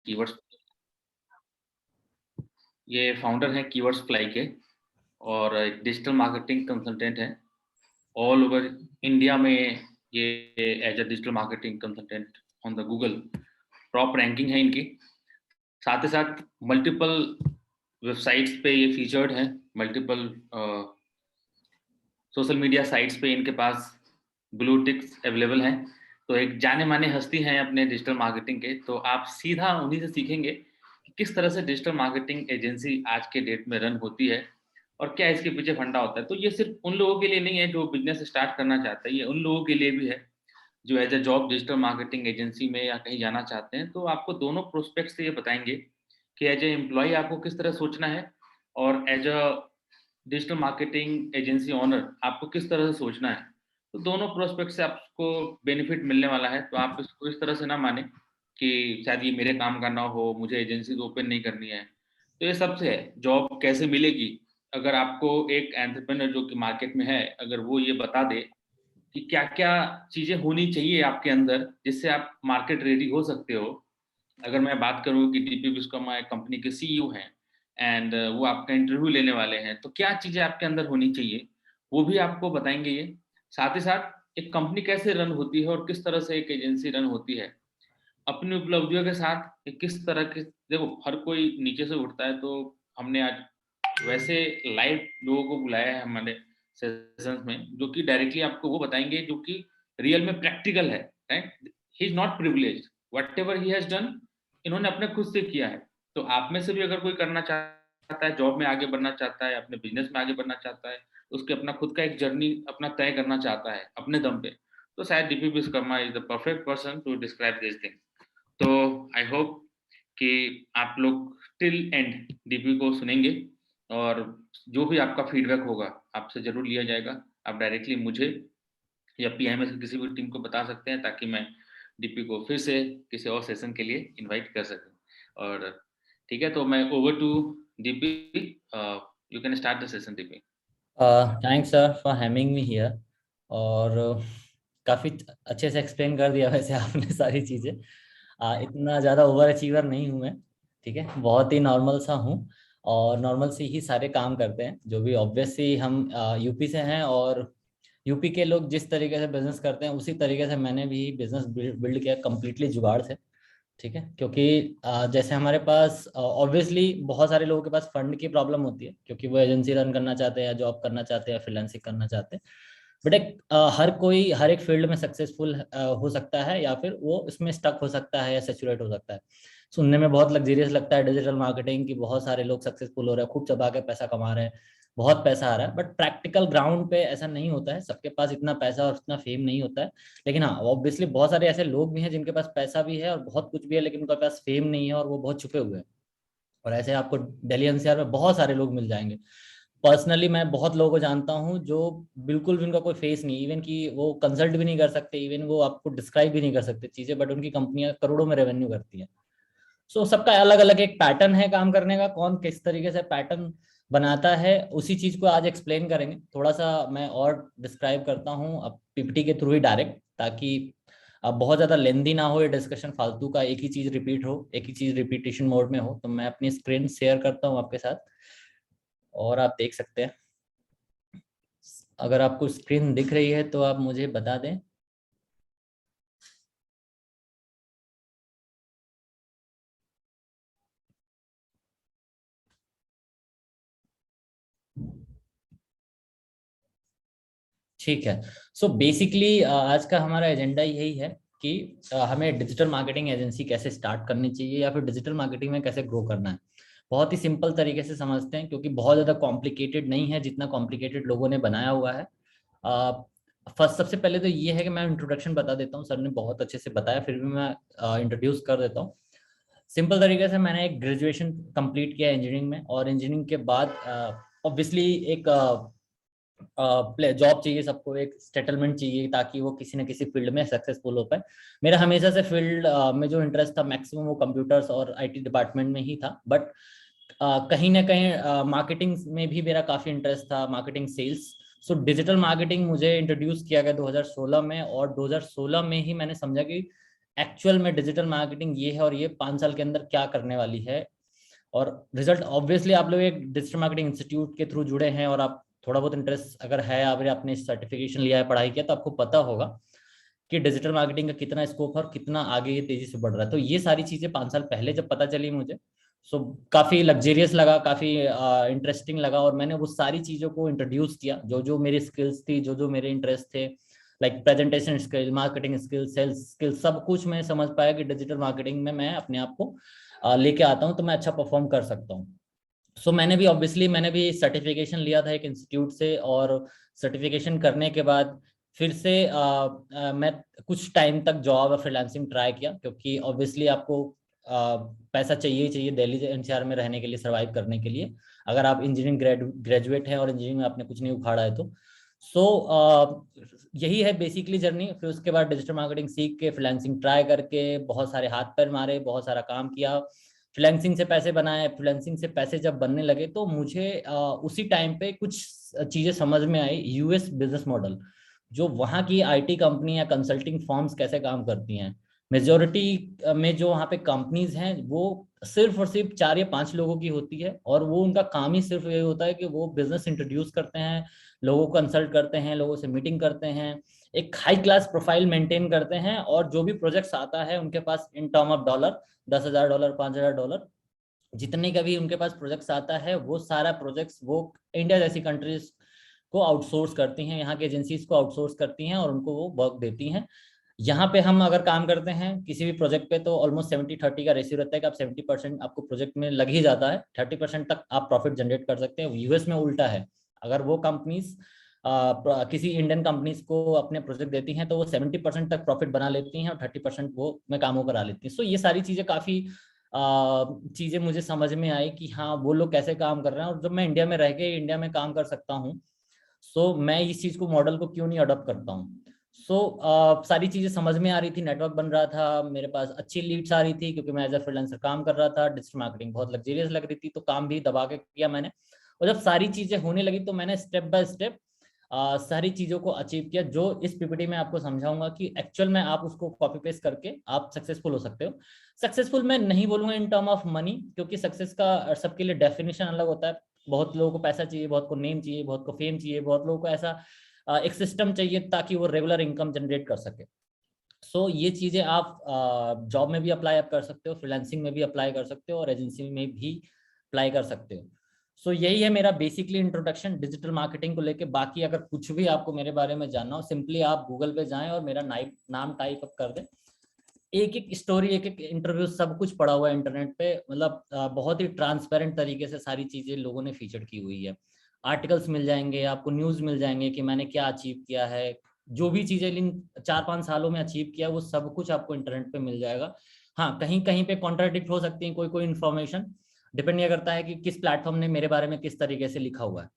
Keywords, ये founder हैं keywords fly के और एक डिजिटल मार्केटिंग कंसल्टेंट हैं। ऑल ओवर इंडिया में ये as a digital marketing consultant on the Google top ranking है इनकी। साथ ही साथ मल्टीपल वेबसाइट्स पे ये फीचर्ड हैं, मल्टीपल सोशल मीडिया साइट्स पे इनके पास ब्लू टिक्स अवेलेबल हैं। तो एक जाने माने हस्ती हैं अपने डिजिटल मार्केटिंग के। तो आप सीधा उन्हीं से सीखेंगे कि किस तरह से डिजिटल मार्केटिंग एजेंसी आज के डेट में रन होती है और क्या इसके पीछे फंडा होता है। तो ये सिर्फ उन लोगों के लिए नहीं है जो बिजनेस स्टार्ट करना चाहता है, ये उन लोगों के लिए भी है जो as a job digital marketing agency में या कहीं जाना चाहते हैं। तो आपको दोनों प्रोस्पेक्ट से ये बताएंगे कि एज ए एम्प्लॉय आपको किस तरह सोचना है और as a digital marketing agency owner आपको किस तरह से सोचना है। तो दोनों प्रोस्पेक्ट से आपको बेनिफिट मिलने वाला है। तो आप इसको इस तरह से ना माने कि शायद ये मेरे काम का ना हो, मुझे एजेंसी ओपन नहीं करनी है। तो ये सबसे है जॉब कैसे मिलेगी। अगर आपको एक एंटरप्रेन्योर जो कि मार्केट में है, अगर वो ये बता दे कि क्या क्या चीजें होनी चाहिए आपके अंदर जिससे आप मार्केट रेडी हो सकते हो। अगर मैं बात करूँ कि डीपी विश्वकर्मा एक कंपनी के सीईओ हैं एंड वो आपका इंटरव्यू लेने वाले हैं, तो क्या चीजें आपके अंदर होनी चाहिए वो भी आपको बताएंगे ये। साथ ही साथ एक कंपनी कैसे रन होती है और किस तरह से एक एजेंसी रन होती है अपनी उपलब्धियों के साथ कि किस तरह के। देखो हर कोई नीचे से उठता है, तो हमने आज वैसे लाइव लोगों को बुलाया है हमारे सेशंस में जो कि डायरेक्टली आपको वो बताएंगे जो कि रियल में प्रैक्टिकल है। Right, he is not privileged, what ever he has done इन्होंने अपने खुद से किया है। तो आप में से भी अगर कोई करना चाहता है, जॉब में आगे बढ़ना चाहता है, अपने बिजनेस में आगे बढ़ना चाहता है, उसके अपना खुद का एक जर्नी अपना तय करना चाहता है अपने दम पे, तो शायद DP Vishwakarma is the perfect person to describe this thing. तो आई होप कि आप लोग टिल एंड डीपी को सुनेंगे और जो भी आपका फीडबैक होगा आपसे जरूर लिया जाएगा। आप डायरेक्टली मुझे या पीएमएस की किसी भी टीम को बता सकते हैं ताकि मैं डीपी को फिर से किसी और सेशन के लिए इनवाइट कर सकूं। और ठीक है, तो मैं over to DP, you can start the session DP. Thanks sir for having me here. और काफ़ी अच्छे से एक्सप्लेन कर दिया वैसे आपने सारी चीज़ें। इतना ज़्यादा ओवर अचीवर नहीं हूँ मैं, ठीक है, बहुत ही नॉर्मल सा हूँ। और नॉर्मल से ही सारे काम करते हैं जो भी ऑब्वियसली हम यूपी से हैं। और यूपी के लोग जिस तरीके से बिजनेस करते हैं उसी तरीके से मैंने भी बिजनेस बिल्ड किया, कम्प्लीटली जुगाड़ से। ठीक है, क्योंकि जैसे हमारे पास ऑब्वियसली बहुत सारे लोगों के पास फंड की प्रॉब्लम होती है क्योंकि वो एजेंसी रन करना चाहते हैं या जॉब करना चाहते हैं या फ्रीलांसिंग करना चाहते हैं। बट एक हर कोई हर एक फील्ड में सक्सेसफुल हो सकता है या फिर वो इसमें स्टक हो सकता है या सेचुरेट हो सकता है। सुनने में बहुत लग्जरियस लगता है डिजिटल मार्केटिंग की, बहुत सारे लोग सक्सेसफुल हो रहे हैं, खूब चबा के पैसा कमा रहे हैं, बहुत पैसा आ रहा है। बट प्रैक्टिकल ग्राउंड पे ऐसा नहीं होता है, सबके पास इतना पैसा और इतना फेम नहीं होता है। लेकिन हाँ, ऑब्वियसली बहुत सारे ऐसे लोग भी हैं जिनके पास पैसा भी है और बहुत कुछ भी है लेकिन उनके पास फेम नहीं है और वो बहुत छुपे हुए हैं। और ऐसे आपको दिल्ली एनसीआर में बहुत सारे लोग मिल जाएंगे। पर्सनली मैं बहुत लोगों को जानता हूँ जो बिल्कुल भी उनका कोई फेस नहीं, इवन कि वो कंसल्ट भी नहीं कर सकते, इवन वो आपको डिस्क्राइब भी नहीं कर सकते चीजें, बट उनकी कंपनियां करोड़ों में रेवेन्यू करती हैं। सो सबका अलग अलग एक पैटर्न है काम करने का, कौन किस तरीके से पैटर्न बनाता है उसी चीज को आज एक्सप्लेन करेंगे। थोड़ा सा मैं और डिस्क्राइब करता हूँ अब पीपीटी के थ्रू ही डायरेक्ट, ताकि अब बहुत ज्यादा लेंदी ना हो ये डिस्कशन, फालतू का एक ही चीज रिपीट हो, एक ही चीज रिपीटेशन मोड में हो। तो मैं अपनी स्क्रीन शेयर करता हूँ आपके साथ और आप देख सकते हैं। अगर आपको स्क्रीन दिख रही है तो आप मुझे बता दें। ठीक है। सो बेसिकली आज का हमारा एजेंडा यही है कि हमें डिजिटल मार्केटिंग एजेंसी कैसे स्टार्ट करनी चाहिए या फिर डिजिटल मार्केटिंग में कैसे ग्रो करना है। बहुत ही सिंपल तरीके से समझते हैं क्योंकि बहुत ज़्यादा कॉम्प्लिकेटेड नहीं है जितना कॉम्प्लिकेटेड लोगों ने बनाया हुआ है। फर्स्ट सबसे पहले तो ये है कि मैं इंट्रोडक्शन बता देता हूँ, सर ने बहुत अच्छे से बताया, फिर भी मैं इंट्रोड्यूस कर देता हूँ। सिंपल तरीके से मैंने एक ग्रेजुएशन कंप्लीट किया इंजीनियरिंग में, और इंजीनियरिंग के बाद ऑब्वियसली एक जॉब चाहिए सबको, एक सेटलमेंट चाहिए ताकि वो किसी न किसी फील्ड में सक्सेसफुल हो पाए। मेरा हमेशा से फील्ड में जो इंटरेस्ट था मैक्सिमम वो कंप्यूटर्स और आईटी डिपार्टमेंट में ही था। बट कहीं ना कहीं मार्केटिंग में भी मेरा काफ़ी इंटरेस्ट था, marketing sales. So digital marketing मुझे इंट्रोड्यूस किया गया 2016 में, और 2016 में ही मैंने समझा कि एक्चुअल में डिजिटल मार्केटिंग ये है और ये 5 साल के अंदर क्या करने वाली है। और रिजल्ट ऑब्वियसली आप लोग एक डिजिटल मार्केटिंग इंस्टीट्यूट के थ्रू जुड़े हैं और आप थोड़ा बहुत इंटरेस्ट अगर है, आपने सर्टिफिकेशन लिया है, पढ़ाई किया, तो आपको पता होगा कि डिजिटल मार्केटिंग का कितना स्कोप है और कितना आगे ये तेजी से बढ़ रहा है। तो ये सारी चीजें 5 साल पहले जब पता चली मुझे, सो काफी लग्जेरियस लगा, काफी इंटरेस्टिंग लगा, और मैंने वो सारी चीजों को इंट्रोड्यूस किया, जो जो मेरी स्किल्स थी, जो जो मेरे इंटरेस्ट थे, like presentation skill, marketing skill, sales skill, सब कुछ मैं समझ पाया कि डिजिटल मार्केटिंग में मैं अपने आप को लेके आता हूँ तो मैं अच्छा परफॉर्म कर सकता हूँ। सो मैंने भी सर्टिफिकेशन लिया था एक इंस्टीट्यूट से, और सर्टिफिकेशन करने के बाद फिर से मैं कुछ टाइम तक जॉब और फ्रीलांसिंग ट्राई किया, क्योंकि ऑब्वियसली आपको पैसा चाहिए ही चाहिए दिल्ली एनसीआर में रहने के लिए, सर्वाइव करने के लिए, अगर आप इंजीनियरिंग ग्रेजुएट हैं और इंजीनियरिंग में आपने कुछ नहीं उखाड़ा है तो। यही है बेसिकली जर्नी। फिर उसके बाद डिजिटल मार्केटिंग सीख के फ्रीलांसिंग ट्राई करके बहुत सारे हाथ पैर मारे, बहुत सारा काम किया, फ्रीलांसिंग से पैसे बनाए। फ्रीलांसिंग से पैसे जब बनने लगे तो मुझे उसी टाइम पे कुछ चीजें समझ में आई, यूएस बिजनेस मॉडल, जो वहाँ की आईटी कंपनी या कंसल्टिंग फर्म्स कैसे काम करती हैं। मेजोरिटी में जो वहाँ पे कंपनीज हैं वो सिर्फ और सिर्फ 4 या 5 लोगों की होती है, और वो उनका काम ही सिर्फ ये होता है कि वो बिजनेस इंट्रोड्यूस करते हैं, लोगों को कंसल्ट करते हैं, लोगों से मीटिंग करते हैं, एक हाई क्लास प्रोफाइल मेंटेन करते हैं, और जो भी प्रोजेक्ट्स आता है उनके पास इन टर्म ऑफ डॉलर, $10,000, $5,000, जितने का भी उनके पास प्रोजेक्ट्स आता है, वो सारा प्रोजेक्ट्स वो इंडिया जैसी कंट्रीज को आउटसोर्स करती हैं, यहाँ के एजेंसीज को आउटसोर्स करती हैं और उनको वो वर्क देती हैं। यहाँ पे हम अगर काम करते हैं किसी भी प्रोजेक्ट पे तो ऑलमोस्ट 70-30 का रेशियो रहता है कि आप 70% आपको प्रोजेक्ट में लग ही जाता है, 30% तक आप प्रॉफिट जनरेट कर सकते हैं। यूएस में उल्टा है, अगर वो कंपनीज किसी इंडियन कंपनीज को अपने प्रोजेक्ट देती हैं तो वो 70% तक प्रॉफिट बना लेती हैं और 30% वो में कामों करा लेती हैं। सो ये सारी चीजें काफी चीजें मुझे समझ में आई कि हाँ वो लोग कैसे काम कर रहे हैं, और जब मैं इंडिया में रह के इंडिया में काम कर सकता हूँ, सो मैं इस चीज को मॉडल को क्यों नहीं अडॉप्ट करता हूँ। सारी चीजें समझ में आ रही थी, नेटवर्क बन रहा था, मेरे पास अच्छी लीड्स आ रही थी क्योंकि मैं एज अ फ्रीलांसर काम कर रहा था, डिजिटल मार्केटिंग बहुत लग्जरियस लग रही थी तो काम भी दबा के किया मैंने। और जब सारी चीजें होने लगी तो मैंने स्टेप बाय स्टेप सारी चीजों को अचीव किया, जो इस पीपीटी में आपको समझाऊंगा कि एक्चुअल में आप उसको कॉपी पेस्ट करके आप सक्सेसफुल हो सकते हो। सक्सेसफुल मैं नहीं बोलूंगा इन टर्म ऑफ मनी, क्योंकि सक्सेस का सबके लिए डेफिनेशन अलग होता है। बहुत लोगों को पैसा चाहिए, बहुत को नेम चाहिए, बहुत को फेम चाहिए, बहुत लोगों को ऐसा एक सिस्टम चाहिए ताकि वो रेगुलर इनकम जनरेट कर सके। ये चीजें आप जॉब में भी अप्लाई आप कर सकते हो, फ्रीलांसिंग में भी अप्लाई कर सकते हो, और एजेंसी में भी अप्लाई कर सकते हो। यही है मेरा बेसिकली इंट्रोडक्शन डिजिटल मार्केटिंग को लेके। बाकी अगर कुछ भी आपको मेरे बारे में जानना हो, सिंपली आप गूगल पे जाएं और मेरा नाम टाइप अप कर दें। एक एक स्टोरी, एक एक इंटरव्यू, सब कुछ पड़ा हुआ है इंटरनेट पे, मतलब बहुत ही ट्रांसपेरेंट तरीके से सारी चीजें लोगों ने फीचर की हुई है। आर्टिकल्स मिल जाएंगे आपको, न्यूज मिल जाएंगे कि मैंने क्या अचीव किया है, जो भी चीजें इन 4-5 सालों में अचीव किया वो सब कुछ आपको इंटरनेट पे मिल जाएगा। हाँ, कहीं कहीं पे कॉन्ट्राडिक्ट हो सकती है कोई कोई इन्फॉर्मेशन, डिपेंड ये करता है कि किस प्लेटफॉर्म ने मेरे बारे में किस तरीके से लिखा हुआ है।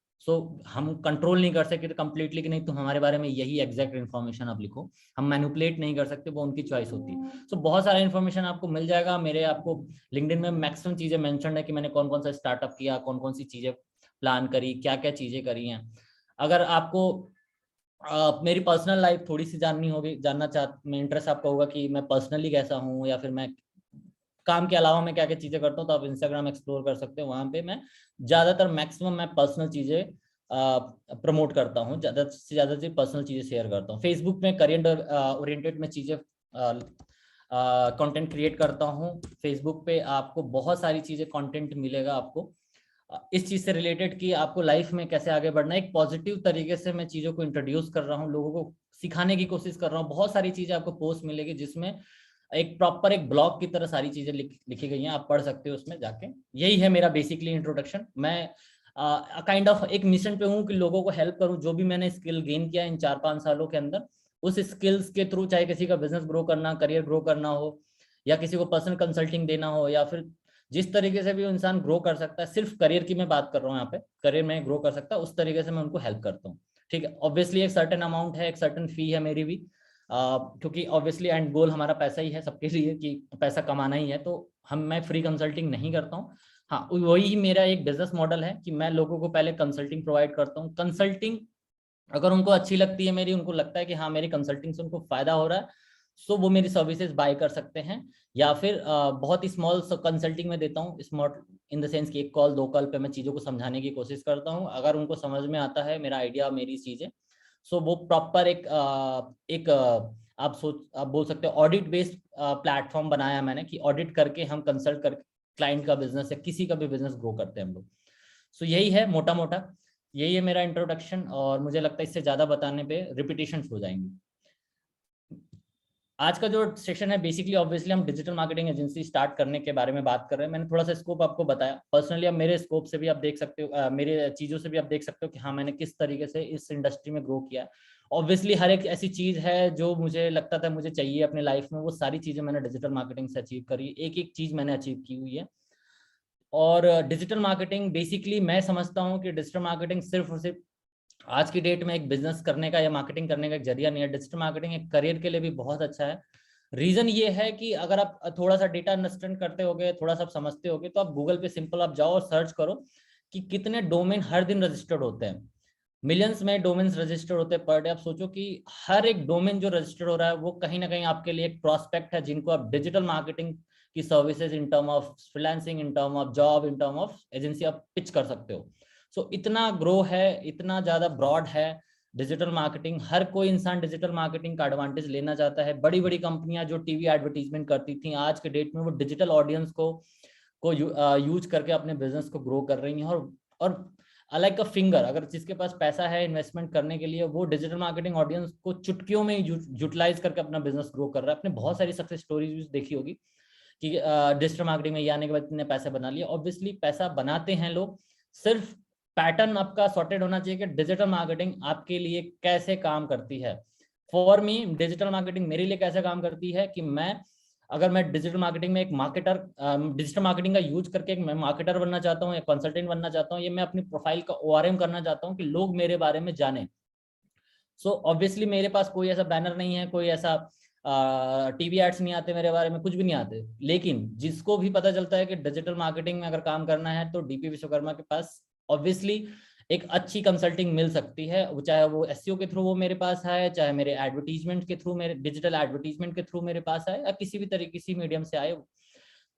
हम कंट्रोल नहीं कर सकते कंप्लीटली कि नहीं तो हमारे बारे में यही एग्जैक्ट इन्फॉर्मेशन आप लिखो, हम मैनिपुलेट नहीं कर सकते, वो उनकी चॉइस होती है। बहुत सारा इन्फॉर्मेशन आपको मिल जाएगा मेरे, आपको लिंक्डइन में मैक्सिमम चीजें मेंशन है कि मैंने कौन कौन सा स्टार्टअप किया, कौन कौन सी चीजें प्लान करी, क्या क्या चीजें करी हैं। अगर आपको मेरी पर्सनल लाइफ थोड़ी सी जाननी होगी, जानना चाह इंटरेस्ट आपका होगा कि मैं पर्सनली कैसा हूँ या फिर मैं काम के अलावा मैं क्या क्या चीजें करता हूँ, तो आप इंस्टाग्राम एक्सप्लोर कर सकते हो। वहां पे मैं ज्यादातर मैक्सिमम मैं पर्सनल चीजें प्रमोट करता हूँ, ज्यादा से ज्यादा चीज पर्सनल चीजें शेयर करता हूँ। फेसबुक में करियर ओरिएंटेड में चीजें कंटेंट क्रिएट करता हूँ। फेसबुक पे आपको बहुत सारी चीजें कंटेंट मिलेगा आपको इस चीज से रिलेटेड कि आपको लाइफ में कैसे आगे बढ़ना है। एक पॉजिटिव तरीके से मैं चीजों को इंट्रोड्यूस कर रहा हूँ, लोगों को सिखाने की कोशिश कर रहा हूँ। बहुत सारी चीजें आपको पोस्ट मिलेगी जिसमें एक प्रॉपर एक ब्लॉग की तरह सारी चीजें लिखी गई हैं, आप पढ़ सकते हो उसमें जाके। यही है मेरा बेसिकली इंट्रोडक्शन। मैं काइंड ऑफ एक मिशन पे हूँ कि लोगों को हेल्प करूँ, जो भी मैंने स्किल गेन किया इन 4-5 सालों के अंदर, उस स्किल्स के थ्रू चाहे किसी का बिजनेस ग्रो करना, करियर ग्रो करना हो, या किसी को पर्सनल कंसल्टिंग देना हो, या फिर जिस तरीके से भी इंसान ग्रो कर सकता है, सिर्फ करियर की मैं बात कर रहा हूँ यहाँ पे, करियर में ग्रो कर सकता है उस तरीके से मैं उनको हेल्प करता हूँ। ठीक है, ऑब्वियसली एक सर्टेन अमाउंट है, एक सर्टेन फी है मेरी भी, क्योंकि ऑब्वियसली एंड गोल हमारा पैसा ही है सबके लिए कि पैसा कमाना ही है, तो मैं फ्री कंसल्टिंग नहीं करता हूँ। हाँ, वही मेरा एक बिजनेस मॉडल है कि मैं लोगों को पहले कंसल्टिंग प्रोवाइड करता हूँ। कंसल्टिंग अगर उनको अच्छी लगती है मेरी, उनको लगता है कि हाँ मेरी कंसल्टिंग से उनको फायदा हो रहा है, सो वो मेरी सर्विसेज बाय कर सकते हैं, या फिर बहुत ही स्मॉल कंसल्टिंग में देता हूँ, स्मॉल इन द सेंस कि 1 कॉल 2 कॉल पे मैं चीज़ों को समझाने की कोशिश करता हूँ। अगर उनको समझ में आता है मेरा आइडिया, मेरी चीज़ें, सो वो प्रॉपर एक आप बोल सकते हो ऑडिट बेस्ड प्लेटफॉर्म बनाया मैंने, कि ऑडिट करके हम कंसल्ट करके क्लाइंट का बिजनेस या किसी का भी बिजनेस ग्रो करते हैं हम लोग। सो यही है मोटा मोटा, यही है मेरा इंट्रोडक्शन, और मुझे लगता है इससे ज़्यादा बताने पे रिपीटेशन हो जाएंगी। आज का जो सेशन है बेसिकली ऑब्वियसली हम डिजिटल मार्केटिंग एजेंसी स्टार्ट करने के बारे में बात कर रहे हैं। मैंने थोड़ा सा स्कोप आपको बताया। पर्सनली अब मेरे स्कोप से भी आप देख सकते हो, मेरे चीज़ों से भी आप देख सकते हो कि हाँ मैंने किस तरीके से इस इंडस्ट्री में ग्रो किया। ऑब्वियसली हर एक ऐसी चीज़ है जो मुझे लगता था मुझे चाहिए अपने लाइफ में, वो सारी चीज़ें मैंने डिजिटल मार्केटिंग से अचीव करी, एक एक चीज़ मैंने अचीव की हुई है। और डिजिटल मार्केटिंग बेसिकली मैं समझता हूँ कि डिजिटल मार्केटिंग सिर्फ और सिर्फ आज की डेट में एक बिजनेस करने का या मार्केटिंग करने का एक जरिया नहीं है। डिजिटल मार्केटिंग एक करियर के लिए भी बहुत अच्छा है। रीजन ये है कि अगर आप थोड़ा सा डेटा अंडरस्टैंड करते होगे, थोड़ा सा आप समझते होगे, तो आप गूगल पे सिंपल आप जाओ और सर्च करो कि कितने डोमेन हर दिन रजिस्टर्ड होते हैं। मिलियंस में डोमेन्स रजिस्टर्ड होते हैं पर डे। आप सोचो कि हर एक डोमेन जो रजिस्टर्ड हो रहा है वो कहीं ना कहीं आपके लिए एक प्रोस्पेक्ट है, जिनको आप डिजिटल मार्केटिंग की services in term of freelancing, in term of job, in term of agency आप पिच कर सकते हो। सो इतना ग्रो है, इतना ज्यादा ब्रॉड है डिजिटल मार्केटिंग। हर कोई इंसान डिजिटल मार्केटिंग का एडवांटेज लेना चाहता है। बड़ी बड़ी कंपनियां जो टीवी एडवर्टीजमेंट करती थी, आज के डेट में वो डिजिटल ऑडियंस को यूज करके अपने बिजनेस को ग्रो कर रही हैं। और लाइक अ फिंगर, अगर जिसके पास पैसा है इन्वेस्टमेंट करने के लिए, वो डिजिटल मार्केटिंग ऑडियंस को चुटकियों में यूटिलाइज करके अपना बिजनेस ग्रो कर रहा है। आपने बहुत सारी सक्सेस स्टोरीज देखी होगी कि डिजिटल मार्केटिंग में ये आने के बाद इतने पैसे बना लिया। ऑब्वियसली पैसा बनाते हैं लोग, सिर्फ पैटर्न आपका सॉर्टेड होना चाहिए कि डिजिटल मार्केटिंग आपके लिए कैसे काम करती है। फॉर मी डिजिटल मार्केटिंग मेरे लिए कैसे काम करती है कि अगर मैं डिजिटल मार्केटिंग में एक मार्केटर, डिजिटल मार्केटिंग का यूज करके मैं मार्केटर बनना चाहता हूँ या कंसल्टेंट बनना चाहता हूँ, ये मैं अपनी प्रोफाइल का ओआरएम करना चाहता हूँ कि लोग मेरे बारे में जाने। सो ऑब्वियसली मेरे पास कोई ऐसा बैनर नहीं है, कोई ऐसा टीवी एड्स नहीं आते मेरे बारे में, कुछ भी नहीं आते। लेकिन जिसको भी पता चलता है कि डिजिटल मार्केटिंग में अगर काम करना है तो डीपी विश्वकर्मा के पास ऑब्वियसली एक अच्छी कंसल्टिंग मिल सकती है। वो चाहे वो एसईओ के थ्रू वो मेरे पास आए, चाहे मेरे एडवर्टीजमेंट के थ्रू, मेरे डिजिटल एडवर्टीजमेंट के थ्रू मेरे पास आए, या किसी भी तरीके किसी मीडियम से आए।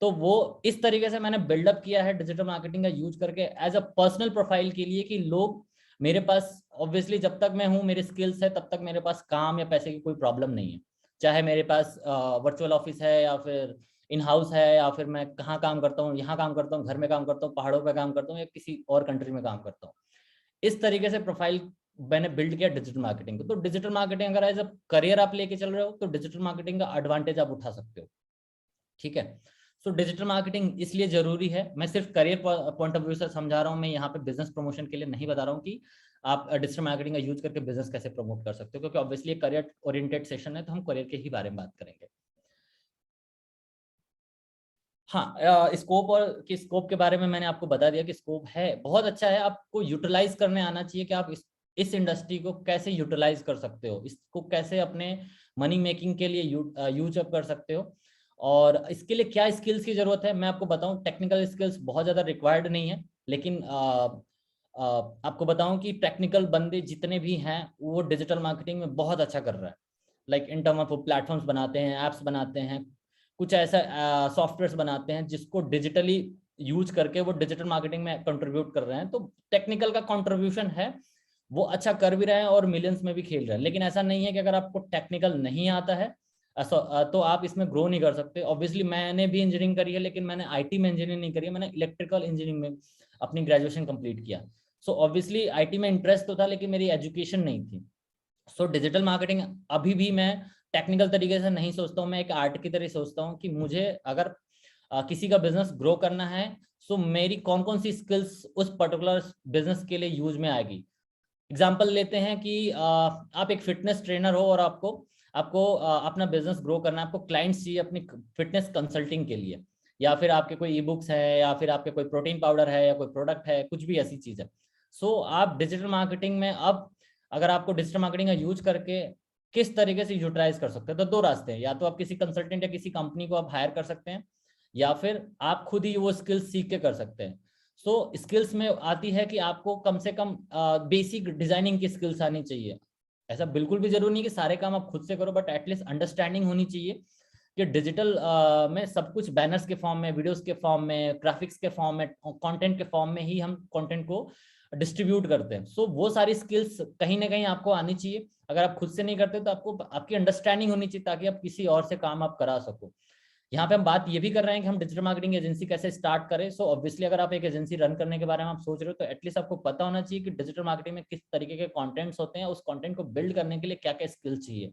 तो वो इस तरीके से मैंने बिल्डअप किया है डिजिटल मार्केटिंग का यूज करके एज अ पर्सनल प्रोफाइल के लिए, कि लोग मेरे पास ऑब्वियसली जब तक मैं हूँ, मेरे स्किल्स है, तब तक मेरे पास काम या पैसे की कोई प्रॉब्लम नहीं है। चाहे मेरे पास वर्चुअल ऑफिस है, या फिर इन हाउस है, या फिर मैं कहाँ काम करता हूँ, यहाँ काम करता हूँ, घर में काम करता हूँ, पहाड़ों पे काम करता हूँ, या किसी और कंट्री में काम करता हूँ। इस तरीके से प्रोफाइल मैंने बिल्ड किया डिजिटल मार्केटिंग को। तो डिजिटल मार्केटिंग अगर एज अ करियर आप लेके चल रहे हो तो डिजिटल मार्केटिंग का एडवांटेज आप उठा सकते हो। ठीक है। सो डिजिटल मार्केटिंग इसलिए जरूरी है। मैं सिर्फ करियर पॉइंट ऑफ व्यू से समझा रहा हूँ, मैं यहाँ पे बिजनेस प्रमोशन के लिए नहीं बता रहा हूँ कि आप डिजिटल मार्केटिंग का यूज करके बिजनेस कैसे प्रमोट कर सकते हो, क्योंकि ऑब्वियसली करियर ओरिएंटेड सेशन है तो हम करियर के ही बारे में बात करेंगे। हाँ, स्कोप के बारे में मैंने आपको बता दिया कि स्कोप है, बहुत अच्छा है। आपको यूटिलाइज करने आना चाहिए कि आप इस इंडस्ट्री को कैसे यूटिलाइज कर सकते हो, इसको कैसे अपने मनी मेकिंग के लिए यूज अप कर सकते हो। और इसके लिए क्या स्किल्स की जरूरत है मैं आपको बताऊं। टेक्निकल स्किल्स बहुत ज़्यादा रिक्वायर्ड नहीं है, लेकिन आपको बताऊं कि टेक्निकल बंदे जितने भी हैं वो डिजिटल मार्केटिंग में बहुत अच्छा कर रहा है। Like in term of platforms बनाते हैं, ऐप्स बनाते हैं, कुछ ऐसा सॉफ्टवेयर्स बनाते हैं जिसको डिजिटली यूज करके वो डिजिटल मार्केटिंग में कंट्रीब्यूट कर रहे हैं। तो टेक्निकल का कंट्रीब्यूशन है, वो अच्छा कर भी रहे हैं और मिलियंस में भी खेल रहे हैं। लेकिन ऐसा नहीं है कि अगर आपको टेक्निकल नहीं आता है तो आप इसमें ग्रो नहीं कर सकते। ऑब्वियसली मैंने भी इंजीनियरिंग करी है, लेकिन मैंने आईटी में इंजीनियरिंग नहीं करी है, मैंने इलेक्ट्रिकल इंजीनियरिंग में अपनी ग्रेजुएशन कंप्लीट किया। सो ऑब्वियसली आईटी में इंटरेस्ट तो था, लेकिन मेरी एजुकेशन नहीं थी। सो डिजिटल मार्केटिंग अभी भी मैं टेक्निकल तरीके से नहीं सोचता हूँ, मैं एक आर्ट की तरह सोचता हूँ कि मुझे अगर किसी का बिजनेस ग्रो करना है, सो मेरी कौन कौन सी स्किल्स उस पर्टिकुलर बिजनेस के लिए यूज में आएगी। एग्जाम्पल लेते हैं कि आप एक फिटनेस ट्रेनर हो और आपको आपको अपना बिजनेस ग्रो करना है, आपको क्लाइंट्स चाहिए अपनी फिटनेस कंसल्टिंग के लिए, या फिर आपके कोई ई बुक्स है, या फिर आपके कोई प्रोटीन पाउडर है, या कोई प्रोडक्ट है, कुछ भी ऐसी चीज है। सो आप डिजिटल मार्केटिंग में अब अगर आपको डिजिटल मार्केटिंग का यूज करके किस तरीके से यूटिलाइज कर सकते हैं, तो दो रास्ते हैं। या तो आप किसी कंसल्टेंट या किसी कंपनी को आप हायर कर सकते हैं, या फिर आप खुद ही वो स्किल्स सीख के कर सकते हैं। स्किल्स में आती है कि आपको कम से कम बेसिक डिजाइनिंग की स्किल्स आनी चाहिए। ऐसा बिल्कुल भी जरूरी नहीं कि सारे काम आप खुद से करो, बट एटलीस्ट अंडरस्टैंडिंग होनी चाहिए कि डिजिटल में सब कुछ बैनर्स के फॉर्म में, वीडियोस के फॉर्म में, ग्राफिक्स के फॉर्म में, कंटेंट के फॉर्म में ही हम कंटेंट को डिस्ट्रीब्यूट करते हैं। सो वो सारी स्किल्स कहीं ना कहीं आपको आनी चाहिए। अगर आप खुद से नहीं करते तो आपको आपकी अंडरस्टैंडिंग होनी चाहिए ताकि आप किसी और से काम आप करा सको। यहाँ पे हम बात ये भी कर रहे हैं कि हम डिजिटल मार्केटिंग एजेंसी कैसे स्टार्ट करें। सो ऑब्वियसली अगर आप एक एजेंसी रन करने के बारे में आप सोच रहे हो तो एटलीस्ट आपको पता होना चाहिए कि डिजिटल मार्केटिंग में किस तरीके के कंटेंट्स होते हैं, उस कंटेंट को बिल्ड करने के लिए क्या क्या स्किल्स चाहिए।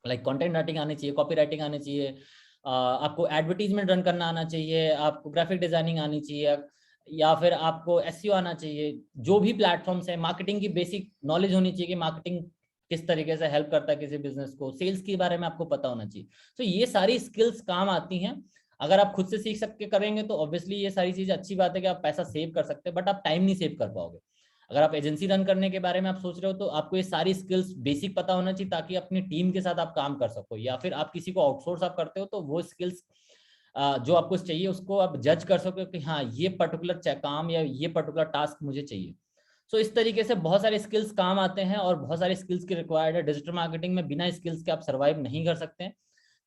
लाइक कंटेंट राइटिंग आनी चाहिए, कॉपी राइटिंग आनी चाहिए, आपको एडवर्टीजमेंट रन करना आना चाहिए, आपको ग्राफिक डिजाइनिंग आनी चाहिए, या फिर आपको एसईओ आना चाहिए। जो भी प्लेटफॉर्म्स है, मार्केटिंग की बेसिक नॉलेज होनी चाहिए कि मार्केटिंग किस तरीके से हेल्प करता है किसी बिजनेस को, सेल्स के बारे में आपको पता होना चाहिए। तो ये सारी स्किल्स काम आती हैं। अगर आप खुद से सीख सकते करेंगे तो ऑब्वियसली ये सारी चीजें अच्छी बात है कि आप पैसा सेव कर सकते हैं, बट आप टाइम नहीं सेव कर पाओगे। अगर आप एजेंसी रन करने के बारे में आप सोच रहे हो तो आपको ये सारी स्किल्स बेसिक पता होना चाहिए ताकि अपनी टीम के साथ आप काम कर सको, या फिर आप किसी को आउटसोर्स आप करते हो तो वो स्किल्स जो आपको चाहिए उसको आप जज कर सको कि हाँ ये पर्टिकुलर काम या ये पर्टिकुलर टास्क मुझे चाहिए। सो इस तरीके से बहुत सारे स्किल्स काम आते हैं और बहुत सारे स्किल्स की रिक्वायर्ड है डिजिटल मार्केटिंग में। बिना स्किल्स के आप सर्वाइव नहीं कर सकते हैं,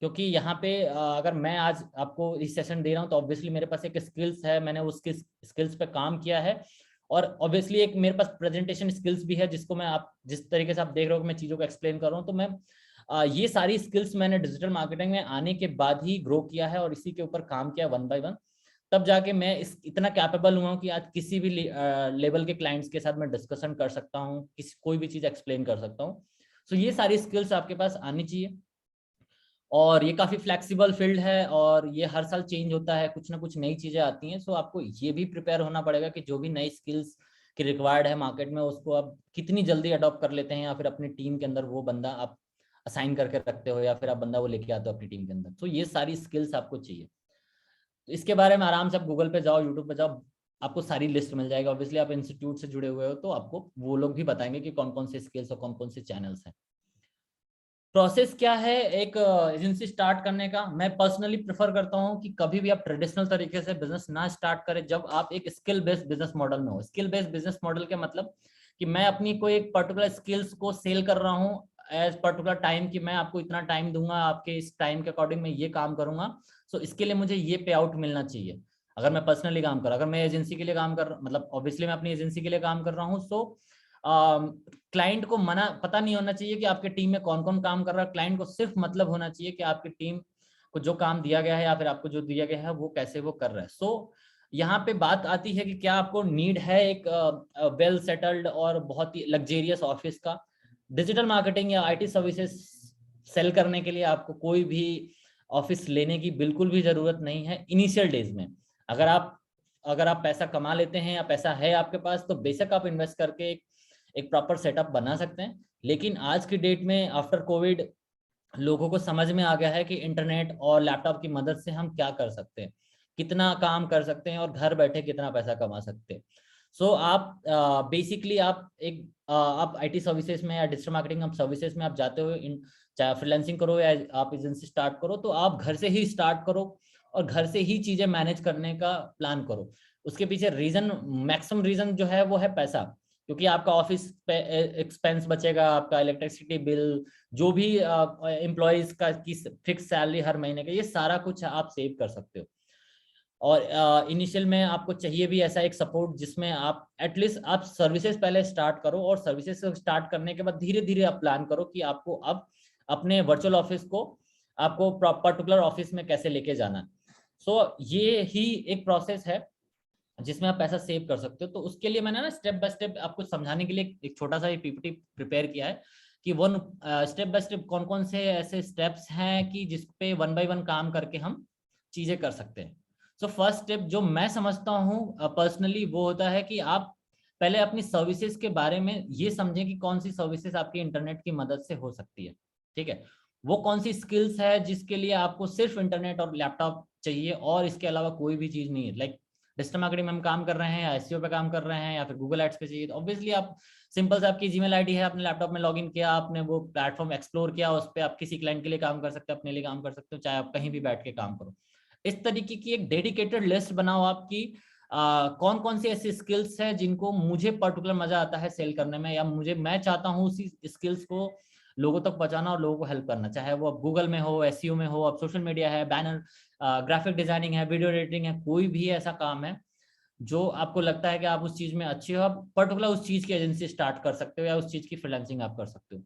क्योंकि यहाँ पे अगर मैं आज आपको इस सेशन दे रहा हूँ तो ऑब्वियसली मेरे पास एक स्किल्स है, मैंने उस स्किल्स पे काम किया है, और ऑब्वियसली एक मेरे पास प्रेजेंटेशन स्किल्स भी है जिसको मैं आप जिस तरीके से आप देख रहे हो कि मैं चीज़ों को एक्सप्लेन कर रहा हूँ, तो मैं ये सारी स्किल्स मैंने डिजिटल मार्केटिंग में आने के बाद ही ग्रो किया है और इसी के ऊपर काम किया वन बाय वन। तब जाके मैं इतना कैपेबल हुआ हूँ कि आज किसी भी लेवल के क्लाइंट्स के साथ मैं डिस्कशन कर सकता हूँ, कोई भी चीज़ एक्सप्लेन कर सकता हूँ। सो ये सारी स्किल्स आपके पास आनी चाहिए। और ये काफी फ्लेक्सिबल फील्ड है और ये हर साल चेंज होता है, कुछ ना कुछ नई चीजें आती हैं। सो आपको ये भी प्रिपेयर होना पड़ेगा कि जो भी नई स्किल्स की रिक्वायर्ड है मार्केट में उसको आप कितनी जल्दी अडॉप्ट कर लेते हैं, या फिर अपनी टीम के अंदर वो बंदा आप असाइन करके रखते हो, या फिर आप बंदा वो लेके आते हो अपनी टीम के अंदर। तो ये सारी स्किल्स आपको चाहिए। तो इसके बारे में आराम से आप गूगल पे जाओ, यूट्यूब पे जाओ, आपको सारी लिस्ट मिल जाएगा। ऑब्वियसली आप इंस्टीट्यूट से जुड़े हुए हो तो आपको वो लोग भी बताएंगे कि कौन कौन से स्किल्स और कौन कौन से चैनल्स हैं। प्रोसेस क्या है एक एजेंसी स्टार्ट करने का? मैं पर्सनली प्रेफर करता हूं कि कभी भी आप ट्रेडिशनल तरीके से बिजनेस ना स्टार्ट करें जब आप एक स्किल बेस्ड बिजनेस मॉडल में हो। स्किल बेस्ड बिजनेस मॉडल के मतलब कि मैं अपनी कोई एक पर्टिकुलर स्किल्स को सेल कर रहा हूं एज पर्टिकुलर टाइम, कि मैं आपको इतना टाइम दूंगा, आपके इस टाइम के अकॉर्डिंग मैं ये काम करूंगा, सो इसके लिए मुझे ये पे आउट मिलना चाहिए। अगर मैं पर्सनली काम कर रहा, अगर मैं एजेंसी के लिए काम कर, मतलब ऑब्वियसली मैं अपनी एजेंसी के लिए काम कर रहा हूँ, सो क्लाइंट को मना पता नहीं होना चाहिए कि आपके टीम में कौन कौन काम कर रहा है। क्लाइंट को सिर्फ मतलब होना चाहिए कि आपकी टीम को जो काम दिया गया है या फिर आपको जो दिया गया है वो कैसे वो कर रहा है। सो यहाँ पे बात आती है कि क्या आपको नीड है एक वेल सेटल्ड और बहुत ही लग्जेरियस ऑफिस का। डिजिटल मार्केटिंग या आईटी सर्विसेज सेल करने के लिए आपको कोई भी ऑफिस लेने की बिल्कुल भी जरूरत नहीं है इनिशियल डेज में। अगर आप पैसा कमा लेते हैं या पैसा है आपके पास तो बेशक आप इन्वेस्ट करके एक प्रॉपर सेटअप बना सकते हैं। लेकिन आज की डेट में आफ्टर कोविड लोगों को समझ में आ गया है कि इंटरनेट और लैपटॉप की मदद से हम क्या कर सकते हैं, कितना काम कर सकते हैं और घर बैठे कितना पैसा कमा सकते हैं। सो आप बेसिकली आप आईटी सर्विसेज में या डिजिटल मार्केटिंग सर्विसेज में आप जाते हो, चाहे फ्रीलांसिंग करो या आप एजेंसी स्टार्ट करो, तो आप घर से ही स्टार्ट करो और घर से ही चीजें मैनेज करने का प्लान करो। उसके पीछे रीजन, मैक्सिमम रीजन जो है वो है पैसा, क्योंकि आपका ऑफिस पे एक्सपेंस बचेगा, आपका इलेक्ट्रिसिटी बिल, जो भी एम्प्लॉयज का की फिक्स सैलरी हर महीने का, ये सारा कुछ आप सेव कर सकते हो। और इनिशियल में आपको चाहिए भी ऐसा एक सपोर्ट जिसमें आप एटलीस्ट आप सर्विसेज पहले स्टार्ट करो, और सर्विसेज स्टार्ट करने के बाद धीरे धीरे आप प्लान करो कि आपको अब अपने वर्चुअल ऑफिस को आपको पर्टिकुलर ऑफिस में कैसे लेके जाना है। सो ये ही एक प्रोसेस है जिसमें आप पैसा सेव कर सकते हो। तो उसके लिए मैंने ना स्टेप बाय स्टेप आपको समझाने के लिए एक छोटा सा पीपीटी प्रिपेयर किया है कि वन स्टेप बाय स्टेप कौन कौन से ऐसे स्टेप्स हैं कि जिस पे वन बाय वन काम करके हम चीजें कर सकते हैं। सो फर्स्ट स्टेप जो मैं समझता हूँ पर्सनली वो होता है कि आप पहले अपनी सर्विसेज के बारे में ये समझें कि कौन सी सर्विसेज आपकी इंटरनेट की मदद से हो सकती है। ठीक है, वो कौन सी स्किल्स है जिसके लिए आपको सिर्फ इंटरनेट और लैपटॉप चाहिए और इसके अलावा कोई भी चीज नहीं है। लाइक डिजिटल मार्केटिंग में हम काम कर रहे हैं या एसईओ पे काम कर रहे हैं या फिर गूगल एड्स पे चाहिए, तो ऑब्वियसली आप सिंपल से आपकी जीमेल आईडी है, अपने लैपटॉप में लॉगिन किया, आपने वो प्लेटफॉर्म एक्सप्लोर किया, उस पर आप किसी क्लाइंट के लिए काम कर सकते हो, अपने लिए काम कर सकते हो, चाहे आप कहीं भी बैठ के काम करो। इस तरीके की एक डेडिकेटेड लिस्ट बनाओ आपकी कौन कौन सी ऐसी स्किल्स है जिनको मुझे पर्टिकुलर मजा आता है सेल करने में, या मैं चाहता हूँ उसी स्किल्स को लोगों तक पहुंचाना और लोगों को हेल्प करना, चाहे वो अब गूगल में हो, एसईओ में हो, अब सोशल मीडिया है, बैनर, ग्राफिक डिजाइनिंग है, वीडियो एडिटिंग है, कोई भी ऐसा काम है जो आपको लगता है कि आप उस चीज में अच्छे हो, आप पर्टिकुलर उस चीज की एजेंसी स्टार्ट कर सकते हो या उस चीज की फ्रीलांसिंग आप कर सकते हो।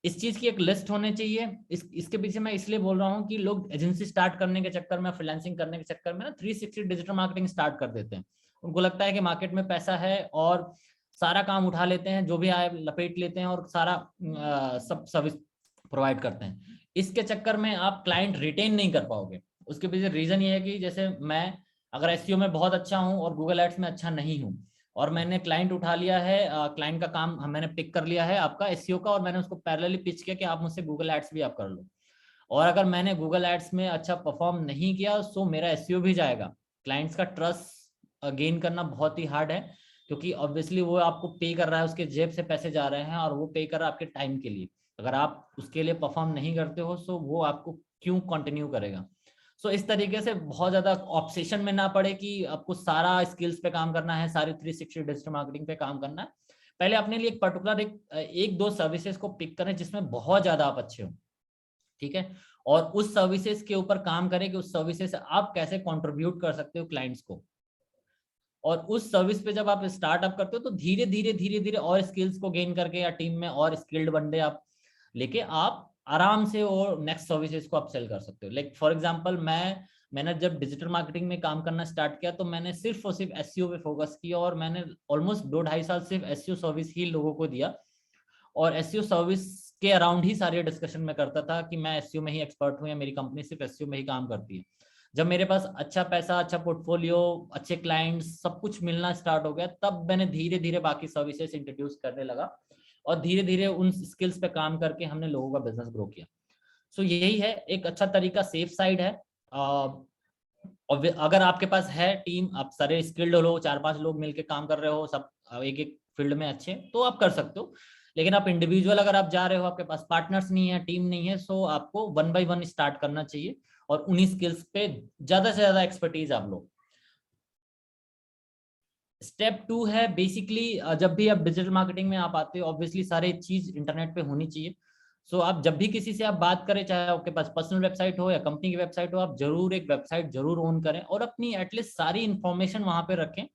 इस चीज की एक लिस्ट होनी चाहिए। इसके पीछे मैं इसलिए बोल रहा हूँ कि लोग एजेंसी स्टार्ट करने के चक्कर में, फ्रीलांसिंग करने के चक्कर में ना 360 डिजिटल मार्केटिंग स्टार्ट कर देते हैं। उनको लगता है कि मार्केट में पैसा है और सारा काम उठा लेते हैं, जो भी आए लपेट लेते हैं और सारा सब सर्विस प्रोवाइड करते हैं। इसके चक्कर में आप क्लाइंट रिटेन नहीं कर पाओगे। उसके पीछे रीजन ये है कि जैसे मैं अगर एसईओ में बहुत अच्छा हूँ और गूगल एड्स में अच्छा नहीं हूँ, और मैंने क्लाइंट उठा लिया है, क्लाइंट का काम मैंने पिक कर लिया है आपका एसईओ का, और मैंने उसको पैरेलली पिच किया कि आप मुझसे गूगल एड्स भी आप कर लो, और अगर मैंने गूगल एड्स में अच्छा परफॉर्म नहीं किया सो मेरा एसईओ भी जाएगा। क्लाइंट्स का ट्रस्ट गेन करना बहुत ही हार्ड है, क्योंकि ऑब्वियसली वो आपको पे कर रहा है, उसके जेब से पैसे जा रहे हैं, और वो पे कर रहा है आपके टाइम के लिए। अगर आप उसके लिए परफॉर्म नहीं करते हो सो वो आपको क्यों कंटिन्यू करेगा। सो इस तरीके से बहुत ज्यादा ऑब्सेशन में ना पड़े कि आपको सारा स्किल्स पे काम करना है, सारी 360 डिजिटल मार्केटिंग पे काम करना है। पहले अपने लिए एक पर्टिकुलर एक दो सर्विसेज को पिक करें जिसमें बहुत ज्यादा आप अच्छे हो, ठीक है, और उस सर्विसेज के ऊपर काम करें कि उस सर्विसेज से आप कैसे कंट्रीब्यूट कर सकते हो क्लाइंट्स को। और उस सर्विस पे जब आप स्टार्टअप करते हो तो धीरे धीरे और स्किल्स को गेन करके या टीम में और स्किल्ड बंदे आप लेके आप आराम से और नेक्स्ट सर्विसेज को आप सेल कर सकते हो। लाइक फॉर एग्जांपल मैंने जब डिजिटल मार्केटिंग में काम करना स्टार्ट किया तो मैंने सिर्फ और सिर्फ एसईओ पे फोकस किया, और मैंने ऑलमोस्ट 2-2.5 साल सिर्फ एसईओ सर्विस ही लोगों को दिया, और एसईओ सर्विस के अराउंड ही सारे डिस्कशन में करता था कि मैं एसईओ में ही एक्सपर्ट हूँ या मेरी कंपनी सिर्फ एसईओ में ही काम करती है। जब मेरे पास अच्छा पैसा, अच्छा पोर्टफोलियो, अच्छे क्लाइंट्स, सब कुछ मिलना स्टार्ट हो गया, तब मैंने धीरे धीरे बाकी सर्विसेज इंट्रोड्यूस करने लगा, और धीरे धीरे उन स्किल्स पे काम करके हमने लोगों का बिजनेस ग्रो किया। सो यही है एक अच्छा तरीका, सेफ साइड है। और अगर आपके पास है टीम, आप सारे स्किल्ड हो, 4-5 लोग मिलकर काम कर रहे हो, सब एक एक फील्ड में अच्छे, तो आप कर सकते हो। लेकिन आप इंडिविजुअल अगर आप जा रहे हो, आपके पास पार्टनर्स नहीं है, टीम नहीं है, सो आपको 1 by 1 स्टार्ट करना चाहिए और उन्हीं स्किल्स पे ज्यादा से ज्यादा एक्सपर्टीज आप लो। स्टेप 2 है बेसिकली, जब भी आप डिजिटल मार्केटिंग में आप आते हो, ऑब्वियसली सारे चीज इंटरनेट पे होनी चाहिए। सो आप जब भी किसी से आप बात करें, चाहे आपके पास पर्सनल वेबसाइट हो या कंपनी की वेबसाइट हो, आप जरूर एक वेबसाइट जरूर ओन करें और अपनी एटलीस्ट सारी इंफॉर्मेशन वहां पे रखें।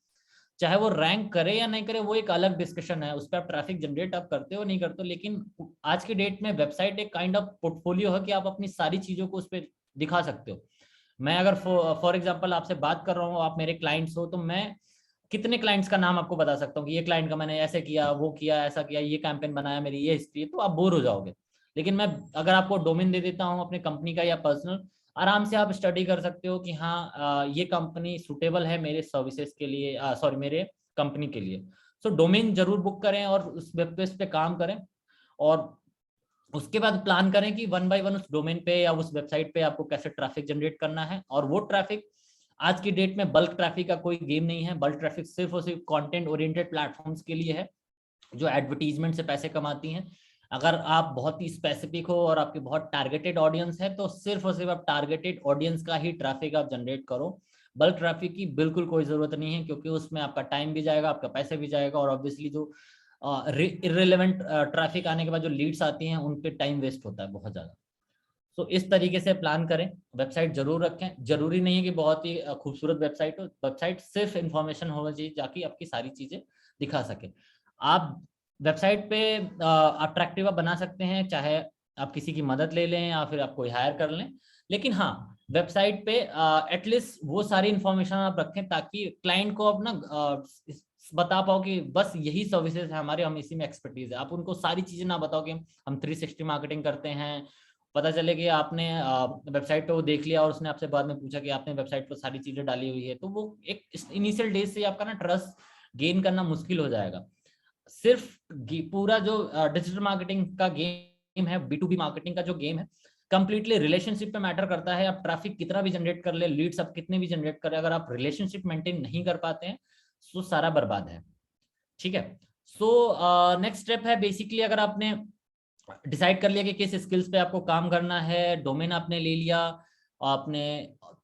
चाहे वो रैंक करे या नहीं करे वो एक अलग डिस्कशन है, उस पर आप ट्रैफिक जनरेट आप करते हो नहीं करते हो, लेकिन आज की डेट में वेबसाइट एक काइंड ऑफ पोर्टफोलियो है कि आप अपनी सारी चीजों को उस पर दिखा सकते हो। मैं अगर फॉर एग्जाम्पल आपसे बात कर रहा हूँ, आप मेरे क्लाइंट्स हो, तो मैं कितने क्लाइंट्स का नाम आपको बता सकता हूँ कि ये क्लाइंट का मैंने ऐसे किया, वो किया, ऐसा किया, ये कैंपेन बनाया, मेरी ये हिस्ट्री है, तो आप बोर हो जाओगे। लेकिन मैं अगर आपको डोमेन दे देता हूँ अपने कंपनी का या पर्सनल, आराम से आप स्टडी कर सकते हो कि हाँ ये कंपनी सुटेबल है मेरे सर्विसेज के लिए, सॉरी मेरे कंपनी के लिए। सो डोमेन जरूर बुक करें और उस वेब पेज पे काम करें, और उसके बाद प्लान करें कि 1 by 1 उस डोमेन पे या उस वेबसाइट पे आपको कैसे ट्रैफिक जनरेट करना है। और वो ट्रैफिक आज की डेट में बल्क ट्रैफिक का कोई गेम नहीं है। बल्क ट्रैफिक सिर्फ और सिर्फ कंटेंट ओरिएंटेड प्लेटफॉर्म्स के लिए है जो एडवर्टीजमेंट से पैसे कमाती हैं। अगर आप बहुत ही स्पेसिफिक हो और आपकी बहुत टारगेटेड ऑडियंस है तो सिर्फ और सिर्फ आप टारगेटेड ऑडियंस का ही ट्रैफिक आप जनरेट करो। बल्क ट्रैफिक की बिल्कुल कोई जरूरत नहीं है, क्योंकि उसमें आपका टाइम भी जाएगा, आपका पैसे भी जाएगा, और ऑब्वियसली जो इररिलेवेंट ट्रैफिक आने के बाद जो लीड्स आती हैं उन पे टाइम वेस्ट होता है बहुत ज्यादा। तो इस तरीके से प्लान करें, वेबसाइट जरूर रखें। जरूरी नहीं है कि बहुत ही खूबसूरत वेबसाइट हो, वेबसाइट सिर्फ इंफॉर्मेशन होना चाहिए ताकि आपकी सारी चीजें दिखा सके। आप वेबसाइट पे अट्रैक्टिव आप बना सकते हैं, चाहे आप किसी की मदद ले लें या फिर आप कोई हायर कर लें, लेकिन हाँ वेबसाइट पे एटलीस्ट वो सारी इंफॉर्मेशन आप रखें ताकि क्लाइंट को अपना बता पाओ कि बस यही सर्विसेज है हमारे, हम इसी में एक्सपर्टीज है। आप उनको सारी चीजें ना बताओ कि हम 360 मार्केटिंग करते हैं। पता चले कि आपने वेबसाइट पे वो देख लिया और उसने आपसे बाद में पूछा कि आपने वेबसाइट पर सारी चीजें डाली हुई है, तो वो एक इनिशियल डेज से आपका ना ट्रस्ट गेन करना मुश्किल हो जाएगा। सिर्फ पूरा जो डिजिटल मार्केटिंग का गेम है, B2B मार्केटिंग का जो गेम है, कंप्लीटली रिलेशनशिप पे मैटर करता है। आप ट्रैफिक कितना भी जनरेट कर ले, लीड्स आप कितने भी जनरेट करें, अगर आप रिलेशनशिप मेंटेन नहीं कर पाते हैं तो सारा बर्बाद है। ठीक है। सो नेक्स्ट स्टेप है बेसिकली, अगर आपने डिसाइड कर लिया कि किस स्किल्स पे आपको काम करना है, डोमेन आपने ले लिया आपने,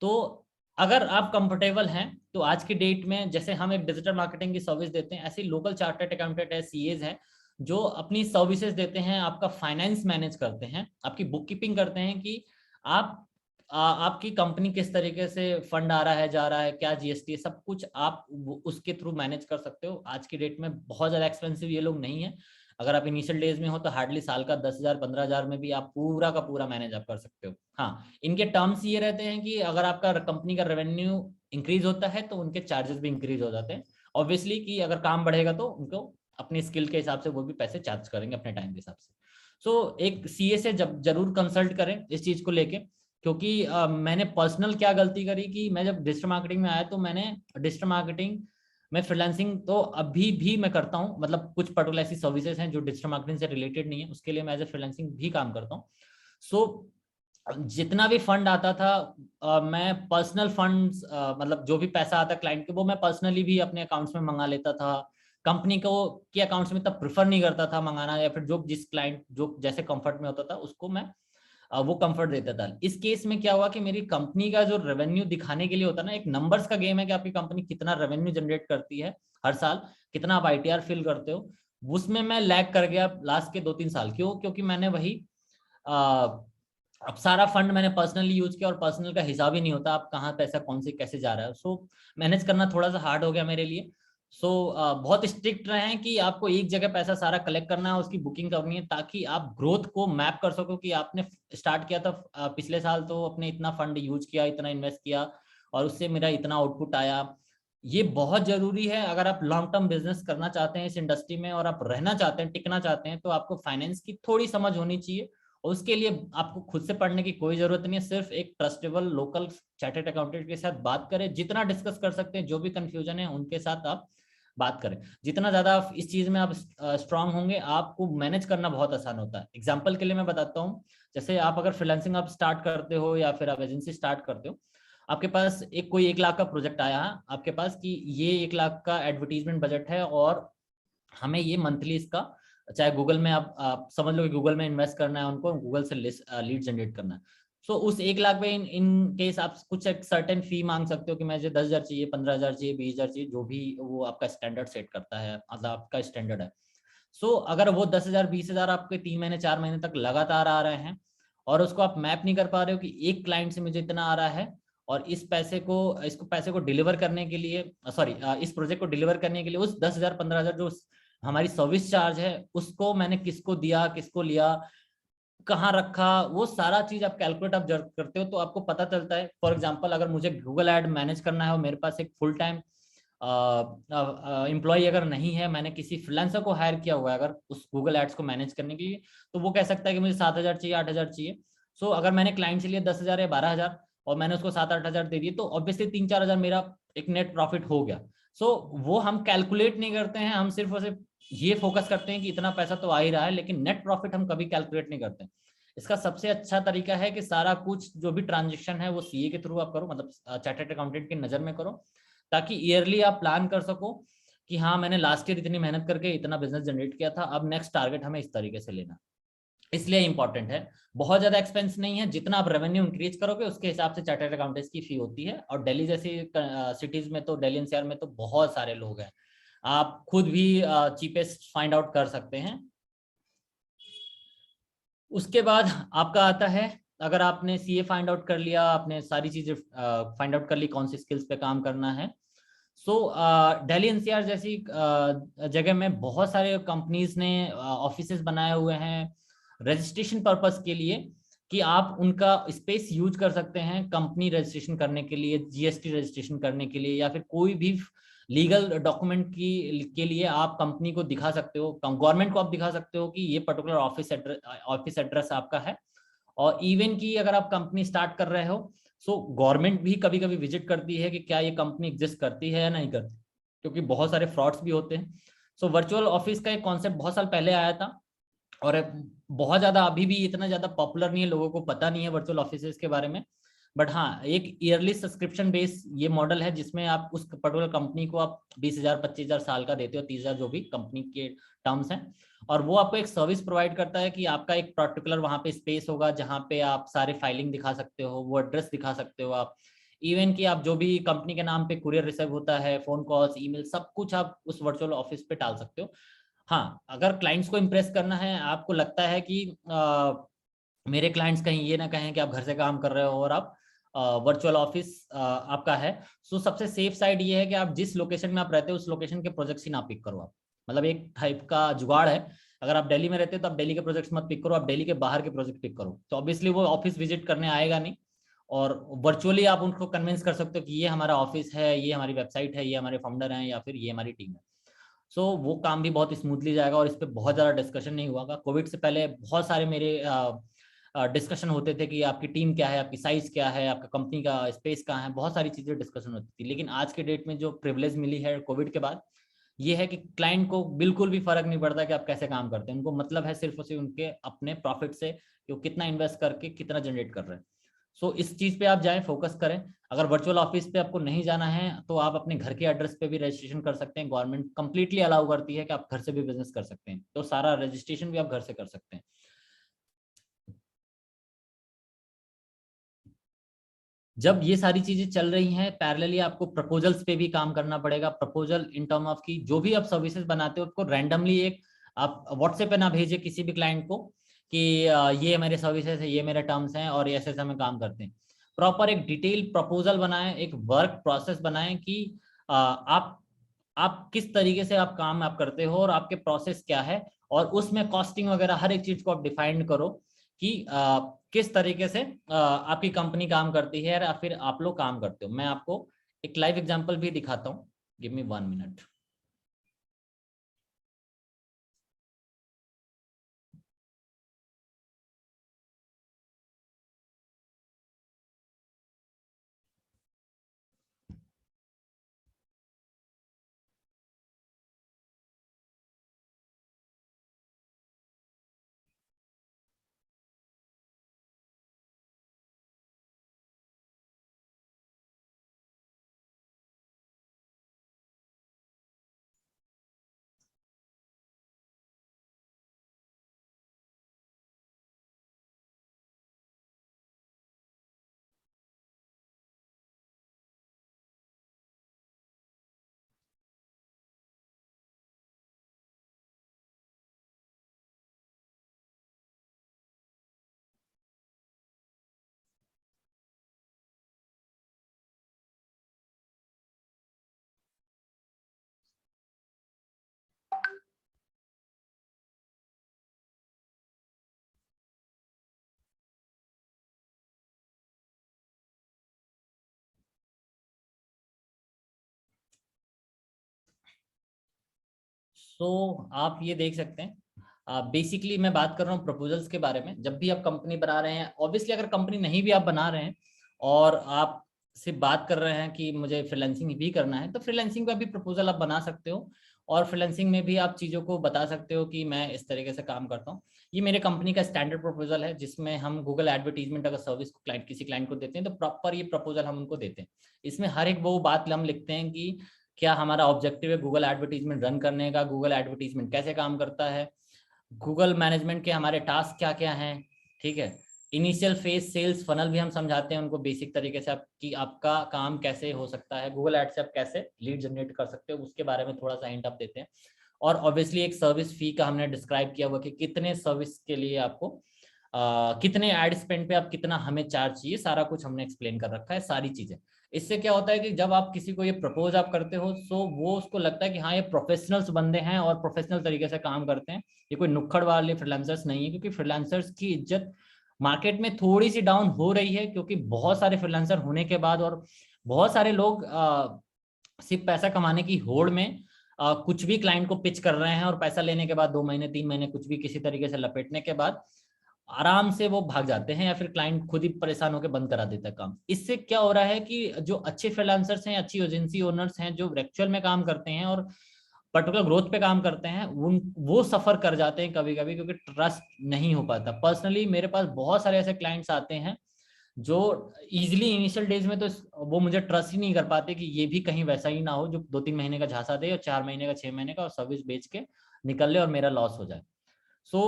तो अगर आप कंफर्टेबल हैं तो आज की डेट में जैसे हम एक डिजिटल मार्केटिंग की सर्विस देते हैं, ऐसे लोकल चार्टर्ड अकाउंटेंट है, सीएज हैं, जो अपनी सर्विसेज देते हैं, आपका फाइनेंस मैनेज करते हैं, आपकी बुक कीपिंग करते हैं कि आप आपकी कंपनी किस तरीके से फंड आ रहा है, जा रहा है, क्या जीएसटी है, सब कुछ आप उसके थ्रू मैनेज कर सकते हो। आज की डेट में बहुत ज्यादा एक्सपेंसिव ये लोग नहीं है। अगर आप इनिशियल डेज में हो तो हार्डली साल का 10,000 15,000 में भी आप पूरा का पूरा मैनेज आप कर सकते हो। हाँ, इनके टर्म्स ये रहते हैं कि अगर आपका कंपनी का रेवेन्यू इंक्रीज होता है तो उनके चार्जेस भी इंक्रीज हो जाते हैं। ऑब्वियसली कि अगर काम बढ़ेगा तो उनको अपनी स्किल के हिसाब से वो भी पैसे चार्ज करेंगे अपने टाइम के हिसाब से। सो एक सीए से जब जरूर कंसल्ट करें इस चीज को लेके, क्योंकि मैंने पर्सनल क्या गलती करी कि मैं जब डिजिटल मार्केटिंग में आया तो मैंने डिजिटल मार्केटिंग मैं फ्रीलांसिंग तो अभी भी मैं करता हूँ, मतलब कुछ पर्टिकुलर ऐसी सर्विसेज हैं जो डिजिटल मार्केटिंग से रिलेटेड नहीं है, उसके लिए मैं एज ए फ्रीलांसिंग भी काम करता हूँ। सो जितना भी फंड आता था मैं पर्सनल फंड्स मतलब जो भी पैसा आता क्लाइंट के वो मैं पर्सनली भी अपने अकाउंट्स में मंगा लेता था। कंपनी को के अकाउंट्स में तब प्रेफर नहीं करता था मंगाना, या फिर जो जिस क्लाइंट जो जैसे कंफर्ट में होता था उसको मैं वो कंफर्ट देता था। इस केस में क्या हुआ कि मेरी कंपनी का जो रेवेन्यू दिखाने के लिए होता है ना, एक नंबर्स का गेम है कि आपकी कंपनी कितना रेवेन्यू जनरेट करती है हर साल, कितना आप आईटीआर फिल करते हो, उसमें मैं लैग कर गया लास्ट के 2-3 साल। क्यों? क्योंकि मैंने वही अब सारा फंड मैंने पर्सनली यूज किया और पर्सनल का हिसाब ही नहीं होता आप कहाँ पैसा कौन से कैसे जा रहा है। सो मैनेज करना थोड़ा सा हार्ड हो गया मेरे लिए। सो बहुत स्ट्रिक्ट रहे हैं कि आपको एक जगह पैसा सारा कलेक्ट करना है, उसकी बुकिंग करनी है, ताकि आप ग्रोथ को मैप कर सको कि आपने स्टार्ट किया था पिछले साल तो अपने इतना फंड यूज किया, इतना इन्वेस्ट किया और उससे मेरा इतना आउटपुट आया। ये बहुत जरूरी है अगर आप लॉन्ग टर्म बिजनेस करना चाहते हैं इस इंडस्ट्री में और आप रहना चाहते हैं, टिकना चाहते हैं, तो आपको फाइनेंस की थोड़ी समझ होनी चाहिए। और उसके लिए आपको खुद से पढ़ने की कोई जरूरत नहीं है, सिर्फ एक ट्रस्टेबल लोकल चार्टर्ड अकाउंटेंट के साथ बात करें, जितना डिस्कस कर सकते हैं, जो भी कंफ्यूजन है उनके साथ आप बात करें। जितना ज्यादा आप इस चीज में आप स्ट्रांग होंगे, आपको मैनेज करना बहुत आसान होता है। एग्जाम्पल के लिए मैं बताता हूँ, जैसे आप अगर फ्रीलांसिंग आप स्टार्ट करते हो या फिर आप एजेंसी स्टार्ट करते हो, आपके पास एक कोई 1 लाख का प्रोजेक्ट आया है आपके पास कि ये 1 लाख का एडवर्टीजमेंट बजट है और हमें ये मंथली इसका, चाहे गूगल में आप समझ लो कि गूगल में इन्वेस्ट करना है उनको, गूगल से लीड जनरेट करना है। सो उस 1 लाख पे इन केस आप कुछ एक सर्टेन फी मांग सकते हो कि मुझे 10,000 चाहिए, 15,000 चाहिए, 20,000 चाहिए, जो भी वो आपका स्टैंडर्ड सेट करता है, मतलब आपका स्टैंडर्ड है। सो अगर वो 10,000 20,000 आपके 3 महीने 4 महीने तक लगातार आ रहे हैं और उसको आप मैप नहीं कर पा रहे हो कि एक क्लाइंट से मुझे इतना आ रहा है और इस पैसे को डिलीवर करने के लिए, सॉरी, इस प्रोजेक्ट को डिलीवर करने के लिए उस 10,000 15,000 जो हमारी सर्विस चार्ज है उसको मैंने किसको दिया, किसको लिया, कहाँ रखा, वो सारा चीज आप कैलकुलेट आप जब करते हो तो आपको पता चलता है। फॉर एग्जांपल अगर मुझे गूगल ऐड मैनेज करना है और मेरे पास एक फुल टाइम एम्प्लॉय अगर नहीं है, मैंने किसी फ्रीलांसर को हायर किया हुआ है अगर उस गूगल एड्स को मैनेज करने के लिए, तो वो कह सकता है कि मुझे 7,000 चाहिए, 8,000 चाहिए। सो अगर मैंने क्लाइंट से लिए 10,000 या 12,000 और मैंने उसको 7-8 हज़ार दे दिए, तो ऑब्वियसली 3-4 हज़ार मेरा एक नेट प्रॉफिट हो गया। सो वो हम कैलकुलेट नहीं करते हैं, हम सिर्फ और सिर्फ ये फोकस करते हैं कि इतना पैसा तो आ ही रहा है, लेकिन नेट प्रॉफिट हम कभी कैलकुलेट नहीं करते। इसका सबसे अच्छा तरीका है कि सारा कुछ जो भी ट्रांजेक्शन है वो सीए के थ्रू आप करो, मतलब चार्टर्ड अकाउंटेंट की नजर में करो, ताकि ईयरली आप प्लान कर सको कि हाँ मैंने लास्ट ईयर इतनी मेहनत करके इतना बिजनेस जनरेट किया था, अब नेक्स्ट टारगेट हमें इस तरीके से लेना। इसलिए इंपॉर्टेंट है। बहुत ज्यादा एक्सपेंस नहीं है, जितना आप रेवेन्यू इंक्रीज करोगे उसके हिसाब से चार्टर्ड अकाउंटेंट्स की फी होती है। और दिल्ली जैसी सिटीज में तो, दिल्ली एनसीआर में तो बहुत सारे लोग हैं, आप खुद भी चीपेस्ट फाइंड आउट कर सकते हैं। उसके बाद आपका आता है, अगर आपने सीए फाइंड आउट कर लिया, आपने सारी चीजें फाइंड आउट कर ली कौन सी स्किल्स पे काम करना है, सो दिल्ली एनसीआर जैसी जगह में बहुत सारे कंपनीज ने ऑफिसेस बनाए हुए हैं रजिस्ट्रेशन पर्पस के लिए, कि आप उनका स्पेस यूज कर सकते हैं कंपनी रजिस्ट्रेशन करने के लिए, जीएसटी रजिस्ट्रेशन करने के लिए, या फिर कोई भी लीगल डॉक्यूमेंट की के लिए आप कंपनी को दिखा सकते हो, गवर्नमेंट को आप दिखा सकते हो कि ये पर्टिकुलर ऑफिस एड्रेस आपका है। और इवन की अगर आप कंपनी स्टार्ट कर रहे हो, सो गवर्नमेंट भी कभी कभी विजिट करती है कि क्या ये कंपनी एग्जिस्ट करती है या नहीं करती, क्योंकि बहुत सारे फ्रॉड्स भी होते हैं। सो वर्चुअल ऑफिस का एक कॉन्सेप्ट बहुत साल पहले आया था और बहुत ज्यादा अभी भी इतना ज्यादा पॉपुलर नहीं है, लोगों को पता नहीं है वर्चुअल ऑफिसेज के बारे में। बट हाँ, एक ईयरली सब्सक्रिप्शन बेस ये मॉडल है जिसमें आप उस पर्टिकुलर कंपनी को आप 20,000 25,000 साल का देते हो, 30,000 जो भी कंपनी के टर्म्स हैं, और वो आपको एक सर्विस प्रोवाइड करता है कि आपका एक पर्टिकुलर वहां पे स्पेस होगा जहां पे आप सारे फाइलिंग दिखा सकते हो, वो एड्रेस दिखा सकते हो आप, इवन कि आप जो भी कंपनी के नाम पे कुरियर रिसीव होता है, फोन कॉल्स, ईमेल, सब कुछ आप उस वर्चुअल ऑफिस पे टाल सकते हो। हाँ, अगर क्लाइंट्स को इम्प्रेस करना है, आपको लगता है कि मेरे क्लाइंट्स कहीं ये ना कहें कि आप घर से काम कर रहे हो और आप वर्चुअल ऑफिस आपका है, सो सबसे सेफ साइड ये है कि आप जिस लोकेशन में आप रहते हो उस लोकेशन के प्रोजेक्ट्स ही ना पिक करो आप। मतलब एक टाइप का जुगाड़ है, अगर आप दिल्ली में रहते हो तो आप दिल्ली के प्रोजेक्ट्स मत पिक करो, आप दिल्ली के बाहर के प्रोजेक्ट पिक करो, तो ऑब्वियसली वो ऑफिस विजिट करने आएगा नहीं। और वर्चुअली आप उनको कन्विंस कर सकते हो कि ये हमारा ऑफिस है, ये हमारी वेबसाइट है, ये हमारे फाउंडर हैं, या फिर ये हमारी टीम है। सो वो काम भी बहुत स्मूथली जाएगा और इस पर बहुत ज़्यादा डिस्कशन नहीं हुआ। कोविड से पहले बहुत सारे मेरे डिस्कशन होते थे कि आपकी टीम क्या है, आपकी साइज क्या है, आपका कंपनी का स्पेस कहाँ है, बहुत सारी चीज़ें डिस्कशन होती थी। लेकिन आज के डेट में जो प्रिविलेज मिली है कोविड के बाद, ये है कि क्लाइंट को बिल्कुल भी फर्क नहीं पड़ता कि आप कैसे काम करते हैं, उनको मतलब है सिर्फ और सिर्फ उनके अपने प्रॉफिट से कि वो कितना इन्वेस्ट करके कितना जनरेट कर रहे हैं। सो इस चीज़ पे आप जाएं, फोकस करें। अगर वर्चुअल ऑफिस पे आपको नहीं जाना है तो आप अपने घर के एड्रेस पे भी रजिस्ट्रेशन कर सकते हैं, गवर्नमेंट कंप्लीटली अलाउ करती है कि आप घर से भी बिजनेस कर सकते हैं, तो सारा रजिस्ट्रेशन भी आप घर से कर सकते हैं। जब ये सारी चीजें चल रही हैं, पैरेलली आपको प्रपोजल्स पे भी काम करना पड़ेगा। प्रपोजल इन टर्म ऑफ की जो भी आप सर्विसेज बनाते हो उसको रैंडमली एक आप व्हाट्सएप पे ना भेजे किसी भी क्लाइंट को कि ये मेरे सर्विसेज है, ये मेरे टर्म्स हैं और ऐसे ऐसे हम काम करते हैं। प्रॉपर एक डिटेल प्रपोजल बनाएं, एक वर्क प्रोसेस बनाएं कि आप किस तरीके से आप काम आप करते हो और आपके प्रोसेस क्या है, और उसमें कॉस्टिंग वगैरह हर एक चीज को आप डिफाइन करो कि किस तरीके से आपकी कंपनी काम करती है या फिर आप लोग काम करते हो। मैं आपको एक लाइव एग्जांपल भी दिखाता हूँ, गिव मी 1 मिनट। आप ये देख सकते हैं, बेसिकली मैं बात कर रहा हूँ प्रपोजल्स के बारे में। जब भी आप कंपनी बना रहे हैं, ऑब्वियसली अगर कंपनी नहीं भी आप बना रहे हैं और आप सिर्फ बात कर रहे हैं कि मुझे फ्रीलांसिंग भी करना है, तो फ्रीलांसिंग का भी प्रपोजल आप बना सकते हो और फ्रीलांसिंग में भी आप चीज़ों को बता सकते हो कि मैं इस तरीके से काम करता हूँ। ये मेरे कंपनी का स्टैंडर्ड प्रपोजल है जिसमें हम गूगल एडवर्टीजमेंट अगर सर्विस को क्लाइंट किसी क्लाइंट को देते हैं तो प्रॉपर ये प्रपोजल हम उनको देते हैं। इसमें हर एक वो बात हम लिखते हैं कि क्या हमारा ऑब्जेक्टिव है गूगल एडवर्टीजमेंट रन करने का, गूगल एडवर्टीजमेंट कैसे काम करता है, गूगल मैनेजमेंट के हमारे टास्क क्या क्या हैं, ठीक है। इनिशियल फेज सेल्स फनल भी हम समझाते हैं उनको बेसिक तरीके से, आप कि आपका काम कैसे हो सकता है, गूगल एड से आप कैसे लीड जनरेट कर सकते हो उसके बारे में थोड़ा सा हिंट आप देते हैं। और ऑब्वियसली एक सर्विस फी का हमने डिस्क्राइब किया हुआ कि कितने सर्विस के लिए आपको कितने एड स्पेंड पे आप कितना हमें चार्ज चाहिए, सारा कुछ हमने एक्सप्लेन कर रखा है सारी चीजें। इससे क्या होता है कि जब आप किसी को ये प्रपोज आप करते हो सो वो उसको लगता है कि हाँ ये प्रोफेशनल्स बंदे हैं और प्रोफेशनल तरीके से काम करते हैं, ये कोई नुक्कड़ वाले फ्रीलांसर्स नहीं है। क्योंकि फ्रीलांसर्स की इज्जत मार्केट में थोड़ी सी डाउन हो रही है क्योंकि बहुत सारे फ्रीलांसर होने के बाद और बहुत सारे लोग सिर्फ पैसा कमाने की होड़ में कुछ भी क्लाइंट को पिच कर रहे हैं और पैसा लेने के बाद 2 महीने 3 महीने कुछ भी किसी तरीके से लपेटने के बाद आराम से वो भाग जाते हैं या फिर क्लाइंट खुद ही परेशान होकर बंद करा देता है काम। इससे क्या हो रहा है कि जो अच्छे फ्रीलांसर्स हैं, अच्छी एजेंसी ओनर्स हैं जो एक्चुअल में काम करते हैं और पर्टिकुलर ग्रोथ पे काम करते हैं, वो सफर कर जाते हैं कभी कभी क्योंकि ट्रस्ट नहीं हो पाता। पर्सनली मेरे पास बहुत सारे ऐसे क्लाइंट्स आते हैं जो इजिली इनिशियल डेज में तो वो मुझे ट्रस्ट ही नहीं कर पाते कि ये भी कहीं वैसा ही ना हो जो 2-3 महीने का झांसा दे और 4 महीने का 6 महीने का और सर्विस बेच के निकल ले और मेरा लॉस हो जाए। सो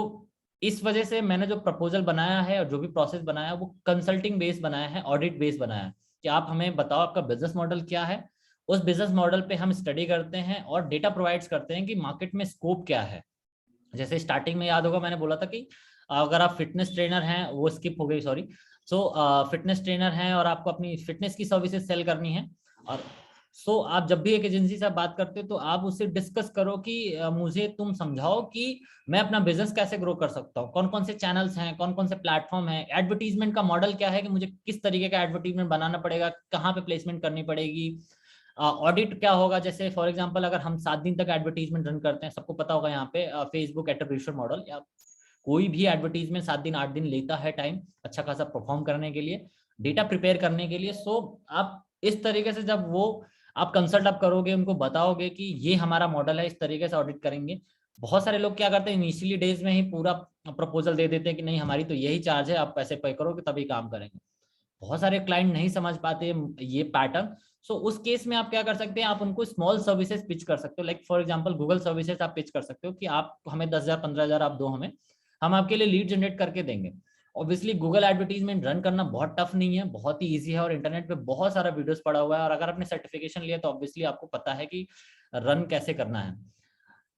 इस वजह से मैंने जो प्रपोजल बनाया है और जो भी प्रोसेस बनाया है वो कंसल्टिंग बेस बनाया है, ऑडिट बेस बनाया है। कि आप हमें बताओ आपका बिजनेस मॉडल क्या है। उस बिजनेस मॉडल पे हम स्टडी करते हैं और डेटा प्रोवाइड्स करते हैं कि मार्केट में स्कोप क्या है। जैसे स्टार्टिंग में याद होगा मैंने बोला था कि अगर आप फिटनेस ट्रेनर हैं, वो स्किप हो गई सॉरी। सो फिटनेस ट्रेनर हैं और आपको अपनी फिटनेस की सर्विसेज सेल करनी है, और सो आप जब भी एक एजेंसी से बात करते हो तो आप उससे डिस्कस करो कि मुझे तुम समझाओ कि मैं अपना बिजनेस कैसे ग्रो कर सकता हूँ, कौन कौन से चैनल्स हैं, कौन कौन से प्लेटफॉर्म हैं, एडवर्टीजमेंट का मॉडल क्या है कि मुझे किस तरीके का एडवर्टीजमेंट बनाना पड़ेगा, कहाँ पे प्लेसमेंट करनी पड़ेगी, ऑडिट क्या होगा। जैसे फॉर एग्जांपल अगर हम 7 दिन तक एडवर्टीजमेंट रन करते हैं, सबको पता होगा यहाँ पे फेसबुक एट्रीब्यूशन मॉडल, या कोई भी एडवर्टीजमेंट 7 दिन 8 दिन लेता है टाइम अच्छा खासा परफॉर्म करने के लिए, डेटा प्रिपेयर करने के लिए। सो आप इस तरीके से जब वो आप कंसल्ट आप करोगे, उनको बताओगे कि ये हमारा मॉडल है, इस तरीके से ऑडिट करेंगे। बहुत सारे लोग क्या करते हैं, इनिशियली डेज में ही पूरा प्रपोजल दे देते हैं कि नहीं हमारी तो यही चार्ज है, आप पैसे पे करोगे तभी काम करेंगे। बहुत सारे क्लाइंट नहीं समझ पाते ये पैटर्न। सो उस केस में आप क्या कर सकते हैं, आप उनको स्मॉल सर्विसेज पिच कर सकते हो। Like for example Google services आप पिच कर सकते हो कि आप हमें 10,000 15,000 आप दो हमें, हम आपके लिए लीड जनरेट करके देंगे। ऑब्वियसली गूगल एडवर्टीजमेंट रन करना बहुत टफ नहीं है, बहुत ही ईजी है, और इंटरनेट पे बहुत सारा वीडियोस पड़ा हुआ है, और अगर आपने सर्टिफिकेशन लिया तो ऑब्वियसली आपको पता है कि रन कैसे करना है।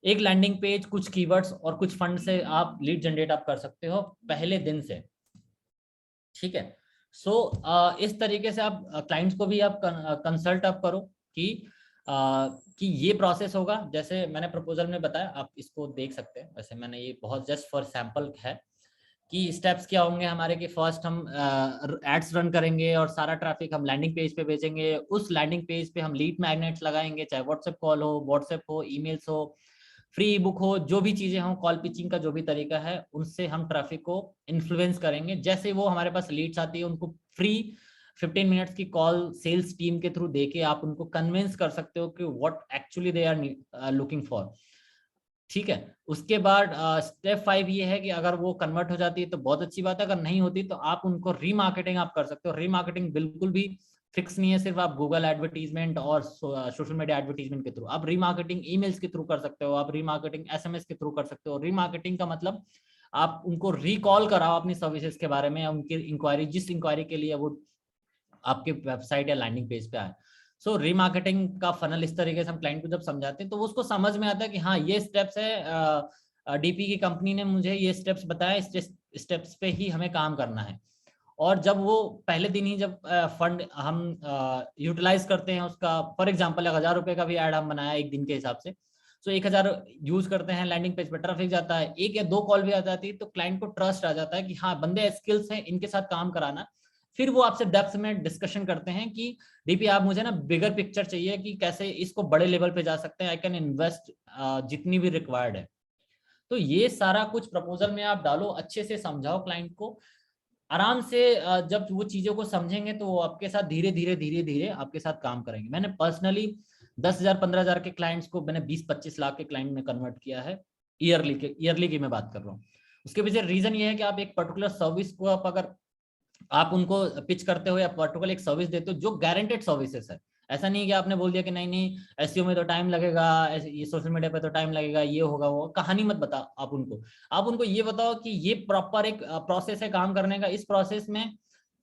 एक लैंडिंग पेज, कुछ कीवर्ड्स और कुछ फंड से आप लीड जनरेट आप कर सकते हो पहले दिन से, ठीक है। सो इस तरीके से आप क्लाइंट्स को भी आप कंसल्ट आप करो कि कि ये प्रोसेस होगा जैसे मैंने प्रपोजल में बताया, आप इसको देख सकते हैं। वैसे मैंने ये बहुत जस्ट फॉर सैंपल है कि स्टेप्स क्या होंगे हमारे, कि फर्स्ट हम एड्स रन करेंगे और सारा ट्रैफिक हम लैंडिंग पेज पे भेजेंगे। उस लैंडिंग पेज पे हम लीड मैग्नेट्स लगाएंगे, चाहे व्हाट्सएप कॉल हो, व्हाट्सएप हो, ईमेल्स हो, फ्री ई बुक हो, जो भी चीजें हो, कॉल पिचिंग का जो भी तरीका है, उनसे हम ट्रैफिक को इन्फ्लुएंस करेंगे। जैसे वो हमारे पास लीड्स आती है उनको फ्री 15 मिनट्स की कॉल सेल्स टीम के थ्रू देके आप उनको कन्विंस कर सकते हो कि what actually they are looking for, ठीक है। उसके बाद स्टेप 5 ये है कि अगर वो कन्वर्ट हो जाती है तो बहुत अच्छी बात है, अगर नहीं होती तो आप उनको रीमार्केटिंग आप कर सकते हो। रीमार्केटिंग बिल्कुल भी फिक्स नहीं है सिर्फ आप गूगल एडवर्टीजमेंट और सोशल मीडिया एडवर्टीजमेंट के थ्रू, आप रीमार्केटिंग ईमेल्स के थ्रू कर सकते हो, आप रीमार्केटिंग एसएमएस के थ्रू कर सकते हो। रीमार्केटिंग का मतलब आप उनको रिकॉल कराओ अपनी सर्विसेज के बारे में, उनकी इंक्वायरी, जिस इंक्वायरी के लिए वो आपके वेबसाइट या लैंडिंग पेज पे आए। सो रीमार्केटिंग का फनल इस तरीके से हम क्लाइंट को जब समझाते हैं तो उसको समझ में आता है कि हाँ ये स्टेप्स है, डीपी की कंपनी ने मुझे ये स्टेप्स बताए, इस स्टेप्स पे ही हमें काम करना है। और जब वो पहले दिन ही जब फंड हम यूटिलाइज करते हैं उसका, फॉर एग्जांपल 1,000 रुपए का भी ऐड हम बनाया एक दिन के हिसाब से, सो 1,000 यूज करते हैं, लैंडिंग पेज पर ट्रैफिक जाता है, एक या दो कॉल भी आ जाती है, तो क्लाइंट को ट्रस्ट आ जाता है कि हाँ बंदे स्किल्स हैं, इनके साथ काम कराना। फिर वो आपसे डेप्थ में डिस्कशन करते हैं कि डीपी आप मुझे ना बिगर पिक्चर चाहिए कि कैसे इसको बड़े लेवल पे जा सकते हैं, आई कैन इन्वेस्ट जितनी भी रिक्वायर्ड है। तो ये सारा कुछ प्रपोजल में आप डालो, अच्छे से समझाओ क्लाइंट को आराम से। जब वो चीजों को समझेंगे तो वो आपके साथ धीरे धीरे धीरे धीरे आपके साथ काम करेंगे। मैंने पर्सनली 10,000 15,000 के क्लाइंट्स को मैंने 20-25 लाख के क्लाइंट में कन्वर्ट किया है, ईयरली की मैं बात कर रहा हूँ। उसके पीछे रीजन ये है कि आप एक पर्टिकुलर सर्विस को अगर आप उनको पिच करते हो या पर्टिकुलर एक सर्विस देते हो जो गारंटेड सर्विसेज है, ऐसा नहीं कि आपने बोल दिया कि नहीं नहीं एसईओ में तो टाइम लगेगा, ये सोशल मीडिया पे तो टाइम लगेगा, ये होगा वो, कहानी मत बताओ। आप उनको ये बताओ कि ये प्रॉपर एक प्रोसेस है काम करने का, इस प्रोसेस में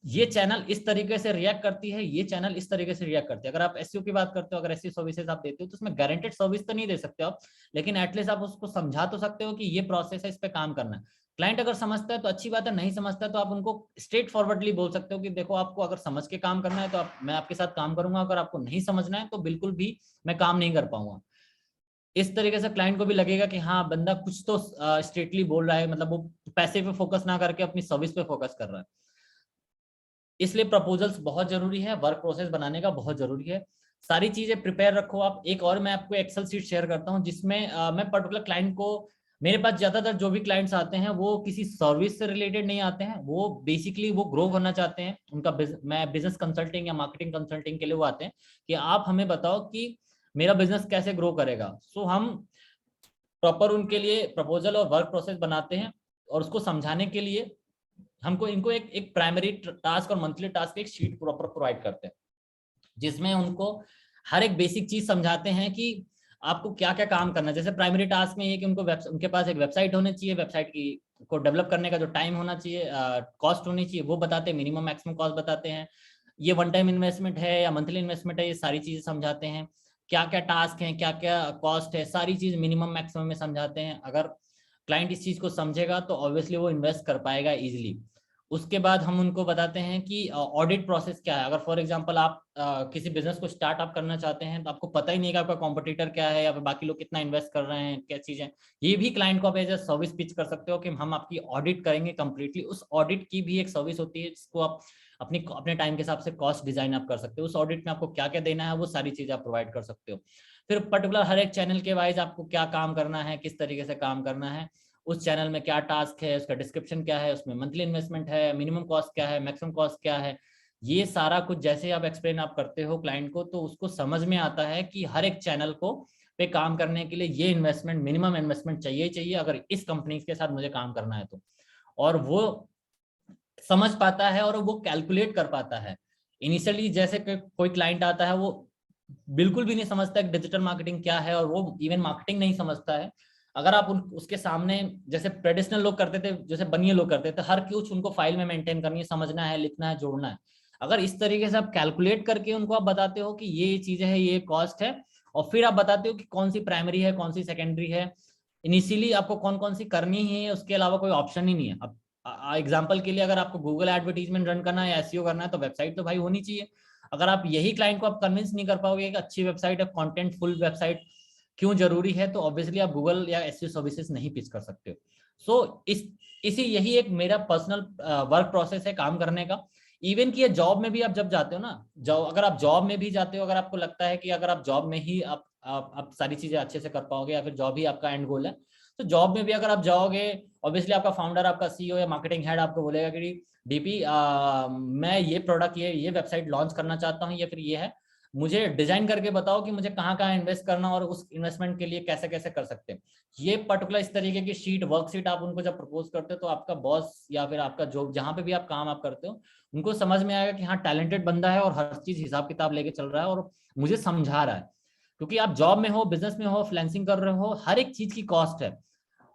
ये चैनल इस तरीके से रिएक्ट करती है, ये चैनल इस तरीके से रिएक्ट करती है। अगर आप एसईओ की बात करते हो, अगर एसईओ सर्विसेज आप देते हो तो उसमें गारंटेड सर्विस तो नहीं दे सकते आप, लेकिन एटलीस्ट आप उसको समझा तो सकते हो कि ये प्रोसेस है, इस पे काम करना है। क्लाइंट अगर समझता है तो अच्छी बात है, नहीं समझता है तो आप उनको स्ट्रेट फॉरवर्डली बोल सकते हो कि देखो आपको अगर समझ के काम करना है तो मैं आपके साथ काम करूंगा, अगर आपको नहीं समझना है तो बिल्कुल भी मैं काम नहीं कर पाऊंगा। इस तरीके से क्लाइंट को भी लगेगा कि हाँ बंदा कुछ तो स्ट्रेटली बोल रहा है, मतलब वो पैसे पे फोकस ना करके अपनी सर्विस पे फोकस कर रहा है। इसलिए प्रपोजल्स बहुत जरूरी है, वर्क प्रोसेस बनाने का बहुत जरूरी है, सारी चीजें प्रिपेयर रखो आप। एक और मैं आपको एक्सेल शीट शेयर करता हूँ जिसमें मैं पर्टिकुलर क्लाइंट को, मेरे पास ज्यादातर जो भी क्लाइंट्स आते हैं वो किसी सर्विस से रिलेटेड नहीं आते हैं, वो बेसिकली वो ग्रो करना चाहते हैं। उनका मैं बिजनेस कंसल्टिंग या मार्केटिंग कंसल्टिंग के लिए वो आते हैं कि आप हमें बताओ कि मेरा बिजनेस कैसे ग्रो करेगा। सो हम प्रॉपर उनके लिए प्रपोजल और वर्क प्रोसेस बनाते हैं, और उसको समझाने के लिए हमको इनको एक प्राइमरी टास्क और मंथली टास्क एक शीट प्रॉपर प्रोवाइड करते हैं, जिसमें उनको हर एक बेसिक चीज समझाते हैं कि आपको क्या क्या काम करना है। जैसे प्राइमरी टास्क में ये कि उनको उनके पास एक वेबसाइट होनी चाहिए, वेबसाइट की को डेवलप करने का जो टाइम होना चाहिए, कॉस्ट होनी चाहिए, वो बताते हैं, मिनिमम मैक्सिमम कॉस्ट बताते हैं। ये वन टाइम इन्वेस्टमेंट है या मंथली इन्वेस्टमेंट है, ये सारी चीजें समझाते हैं। क्या क्या टास्क हैं, क्या क्या कॉस्ट है, सारी चीज मिनिमम मैक्सिमम में समझाते हैं। अगर क्लाइंट इस चीज को समझेगा तो ऑब्वियसली वो इन्वेस्ट कर पाएगा इजीली। उसके बाद हम उनको बताते हैं कि ऑडिट प्रोसेस क्या है। अगर फॉर एग्जांपल आप किसी बिजनेस को स्टार्ट आप करना चाहते हैं तो आपको पता ही नहीं कि आपका कॉम्पिटिटर क्या है या फिर बाकी लोग कितना इन्वेस्ट कर रहे हैं, क्या चीजें, ये भी क्लाइंट को आप एज ए सर्विस पिच कर सकते हो कि हम आपकी ऑडिट करेंगे कंप्लीटली। उस ऑडिट की भी एक सर्विस होती है जिसको आप अपने टाइम के हिसाब से कॉस्ट डिजाइन आप कर सकते हो। उस ऑडिट में आपको क्या क्या देना है वो सारी चीजें आप प्रोवाइड कर सकते हो। फिर पर्टिकुलर हर एक चैनल के वाइज आपको क्या काम करना है, किस तरीके से काम करना है, उस चैनल में क्या टास्क है, उसका डिस्क्रिप्शन क्या है, उसमें मंथली इन्वेस्टमेंट है, मिनिमम कॉस्ट क्या है, मैक्सिमम कॉस्ट क्या है, ये सारा कुछ जैसे आप एक्सप्लेन आप करते हो क्लाइंट को तो उसको समझ में आता है कि हर एक चैनल को पे काम करने के लिए ये इन्वेस्टमेंट, मिनिमम इन्वेस्टमेंट चाहिए ही चाहिए अगर इस कंपनी के साथ मुझे काम करना है तो। और वो समझ पाता है और वो कैलकुलेट कर पाता है। इनिशियली जैसे कोई क्लाइंट आता है वो बिल्कुल भी नहीं समझता कि डिजिटल मार्केटिंग क्या है और वो इवन मार्केटिंग नहीं समझता है। अगर आप उसके सामने जैसे ट्रेडिशनल लोग करते थे, जैसे बनिए लोग करते थे, हर कुछ उनको फाइल में मेंटेन करनी है, समझना है, लिखना है, जोड़ना है। अगर इस तरीके से आप कैलकुलेट करके उनको आप बताते हो कि ये चीजें है, ये कॉस्ट है, और फिर आप बताते हो कि कौन सी प्राइमरी है, कौन सी सेकेंडरी है, इनिशियली आपको कौन कौन सी करनी है, उसके अलावा कोई ऑप्शन ही नहीं है। अब एग्जाम्पल के लिए अगर आपको गूगल एडवर्टीजमेंट रन करना है या एसईओ करना है तो वेबसाइट तो भाई होनी चाहिए। अगर आप यही क्लाइंट को आप कन्विंस नहीं कर पाओगे कि अच्छी वेबसाइट है, कंटेंट फुल वेबसाइट क्यों जरूरी है, तो ऑब्वियसली आप गूगल या एसईओ सर्विसेज नहीं पिच कर सकते हो। सो इसी यही एक मेरा पर्सनल वर्क प्रोसेस है काम करने का। इवन कि ये जॉब में भी आप जब जाते हो ना, अगर आप जॉब में भी जाते हो, अगर आपको लगता है कि अगर आप जॉब में ही आप सारी चीजें अच्छे से कर पाओगे या फिर जॉब ही आपका एंड गोल है, तो जॉब में भी अगर आप जाओगे, ऑब्वियसली आपका फाउंडर, आपका सीईओ या मार्केटिंग हेड आपको बोलेगा कि डीपी मैं ये प्रोडक्ट, ये वेबसाइट लॉन्च करना चाहता हूँ या फिर ये है, मुझे डिजाइन करके बताओ कि मुझे कहाँ कहाँ इन्वेस्ट करना और उस इन्वेस्टमेंट के लिए कैसे कैसे कर सकते हैं। ये पर्टिकुलर इस तरीके की शीट, वर्कशीट आप उनको जब प्रपोज करते हो तो आपका बॉस या फिर आपका जो जहाँ पे भी आप काम आप करते हो उनको समझ में आएगा कि हाँ टैलेंटेड बंदा है और हर चीज हिसाब किताब लेके चल रहा है और मुझे समझा रहा है। क्योंकि आप जॉब में हो, बिजनेस में हो, फ्रीलांसिंग कर रहे हो, हर एक चीज की कॉस्ट है।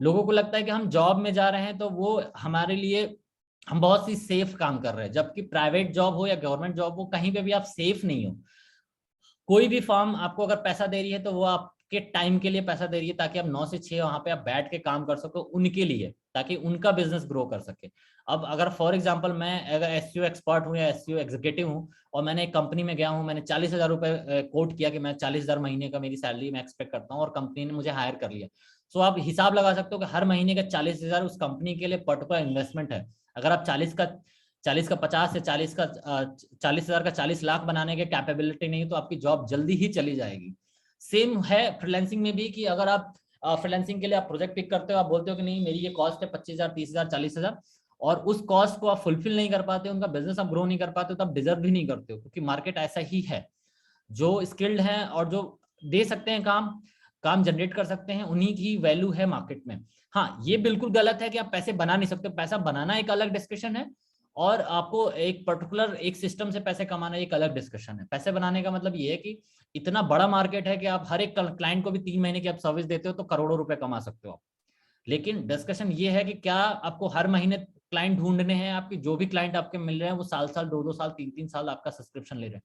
लोगों को लगता है कि हम जॉब में जा रहे हैं तो वो हमारे लिए हम बहुत सी सेफ काम कर रहे हैं, जबकि प्राइवेट जॉब हो या गवर्नमेंट जॉब हो, कहीं पे भी आप सेफ नहीं हो। कोई भी फर्म आपको अगर पैसा दे रही है तो वो आपके टाइम के लिए पैसा दे रही है ताकि आप 9 से 6 वहां पे आप बैठ के काम कर सको उनके लिए, ताकि उनका बिजनेस ग्रो कर सके। अब अगर फॉर एग्जांपल मैं अगर एसईओ एक्सपर्ट हूँ या एसईओ एग्जीक्यूटिव हूँ और मैंने एक कंपनी में गया हूँ, मैंने 40,000 रुपए कोट किया कि मैं 40,000 महीने का मेरी सैलरी मैं एक्सपेक्ट करता हूँ और कंपनी ने मुझे हायर कर लिया। सो आप हिसाब लगा सकते हो कि हर महीने का 40,000 उस कंपनी के लिए पर्टिकुलर इन्वेस्टमेंट है। अगर आप 40 का 50 से 40,000 का 40 लाख बनाने के कैपेबिलिटी नहीं तो आपकी जॉब जल्दी ही चली जाएगी। सेम है फ्रीलांसिंग में भी कि अगर आप फ्रीलांसिंग के लिए आप प्रोजेक्ट पिक करते हो, आप बोलते हो कि नहीं मेरी ये कॉस्ट है 25,000, 30,000, 40,000, और उस कॉस्ट को आप फुलफिल नहीं कर पाते, उनका बिजनेस आप ग्रो नहीं कर पाते, तो आप डिजर्व भी नहीं करते हो, क्योंकि मार्केट ऐसा ही है। जो स्किल्ड है और जो दे सकते हैं काम काम जनरेट कर सकते हैं, उन्हीं की वैल्यू है मार्केट में। हाँ, ये बिल्कुल गलत है कि आप पैसे बना नहीं सकते। पैसा बनाना एक अलग डिस्कशन है और आपको एक पर्टिकुलर एक सिस्टम से पैसे कमाना एक अलग डिस्कशन है। पैसे बनाने का मतलब ये है कि इतना बड़ा मार्केट है कि आप हर एक क्लाइंट को भी 3 महीने की आप सर्विस देते हो तो करोड़ों रुपए कमा सकते हो आप। लेकिन डिस्कशन ये है कि क्या आपको हर महीने क्लाइंट ढूंढने हैं, आपके जो भी क्लाइंट आपके मिल रहे हैं वो साल साल, 2-2 साल, 3-3 साल आपका सब्सक्रिप्शन ले रहे हैं,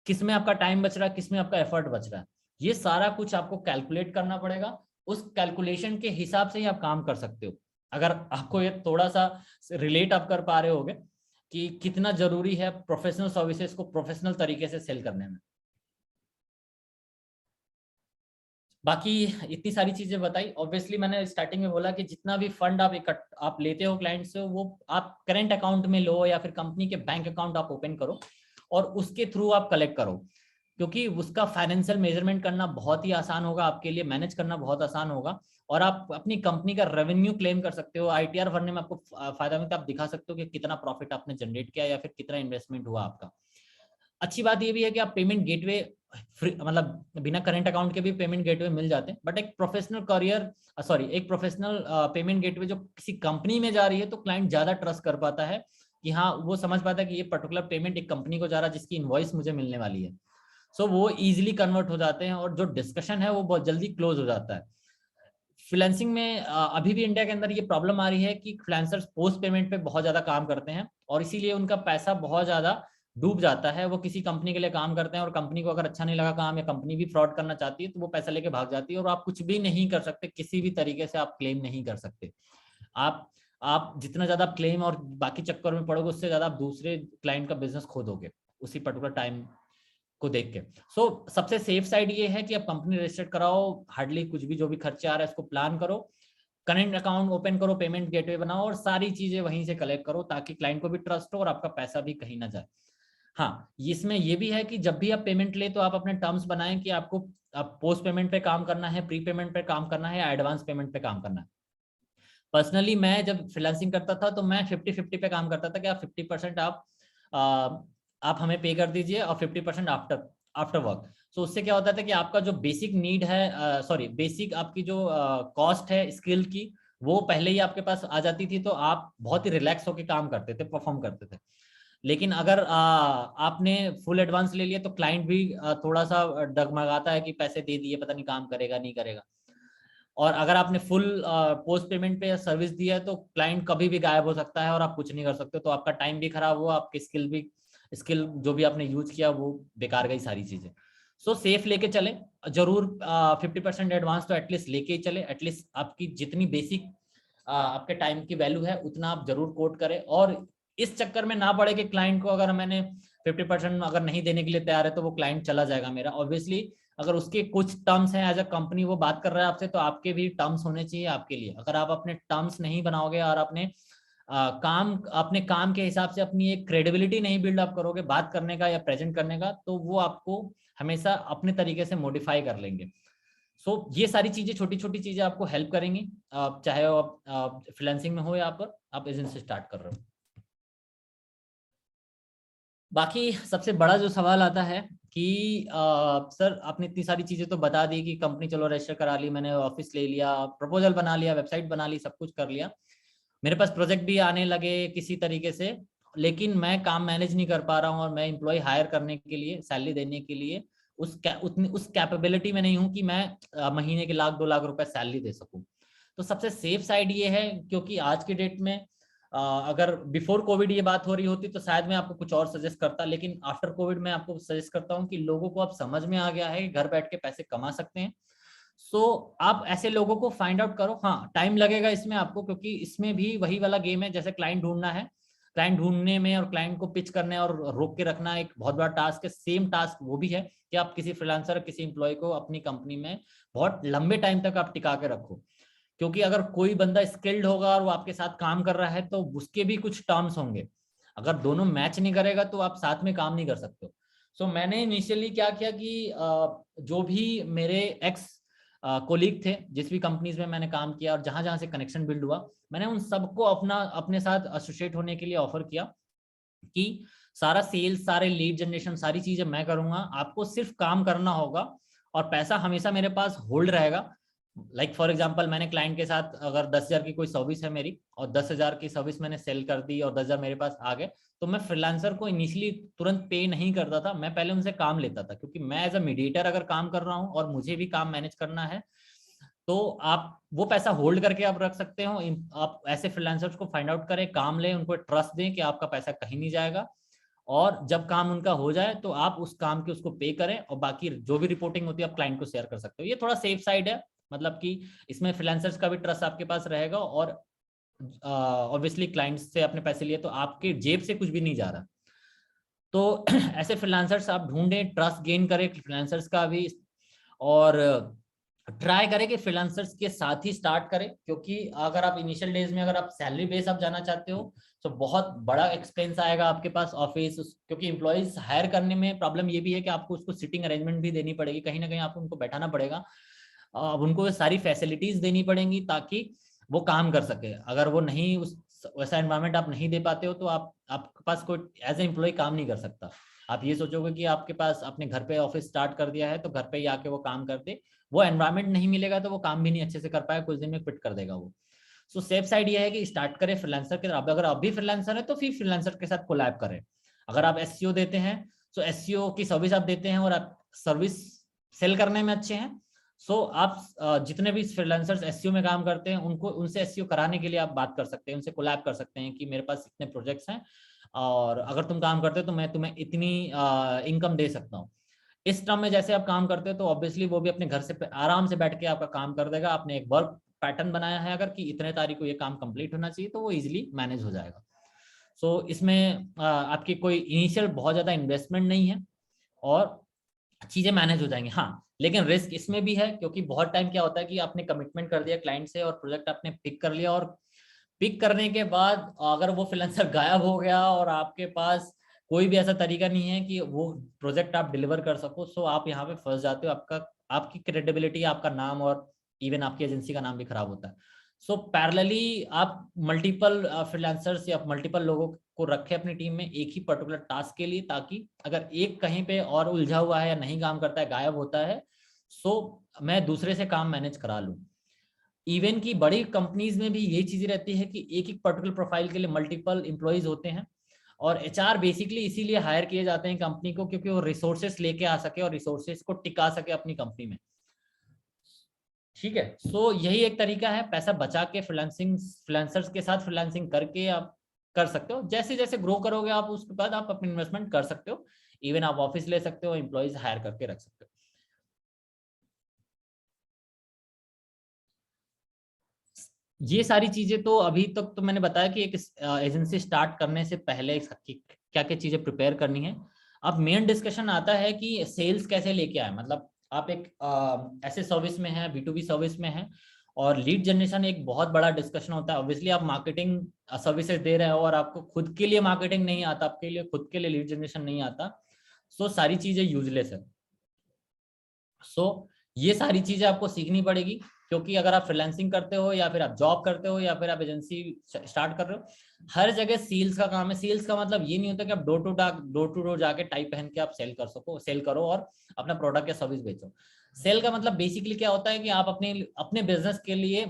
किस में आपका टाइम बच रहा है, किस में आपका एफर्ट बच रहा है, ये सारा कुछ आपको कैलकुलेट करना पड़ेगा। उस कैलकुलेशन के हिसाब से ही आप काम कर सकते हो। अगर आपको ये थोड़ा सा रिलेट आप कर पा रहे होगे कि कितना जरूरी है प्रोफेशनल सर्विसेज को प्रोफेशनल तरीके से सेल करने में। बाकी इतनी सारी चीजें बताई। ऑब्वियसली मैंने स्टार्टिंग में बोला कि जितना भी फंड आप लेते हो क्लाइंट से, वो आप करेंट अकाउंट में लो या फिर कंपनी के बैंक अकाउंट आप ओपन करो और उसके थ्रू आप कलेक्ट करो, क्योंकि उसका फाइनेंशियल मेजरमेंट करना बहुत ही आसान होगा आपके लिए, मैनेज करना बहुत आसान होगा, और आप अपनी कंपनी का रेवेन्यू क्लेम कर सकते हो। आईटीआर भरने में आपको फायदा मिलता है, आप दिखा सकते हो कि कितना प्रॉफिट आपने जनरेट किया या फिर कितना इन्वेस्टमेंट हुआ आपका। अच्छी बात ये भी है कि आप पेमेंट गेटवे मतलब बिना करंट अकाउंट के भी पेमेंट गेटवे मिल जाते हैं, बट एक प्रोफेशनल पेमेंट गेटवे जो किसी कंपनी में जा रही है तो क्लाइंट ज्यादा ट्रस्ट कर पाता है कि हाँ, वो समझ पाता है कि ये पर्टिकुलर पेमेंट एक कंपनी को जा रहा है जिसकी इनवॉइस मुझे मिलने वाली है। सो वो इजिली कन्वर्ट हो जाते हैं और जो डिस्कशन है वो बहुत जल्दी क्लोज हो जाता है। फ्रीलांसिंग में अभी भी इंडिया के अंदर ये प्रॉब्लम आ रही है कि फ्रीलांसर्स पोस्ट पेमेंट पे बहुत ज्यादा काम करते हैं और इसीलिए उनका पैसा बहुत ज्यादा डूब जाता है, वो किसी कंपनी के लिए काम करते हैं और कंपनी को अगर अच्छा नहीं लगा काम, या कंपनी भी फ्रॉड करना चाहती है, तो वो पैसा लेके भाग जाती है और आप कुछ भी नहीं कर सकते, किसी भी तरीके से आप क्लेम नहीं कर सकते। आप जितना ज्यादा आप क्लेम और बाकी चक्कर में पड़ोगे, उससे ज्यादा आप दूसरे क्लाइंट का बिजनेस खो दोगे उसी पर्टिकुलर टाइम को देख के। सबसे सेफ साइड ये है कि आप कंपनी रजिस्टर्ड कराओ, हार्डली कुछ भी जो भी खर्चे आ रहा है इसको प्लान करो, करेंट अकाउंट ओपन करो, पेमेंट गेटवे बनाओ और सारी चीजें वहीं से कलेक्ट करो, ताकि क्लाइंट को भी ट्रस्ट हो और आपका पैसा भी कहीं ना जाए। हाँ, इसमें ये भी है कि जब भी आप पेमेंट ले तो आप अपने टर्म्स बनाएं कि आपको आप पोस्ट पेमेंट पे काम करना है, प्री पेमेंट पे काम करना है, या एडवांस पेमेंट पे काम करना है। पर्सनली मैं जब फ्रीलांसिंग करता था तो मैं 50-50 पे काम करता था कि आप 50% आप हमें पे कर दीजिए और 50% आफ्टर वर्क। सो उससे क्या होता था कि आपका जो बेसिक नीड है, सॉरी बेसिक आपकी जो कॉस्ट है स्किल की, वो पहले ही आपके पास आ जाती थी, तो आप बहुत ही रिलैक्स होकर काम करते थे, परफॉर्म करते थे। लेकिन अगर आपने फुल एडवांस ले लिया तो क्लाइंट भी थोड़ा सा डगमगाता है कि पैसे दे दिए, पता नहीं काम करेगा नहीं करेगा। और अगर आपने फुल पोस्ट पेमेंट पे सर्विस दिया है तो क्लाइंट कभी भी गायब हो सकता है और आप कुछ नहीं कर सकते, तो आपका टाइम भी खराब हुआ, आपकी स्किल जो भी आपने यूज किया वो बेकार गई सारी चीजें। सेफ लेके चले जरूर, 50% एडवांस तो एटलीस्ट लेके ही चले, एटलीस्ट आपकी जितनी बेसिक आपके टाइम की वैल्यू है उतना आप जरूर कोट करें। और इस चक्कर में ना पड़े कि क्लाइंट को अगर मैंने 50% अगर नहीं देने के लिए तैयार है तो वो क्लाइंट चला जाएगा मेरा। ऑब्वियसली अगर उसके कुछ टर्म्स हैं एज अ कंपनी, वो बात कर रहा है आपसे, तो आपके भी टर्म्स होने चाहिए आपके लिए। अगर आप अपने टर्म्स नहीं बनाओगे और अपने काम के हिसाब से अपनी एक क्रेडिबिलिटी नहीं बिल्ड अप करोगे बात करने का या प्रेजेंट करने का, तो वो आपको हमेशा अपने तरीके से मॉडिफाई कर लेंगे। ये सारी चीजें, छोटी छोटी चीजें आपको हेल्प करेंगी, चाहे आप फ्रीलांसिंग में हो या आप एजेंसी स्टार्ट कर रहे हो। बाकी सबसे बड़ा जो सवाल आता है कि सर आपने इतनी सारी चीजें तो बता दी कि कंपनी चलो रजिस्टर करा ली, मैंने ऑफिस ले लिया, प्रपोजल बना लिया, वेबसाइट बना ली, सब कुछ कर लिया, मेरे पास प्रोजेक्ट भी आने लगे किसी तरीके से, लेकिन मैं काम मैनेज नहीं कर पा रहा हूँ और मैं एम्प्लॉय हायर करने के लिए, सैलरी देने के लिए उस कैपेबिलिटी में नहीं हूँ कि मैं महीने के 1-2 लाख रुपए सैलरी दे सकूं। तो सबसे सेफ साइड ये है, क्योंकि आज के डेट में अगर बिफोर कोविड ये बात हो रही होती तो शायद मैं आपको कुछ और सजेस्ट करता, लेकिन आफ्टर कोविड मैं आपको सजेस्ट करता हूँ कि लोगों को अब समझ में आ गया है कि घर बैठ के पैसे कमा सकते हैं। आप ऐसे लोगों को फाइंड आउट करो। हाँ, टाइम लगेगा इसमें आपको, क्योंकि इसमें भी वही वाला गेम है जैसे क्लाइंट ढूंढना है, क्लाइंट ढूंढने में और क्लाइंट को पिच करने और रोक के रखना एक बहुत बड़ा टास्क है। सेम टास्क वो भी है कि आप किसी फ्रीलांसर, किसी एम्प्लॉय को अपनी कंपनी में बहुत लंबे टाइम तक आप टिका के रखो, क्योंकि अगर कोई बंदा स्किल्ड होगा और वो आपके साथ काम कर रहा है तो उसके भी कुछ टर्म्स होंगे, अगर दोनों मैच नहीं करेगा तो आप साथ में काम नहीं कर सकते। मैंने इनिशियली क्या किया कि जो भी मेरे एक्स कोलीग थे, जिस भी कंपनीज में मैंने काम किया और जहां जहां से कनेक्शन बिल्ड हुआ, मैंने उन सबको अपने साथ एसोसिएट होने के लिए ऑफर किया कि सारा सेल्स, सारे लीड जनरेशन, सारी चीजें मैं करूंगा, आपको सिर्फ काम करना होगा और पैसा हमेशा मेरे पास होल्ड रहेगा। लाइक फॉर एग्जांपल, मैंने क्लाइंट के साथ अगर 10,000 की कोई सर्विस है मेरी और 10,000 की सर्विस मैंने सेल कर दी और 10,000 मेरे पास आ गए, तो मैं फ्रीलांसर को इनिशियली तुरंत पे नहीं करता था, मैं पहले उनसे काम लेता था, क्योंकि मैं एज अ मीडिएटर अगर काम कर रहा हूँ और मुझे भी काम मैनेज करना है, तो आप वो पैसा होल्ड करके आप रख सकते हो। आप ऐसे फ्रीलांसर्स को फाइंड आउट करें, काम लें, उनको ट्रस्ट दें कि आपका पैसा कहीं नहीं जाएगा, और जब काम उनका हो जाए तो आप उस काम के उसको पे करें और बाकी जो भी रिपोर्टिंग होती है आप क्लाइंट को शेयर कर सकते हो। ये थोड़ा सेफ साइड है, मतलब कि इसमें फ्रीलांसर्स का भी ट्रस्ट आपके पास रहेगा और ऑब्वियसली क्लाइंट्स से अपने पैसे लिए तो आपके जेब से कुछ भी नहीं जा रहा। तो ऐसे फ्रीलांसर्स आप ढूंढें, ट्रस्ट गेन करें फ्रीलांसर्स का भी, और ट्राई करें कि फ्रीलांसर्स के साथ ही स्टार्ट करें, क्योंकि अगर आप इनिशियल डेज में अगर आप सैलरी बेस आप जाना चाहते हो तो बहुत बड़ा एक्सपेंस आएगा आपके पास ऑफिस, क्योंकि एम्प्लॉइज हायर करने में प्रॉब्लम ये भी है कि आपको उसको सिटिंग अरेंजमेंट भी देनी पड़ेगी, कहीं ना कहीं आपको उनको बैठाना पड़ेगा, अब उनको सारी फैसिलिटीज देनी पड़ेंगी ताकि वो काम कर सके। अगर वो नहीं, उस वैसा एनवायरनमेंट आप नहीं दे पाते हो तो आपके पास कोई एज ए एम्प्लॉय काम नहीं कर सकता। आप ये सोचोगे कि आपके पास अपने घर पे ऑफिस स्टार्ट कर दिया है तो घर पे ही आके वो काम करते, वो एनवायरनमेंट नहीं मिलेगा तो वो काम भी नहीं अच्छे से कर पाएगा, कुछ दिन में क्विट कर देगा वो। सेफ साइड ये है कि स्टार्ट करें फ्रीलांसर के, अगर आप भी फ्रीलांसर है तो फिर फ्रीलांसर के साथ कोलैब करें। अगर आप एसईओ देते हैं तो एसईओ की सर्विस आप देते हैं और आप सर्विस सेल करने में अच्छे हैं, आप जितने भी फ्रीलांसर्स एसईओ में काम करते हैं उनको, उनसे एसईओ कराने के लिए आप बात कर सकते हैं, उनसे कोलैब कर सकते हैं कि मेरे पास इतने प्रोजेक्ट्स हैं और अगर तुम काम करते हो तो मैं तुम्हें इतनी इनकम दे सकता हूँ। इस टर्म में जैसे आप काम करते हो तो ऑब्वियसली वो भी अपने घर से आराम से बैठ के आपका काम कर देगा। आपने एक वर्क पैटर्न बनाया है अगर कि इतने तारीख को ये काम कंप्लीट होना चाहिए, तो वो इजीली मैनेज हो जाएगा। सो इसमें आपकी कोई इनिशियल बहुत ज्यादा इन्वेस्टमेंट नहीं है और चीजें मैनेज हो जाएंगी। हाँ, लेकिन रिस्क इसमें भी है, क्योंकि बहुत टाइम क्या होता है कि आपने कमिटमेंट कर दिया क्लाइंट से और प्रोजेक्ट आपने पिक कर लिया, और पिक करने के बाद अगर वो फ्रीलांसर गायब हो गया और आपके पास कोई भी ऐसा तरीका नहीं है कि वो प्रोजेक्ट आप डिलीवर कर सको, सो आप यहाँ पे फंस जाते हो। आपकी क्रेडिबिलिटी, आपका नाम और इवन आपकी एजेंसी का नाम भी खराब होता है। सो पैरेलली आप मल्टीपल फ्रीलांसर्स या मल्टीपल लोगों को रखें अपनी टीम में एक ही पर्टिकुलर टास्क के लिए, ताकि अगर एक कहीं पे और उलझा हुआ है या नहीं काम करता है, गायब होता है, सो मैं दूसरे से काम मैनेज करा लूँ। इवन की बड़ी कंपनीज में भी यही चीजें रहती है कि एक एक पर्टिकुलर प्रोफाइल के लिए मल्टीपल एम्प्लॉइज होते हैं, और एचआर बेसिकली इसीलिए हायर किए जाते हैं कंपनी को, क्योंकि वो रिसोर्सेस लेके आ सके और रिसोर्सेस को टिका सके अपनी कंपनी में। ठीक है, सो यही एक तरीका है पैसा बचा के फ्रीलांसर्स के साथ फ्रीलांसिंग करके आप कर सकते हो। जैसे जैसे ग्रो करोगे आप, उसके बाद आप अपनी इन्वेस्टमेंट कर सकते हो। इवन आप ऑफिस ले सकते हो, एम्प्लॉइज हायर करके रख सकते हो। ये सारी चीजें तो अभी तक तो मैंने बताया कि एक एजेंसी स्टार्ट करने से पहले क्या क्या चीजें प्रिपेयर करनी है। अब मेन डिस्कशन आता है कि सेल्स कैसे लेके आए। मतलब आप एक ऐसे सर्विस में है, B2B सर्विस में है, और लीड जनरेशन एक बहुत बड़ा डिस्कशन होता है। ऑब्वियसली आप मार्केटिंग सर्विसेज दे रहे हो और आपको खुद के लिए मार्केटिंग नहीं आता, आपके लिए खुद के लिए लीड जनरेशन नहीं आता, सो सारी चीजें यूजलेस है। सो ये सारी चीजें आपको सीखनी पड़ेगी, क्योंकि अगर आप फ्रीलांसिंग करते हो या फिर आप जॉब करते हो या फिर आप एजेंसी स्टार्ट कर रहे हो, हर जगह सेल्स का काम है। सेल्स का मतलब ये नहीं होता कि आप डोर टू डोर जाके टाई पहन के आप सेल करो और अपना प्रोडक्ट या सर्विस बेचो। सेल का मतलब बेसिकली क्या होता है कि आप अपने बिजनेस के लिए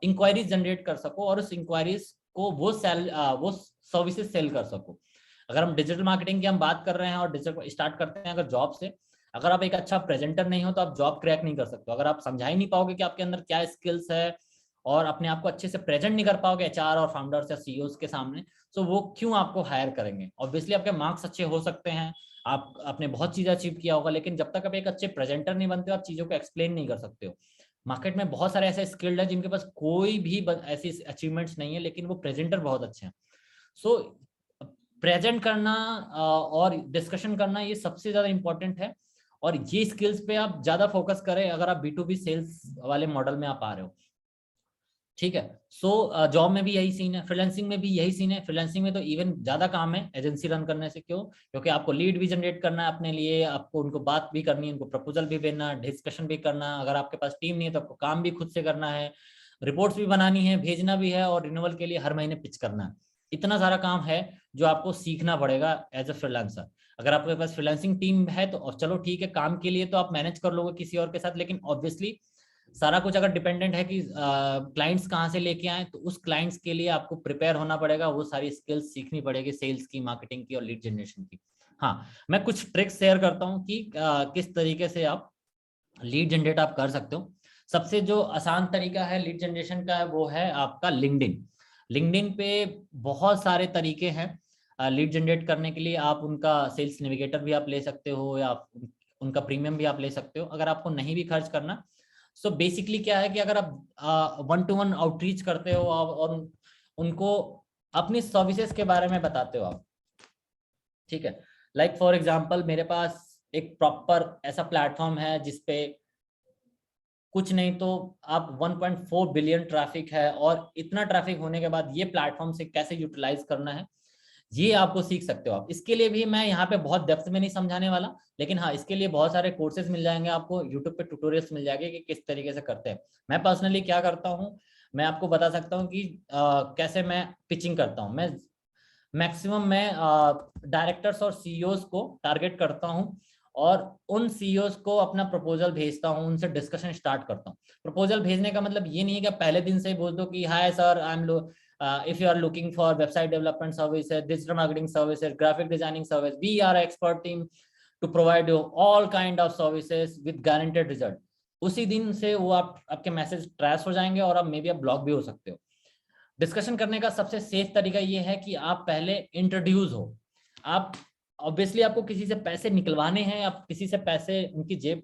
इंक्वायरीज जनरेट कर सको और उस इंक्वायरीज को वो सर्विसेज सेल कर सको। अगर हम डिजिटल मार्केटिंग की हम बात कर रहे हैं और डिजिटल स्टार्ट करते हैं अगर जॉब से, अगर आप एक अच्छा प्रेजेंटर नहीं हो तो आप जॉब क्रैक नहीं कर सकते। अगर आप समझा ही नहीं पाओगे कि आपके अंदर क्या स्किल्स है और अपने आप को अच्छे से प्रेजेंट नहीं कर पाओगे एचआर और फाउंडर्स या सीईओज के सामने, तो वो क्यों आपको हायर करेंगे। ऑब्वियसली आपके मार्क्स अच्छे हो सकते हैं, आप आपने बहुत चीजें अचीव किया होगा, लेकिन जब तक आप एक अच्छे प्रेजेंटर नहीं बनते हो, आप चीजों को एक्सप्लेन नहीं कर सकते हो। मार्केट में बहुत सारे ऐसे स्किल्ड है जिनके पास कोई भी ऐसी अचीवमेंट्स नहीं है, लेकिन वो प्रेजेंटर बहुत अच्छे हैं। सो प्रेजेंट करना और डिस्कशन करना ये सबसे ज्यादा इंपॉर्टेंट है, और ये स्किल्स पे आप ज्यादा फोकस करें अगर आप B2B सेल्स वाले मॉडल में आप आ रहे हो। ठीक है, सो जॉब में भी यही सीन है, फ्रीलांसिंग में भी यही सीन है। फ्रीलांसिंग में तो इवन ज्यादा काम है एजेंसी रन करने से। क्यों? क्योंकि आपको लीड भी जनरेट करना है अपने लिए, आपको उनको बात भी करनी है, उनको प्रपोजल भी देना, डिस्कशन भी करना। अगर आपके पास टीम नहीं है तो आपको काम भी खुद से करना है, रिपोर्ट्स भी बनानी है, भेजना भी है, और रिन्यूअल के लिए हर महीने पिच करना है। इतना सारा काम है जो आपको सीखना पड़ेगा एज अ फ्रीलांसर। अगर आपके पास फ्रीलांसिंग टीम है तो चलो ठीक है, काम के लिए तो आप मैनेज कर लोगे किसी और के साथ, लेकिन ऑब्वियसली सारा कुछ अगर डिपेंडेंट है कि क्लाइंट्स कहाँ से लेके आए, तो उस क्लाइंट्स के लिए आपको प्रिपेयर होना पड़ेगा, वो सारी स्किल्स सीखनी पड़ेगी, सेल्स की, मार्केटिंग की और लीड जनरेशन की। हाँ, मैं कुछ ट्रिक्स शेयर करता हूँ कि किस तरीके से आप लीड जनरेट आप कर सकते हो। सबसे जो आसान तरीका है लीड जनरेशन का वो है आपका लिंक्डइन। लिंक्डइन पे बहुत सारे तरीके हैं लीड जनरेट करने के लिए। आप उनका सेल्स नेविगेटर भी आप ले सकते हो, या उनका प्रीमियम भी आप ले सकते हो अगर आपको नहीं भी खर्च करना। सो बेसिकली क्या है कि अगर आप 1-to-1 आउटरीच करते हो और उनको अपनी सर्विसेज के बारे में बताते हो आप, ठीक है। लाइक फॉर एग्जांपल मेरे पास एक प्रॉपर ऐसा प्लेटफॉर्म है जिसपे कुछ नहीं तो आप 1.4 बिलियन ट्रैफिक है, और इतना ट्रैफिक होने के बाद ये प्लेटफॉर्म से कैसे यूटिलाइज करना है ये आपको सीख सकते हो आप। इसके लिए भी मैं यहाँ पे बहुत डेप्थ में नहीं समझाने वाला, लेकिन हाँ, इसके लिए बहुत सारे कोर्सेज मिल जाएंगे आपको, यूट्यूब पे ट्यूटोरियल्स मिल जाएंगे कि किस तरीके से करते हैं। मैं पर्सनली क्या करता हूँ, मैं आपको बता सकता हूँ कि कैसे मैं पिचिंग करता हूँ। मैं मैक्सिमम मैं डायरेक्टर्स और सीईओज को टारगेट करता हूँ, और उन सीईओज को अपना प्रपोजल भेजता हूँ, उनसे डिस्कशन स्टार्ट करता हूँ। प्रपोजल भेजने का मतलब ये नहीं है कि पहले दिन से ही बोल दो कि hi sir, I am if you are looking for website development services, digital marketing services, graphic designing service, we are expert team to provide you all kind of services with guaranteed result। उसी दिन से वो आपके message trash हो जाएंगे और अब may be आप ब्लॉक भी हो सकते हो। डिस्कशन करने का सबसे सेफ तरीका ये है कि आप पहले इंट्रोड्यूस हो। आप ऑब्वियसली आपको किसी से पैसे निकलवाने हैं, आप किसी से पैसे उनकी जेब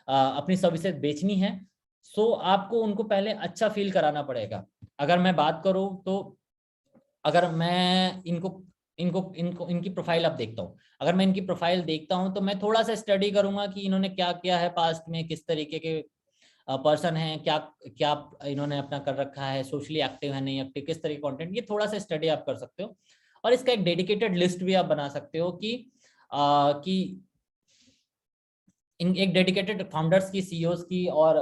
अपनी सर्विसेज बेचनी है, सो आपको उनको पहले अच्छा फील कराना पड़ेगा। अगर मैं बात करूं तो अगर मैं इनकी प्रोफाइल अब देखता हूँ, अगर मैं इनकी प्रोफाइल देखता हूँ तो मैं थोड़ा सा स्टडी करूंगा कि इन्होंने क्या किया है पास्ट में, किस तरीके के पर्सन है, क्या क्या इन्होंने अपना कर रखा है, सोशली एक्टिव है नहीं एक्टिव, किस तरह के कंटेंट, ये थोड़ा सा स्टडी आप कर सकते हो। और इसका एक डेडिकेटेड लिस्ट भी आप बना सकते हो कि इन एक डेडिकेटेड फाउंडर्स की, सीईओज की और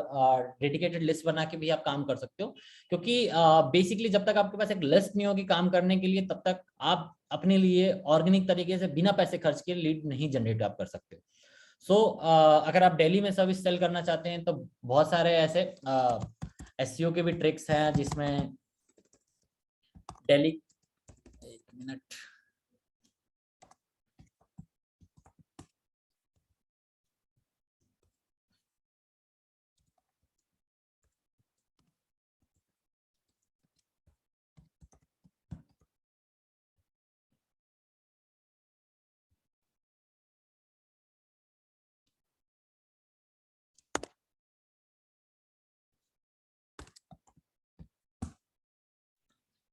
डेडिकेटेड लिस्ट बना के भी आप काम कर सकते हो। क्योंकि बेसिकली जब तक आपके पास एक लिस्ट नहीं होगी काम करने के लिए, तब तक आप अपने लिए ऑर्गेनिक तरीके से बिना पैसे खर्च किए लीड नहीं जनरेट आप कर सकते हो। सो अगर आप दिल्ली में सर्विस सेल करना चाहते हैं तो बहुत सारे ऐसे एसईओ के भी ट्रिक्स हैं जिसमें दिल्ली, एक मिनट,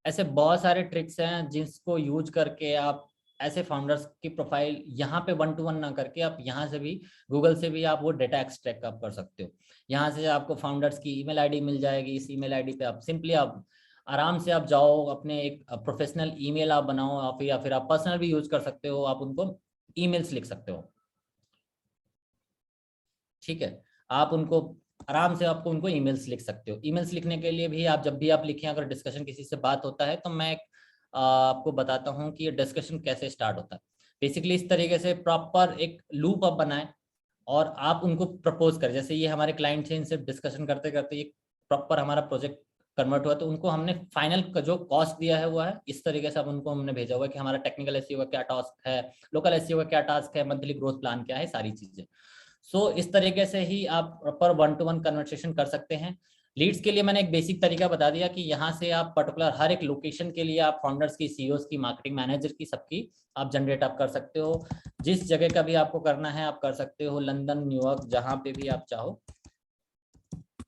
ऐसे बहुत सारे ट्रिक्स हैं जिसको यूज करके आप ऐसे फाउंडर्स की प्रोफाइल यहाँ पे 1 to 1 ना करके आप यहाँ से भी, गूगल से भी आप वो डेटा एक्सट्रैक्ट आप कर सकते हो। यहाँ से आपको फाउंडर्स की ईमेल आईडी मिल जाएगी। इस ईमेल आईडी पे आप सिंपली आप आराम से आप जाओ, अपने एक प्रोफेशनल ईमेल आप बनाओ, या फिर आप पर्सनल भी यूज कर सकते हो, आप उनको ईमेल्स लिख सकते हो। ठीक है, आप उनको आराम से आपको उनको ईमेल्स लिख सकते हो। ईमेल्स लिखने के लिए भी आप जब भी आप लिखें, अगर डिस्कशन किसी से बात होता है तो मैं आपको बताता हूँ कि ये डिस्कशन कैसे स्टार्ट होता है। बेसिकली इस तरीके से प्रॉपर एक लूप आप बनाएं और आप उनको प्रपोज करें। जैसे ये हमारे क्लाइंट से, इनसे डिस्कशन करते करते ये प्रॉपर हमारा प्रोजेक्ट कन्वर्ट हुआ, तो उनको हमने फाइनल का जो कॉस्ट दिया है वो है इस तरीके से। अब उनको हमने भेजा हुआ है कि हमारा टेक्निकल एसईओ का क्या टास्क है, लोकल एसईओ का क्या टास्क है, मंथली ग्रोथ प्लान क्या है, सारी चीजें। सो इस तरीके से ही आप प्रॉपर 1 to 1 कन्वर्सेशन कर सकते हैं। लीड्स के लिए मैंने एक बेसिक तरीका बता दिया कि यहाँ से आप पर्टिकुलर हर एक लोकेशन के लिए आप फाउंडर्स की, सीईओज की, मार्केटिंग मैनेजर की, सबकी आप जनरेट आप कर सकते हो। जिस जगह का भी आपको करना है आप कर सकते हो, लंदन, न्यूयॉर्क, जहां पे भी आप चाहो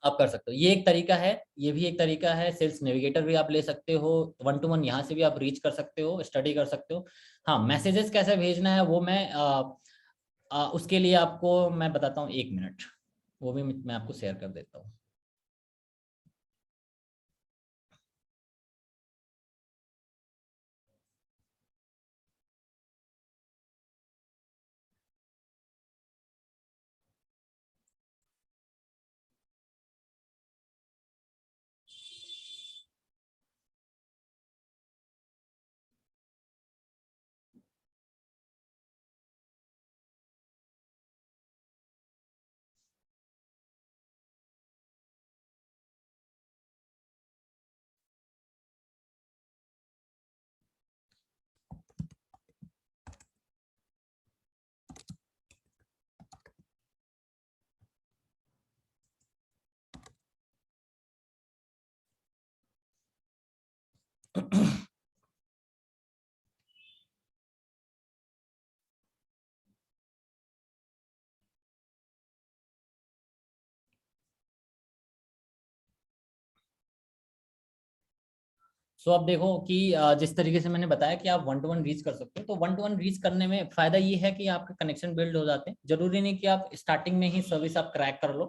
आप कर सकते हो। ये एक तरीका है, ये भी एक तरीका है। सेल्स नेविगेटर भी आप ले सकते हो, 1 to 1 यहाँ से भी आप रीच कर सकते हो, स्टडी कर सकते हो। हाँ, मैसेजेस कैसे भेजना है वो मैं उसके लिए आपको मैं बताता हूँ, 1 मिनट, वो भी मैं आपको शेयर कर देता हूँ। सो अब देखो कि जिस तरीके से मैंने बताया कि आप 1 to 1 रीच कर सकते हो, तो 1 to 1 रीच करने में फायदा ये है कि आपके कनेक्शन बिल्ड हो जाते हैं। जरूरी नहीं कि आप स्टार्टिंग में ही सर्विस आप क्रैक कर लो,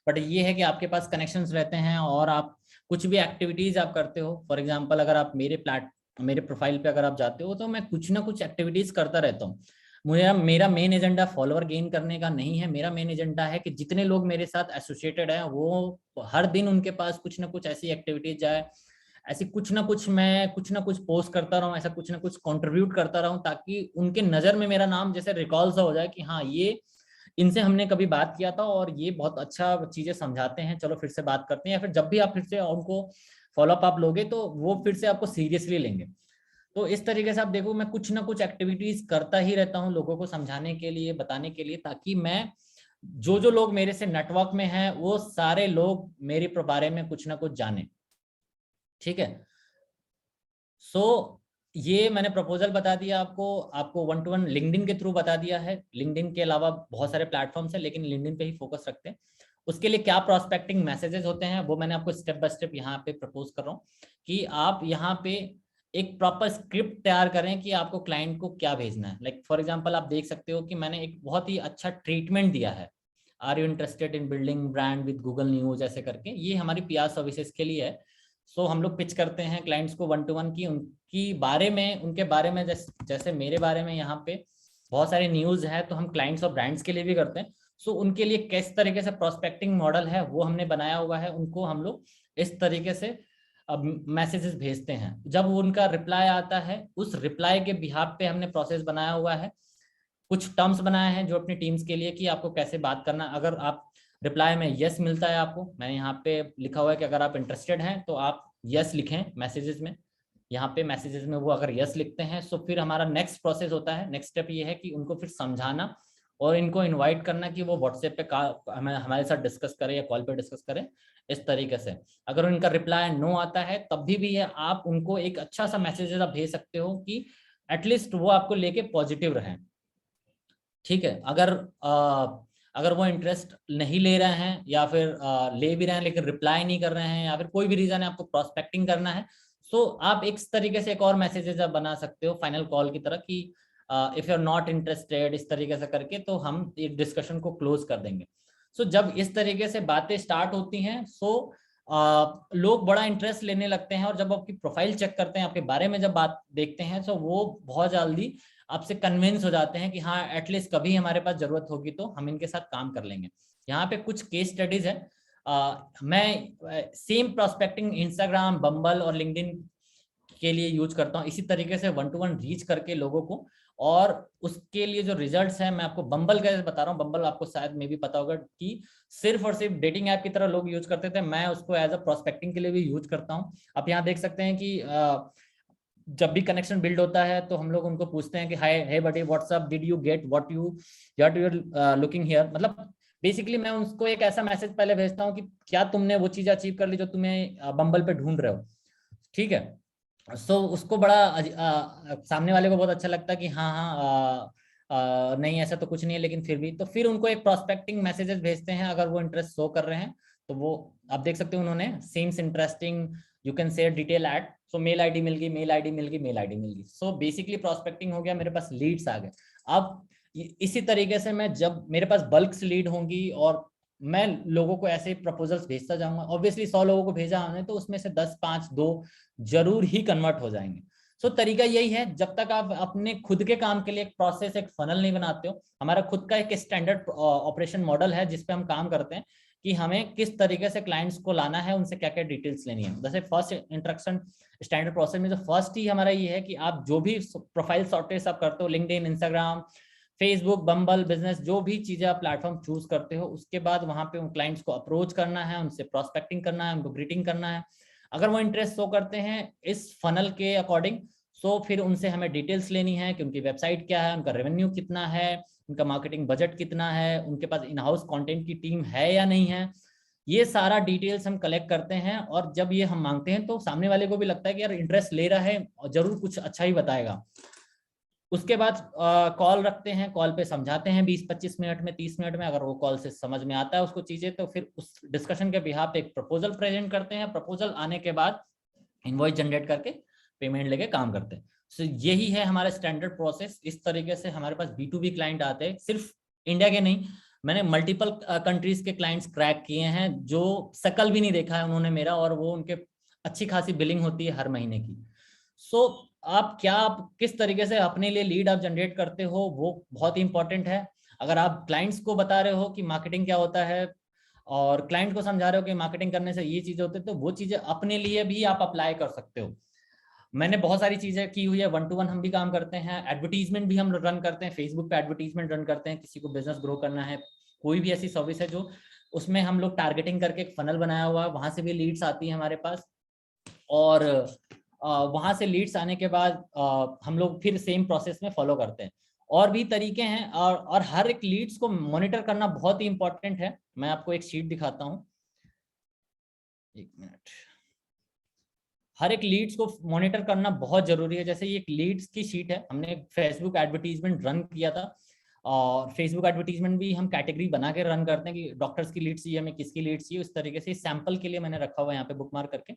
बट ये है कि आपके पास कनेक्शंस रहते हैं और आप कुछ भी एक्टिविटीज आप करते हो। फॉर एग्जाम्पल, अगर आप मेरे प्रोफाइल पे अगर आप जाते हो तो मैं कुछ ना कुछ एक्टिविटीज करता रहता हूँ। मेरा मेन एजेंडा फॉलोअर गेन करने का नहीं है। मेरा मेन एजेंडा है कि जितने लोग मेरे साथ एसोसिएटेड हैं वो हर दिन उनके पास कुछ ना कुछ ऐसी एक्टिविटीज जाए, ऐसी कुछ ना कुछ पोस्ट करता रहूं, ऐसा कुछ ना कुछ कंट्रीब्यूट करता रहूं, ताकि उनके नजर में मेरा नाम जैसे रिकॉल सा हो जाए कि हाँ, ये इनसे हमने कभी बात किया था और ये बहुत अच्छा चीजें समझाते हैं, चलो फिर से बात करते हैं। या फिर जब भी आप फिर से उनको फॉलोअप आप लोगे तो वो फिर से आपको सीरियसली लेंगे। तो इस तरीके से आप देखो, मैं कुछ ना कुछ एक्टिविटीज करता ही रहता हूँ लोगों को समझाने के लिए, बताने के लिए, ताकि मैं जो जो लोग मेरे से नेटवर्क में हैं वो सारे लोग मेरे बारे में कुछ ना कुछ जाने। ठीक है, सो ये मैंने प्रपोजल बता दिया आपको 1-to-1 लिंक्डइन के थ्रू बता दिया है। लिंक्डइन के अलावा बहुत सारे प्लेटफॉर्म्स हैं, लेकिन लिंक्डइन पे ही फोकस रखते हैं। उसके लिए क्या प्रोस्पेक्टिंग मैसेजेस होते हैं वो मैंने आपको स्टेप बाय स्टेप यहाँ पे प्रपोज कर रहा हूँ कि आप यहाँ पे एक प्रॉपर स्क्रिप्ट तैयार करें कि आपको क्लाइंट को क्या भेजना है। लाइक फॉर एग्जांपल आप देख सकते हो कि मैंने एक बहुत ही अच्छा ट्रीटमेंट दिया है, are you interested in building brand with Google news, ऐसे करके। ये हमारी पीआर सर्विसेज के लिए है। सो हम लोग पिच करते हैं क्लाइंट्स को 1-to-1 की उनकी बारे में, उनके बारे में, जैसे मेरे बारे में यहाँ पे बहुत सारे न्यूज है, तो हम क्लाइंट्स और ब्रांड्स के लिए भी करते हैं। सो उनके लिए किस तरीके से प्रोस्पेक्टिंग मॉडल है वो हमने बनाया हुआ है। उनको हम लोग इस तरीके से अब मैसेजेस भेजते हैं। जब उनका रिप्लाई आता है, उस रिप्लाई के बिहाफ पे हमने प्रोसेस बनाया हुआ है, कुछ टर्म्स बनाए हैं जो अपनी टीम्स के लिए कि आपको कैसे बात करना। अगर आप रिप्लाई में यस मिलता है आपको, मैंने यहाँ पे लिखा हुआ है कि अगर आप इंटरेस्टेड हैं तो आप यस लिखें मैसेजेस में। यहाँ पे मैसेजेस में वो अगर यस लिखते हैं तो फिर हमारा नेक्स्ट प्रोसेस होता है, नेक्स्ट स्टेप ये है कि उनको फिर समझाना और इनको इनवाइट करना कि वो व्हाट्सएप पे हमारे साथ डिस्कस करें या कॉल पे डिस्कस करें इस तरीके से। अगर उनका रिप्लाई नो आता है तब भी है आप उनको एक अच्छा सा मैसेज आप भेज सकते हो कि एटलीस्ट वो आपको लेके पॉजिटिव रहें। ठीक है, अगर वो इंटरेस्ट नहीं ले रहे हैं या फिर ले भी रहे हैं लेकिन रिप्लाई नहीं कर रहे हैं या फिर कोई भी रीजन है, आपको प्रोस्पेक्टिंग करना है, सो आप एक तरीके से एक और मैसेजेस आप बना सकते हो फाइनल कॉल की तरह कि if you are not interested, इस तरीके से करके तो हम एक डिस्कशन को क्लोज कर देंगे। सो जब इस तरीके से बातें स्टार्ट होती हैं लोग बड़ा इंटरेस्ट लेने लगते हैं, और जब आपकी प्रोफाइल चेक करते हैं, आपके बारे में जब बात देखते हैं, तो वो बहुत जल्दी आपसे कन्विंस हो जाते हैं कि हाँ एटलीस्ट कभी हमारे पास जरूरत होगी तो हम इनके साथ काम कर लेंगे। यहाँ पे कुछ केस स्टडीज है। मैं सेम प्रोस्पेक्टिंग इंस्टाग्राम, बम्बल और लिंक्डइन के लिए यूज करता हूँ, इसी तरीके से 1-to-1 रीच करके लोगों को। और उसके लिए जो रिजल्ट्स हैं, मैं आपको बम्बल का बता रहा हूँ। बम्बल आपको शायद में भी पता होगा कि सिर्फ और सिर्फ डेटिंग ऐप की तरह लोग यूज करते थे, मैं उसको एज अ प्रोस्पेक्टिंग के लिए भी यूज करता हूँ। आप यहाँ देख सकते हैं कि जब भी कनेक्शन बिल्ड होता है तो हम लोग उनको पूछते हैं कि hi hey buddy what's up, did you get what you looking here. मतलब बेसिकली मैं उसको एक ऐसा मैसेज पहले भेजता हूँ कि क्या तुमने वो चीज अचीव कर ली जो तुम्हें बम्बल पे ढूंढ रहे हो। ठीक है, उसको बड़ा सामने वाले को बहुत अच्छा लगता है कि हाँ हाँ नहीं ऐसा तो कुछ नहीं है, लेकिन फिर भी तो फिर उनको एक प्रोस्पेक्टिंग मैसेजेस भेजते हैं। अगर वो इंटरेस्ट शो कर रहे हैं तो वो आप देख सकते हो उन्होंने seems interesting, you can share detailed. So mail ID मिल गई, मेल आईडी मिल गई, मेल आईडी मिल गई। सो बेसिकली प्रोस्पेक्टिंग हो गया, मेरे पास लीड्स आ गए। अब इसी तरीके से मैं, जब मेरे पास बल्क लीड होंगी और मैं लोगों को ऐसे प्रपोजल्स भेजता जाऊंगा, ऑब्वियसली 100 लोगों को भेजा हमने तो उसमें से 10, 5, 2 जरूर ही कन्वर्ट हो जाएंगे। सो तरीका यही है, जब तक आप अपने खुद के काम के लिए एक प्रोसेस, एक फनल नहीं बनाते हो। हमारा खुद का एक स्टैंडर्ड ऑपरेशन मॉडल है जिसपे हम काम करते हैं कि हमें किस तरीके से क्लाइंट्स को लाना है, उनसे क्या क्या डिटेल्स लेनी है। जैसे फर्स्ट इंट्रोडक्शन स्टैंडर्ड प्रोसेस में जो फर्स्ट ही हमारा ये है कि आप जो भी प्रोफाइल सॉर्टेज आप करते हो, लिंक्डइन, इंस्टाग्राम, फेसबुक, बम्बल, बिजनेस, जो भी चीजें आप प्लेटफॉर्म चूज करते हो, उसके बाद वहां पे उन क्लाइंट्स को अप्रोच करना है, उनसे प्रोस्पेक्टिंग करना है, उनको ग्रीटिंग करना है। अगर वो इंटरेस्ट शो करते हैं इस फनल के अकॉर्डिंग, सो फिर उनसे हमें डिटेल्स लेनी है कि उनकी वेबसाइट क्या है, उनका रेवेन्यू कितना है, उनका मार्केटिंग बजट कितना है, उनके पास इन हाउस कंटेंट की टीम है या नहीं है। ये सारा डिटेल्स हम कलेक्ट करते हैं, और जब ये हम मांगते हैं तो सामने वाले को भी लगता है कि यार इंटरेस्ट ले रहा है और जरूर कुछ अच्छा ही बताएगा। उसके बाद कॉल रखते हैं, कॉल पे समझाते हैं 20-25 मिनट में, 30 मिनट में। अगर वो कॉल से समझ में आता है उसको चीजें, तो फिर उस डिस्कशन के बिहाफ पे एक प्रपोजल प्रेजेंट करते हैं। प्रपोजल आने के बाद इनवॉइस जनरेट करके पेमेंट लेके काम करते हैं। सो यही है हमारा स्टैंडर्ड प्रोसेस। इस तरीके से हमारे पास B2B क्लाइंट आते हैं, सिर्फ इंडिया के नहीं, मैंने मल्टीपल कंट्रीज के क्लाइंट्स क्रैक किए हैं जो शकल भी नहीं देखा है उन्होंने मेरा, और वो उनके अच्छी खासी बिलिंग होती है हर महीने की। सो आप किस तरीके से अपने लिए लीड आप जनरेट करते हो वो बहुत ही इंपॉर्टेंट है। अगर आप क्लाइंट्स को बता रहे हो कि मार्केटिंग क्या होता है और क्लाइंट को समझा रहे हो कि मार्केटिंग करने से ये चीजें होती है, तो वो चीजें अपने लिए भी आप अप्लाई कर सकते हो। मैंने बहुत सारी चीजें की हुई है। 1-to-1 हम भी काम करते हैं, एडवर्टीजमेंट भी हम रन करते हैं, फेसबुक पे एडवर्टीजमेंट रन करते हैं। किसी को बिजनेस ग्रो करना है, कोई भी ऐसी सर्विस है जो उसमें हम लोग टारगेटिंग करके एक फनल बनाया हुआ है, वहां से भी लीड्स आती है हमारे पास। और वहां से लीड्स आने के बाद हम लोग फिर सेम प्रोसेस में फॉलो करते हैं। और भी तरीके हैं, और हर एक लीड्स को मॉनिटर करना बहुत ही इंपॉर्टेंट है। मैं आपको एक शीट दिखाता हूँ, 1 मिनट। हर एक लीड्स को मॉनिटर करना बहुत जरूरी है। जैसे ये एक लीड्स की शीट है, हमने फेसबुक एडवर्टीजमेंट रन किया था, और फेसबुक एडवर्टीजमेंट भी हम कैटेगरी बना के रन करते हैं कि डॉक्टर्स की लीड्स चाहिए हमें, किसकी लीड्स चाहिए, इस तरीके से सैंपल के लिए मैंने रखा हुआ है यहाँ पे बुकमार्क करके।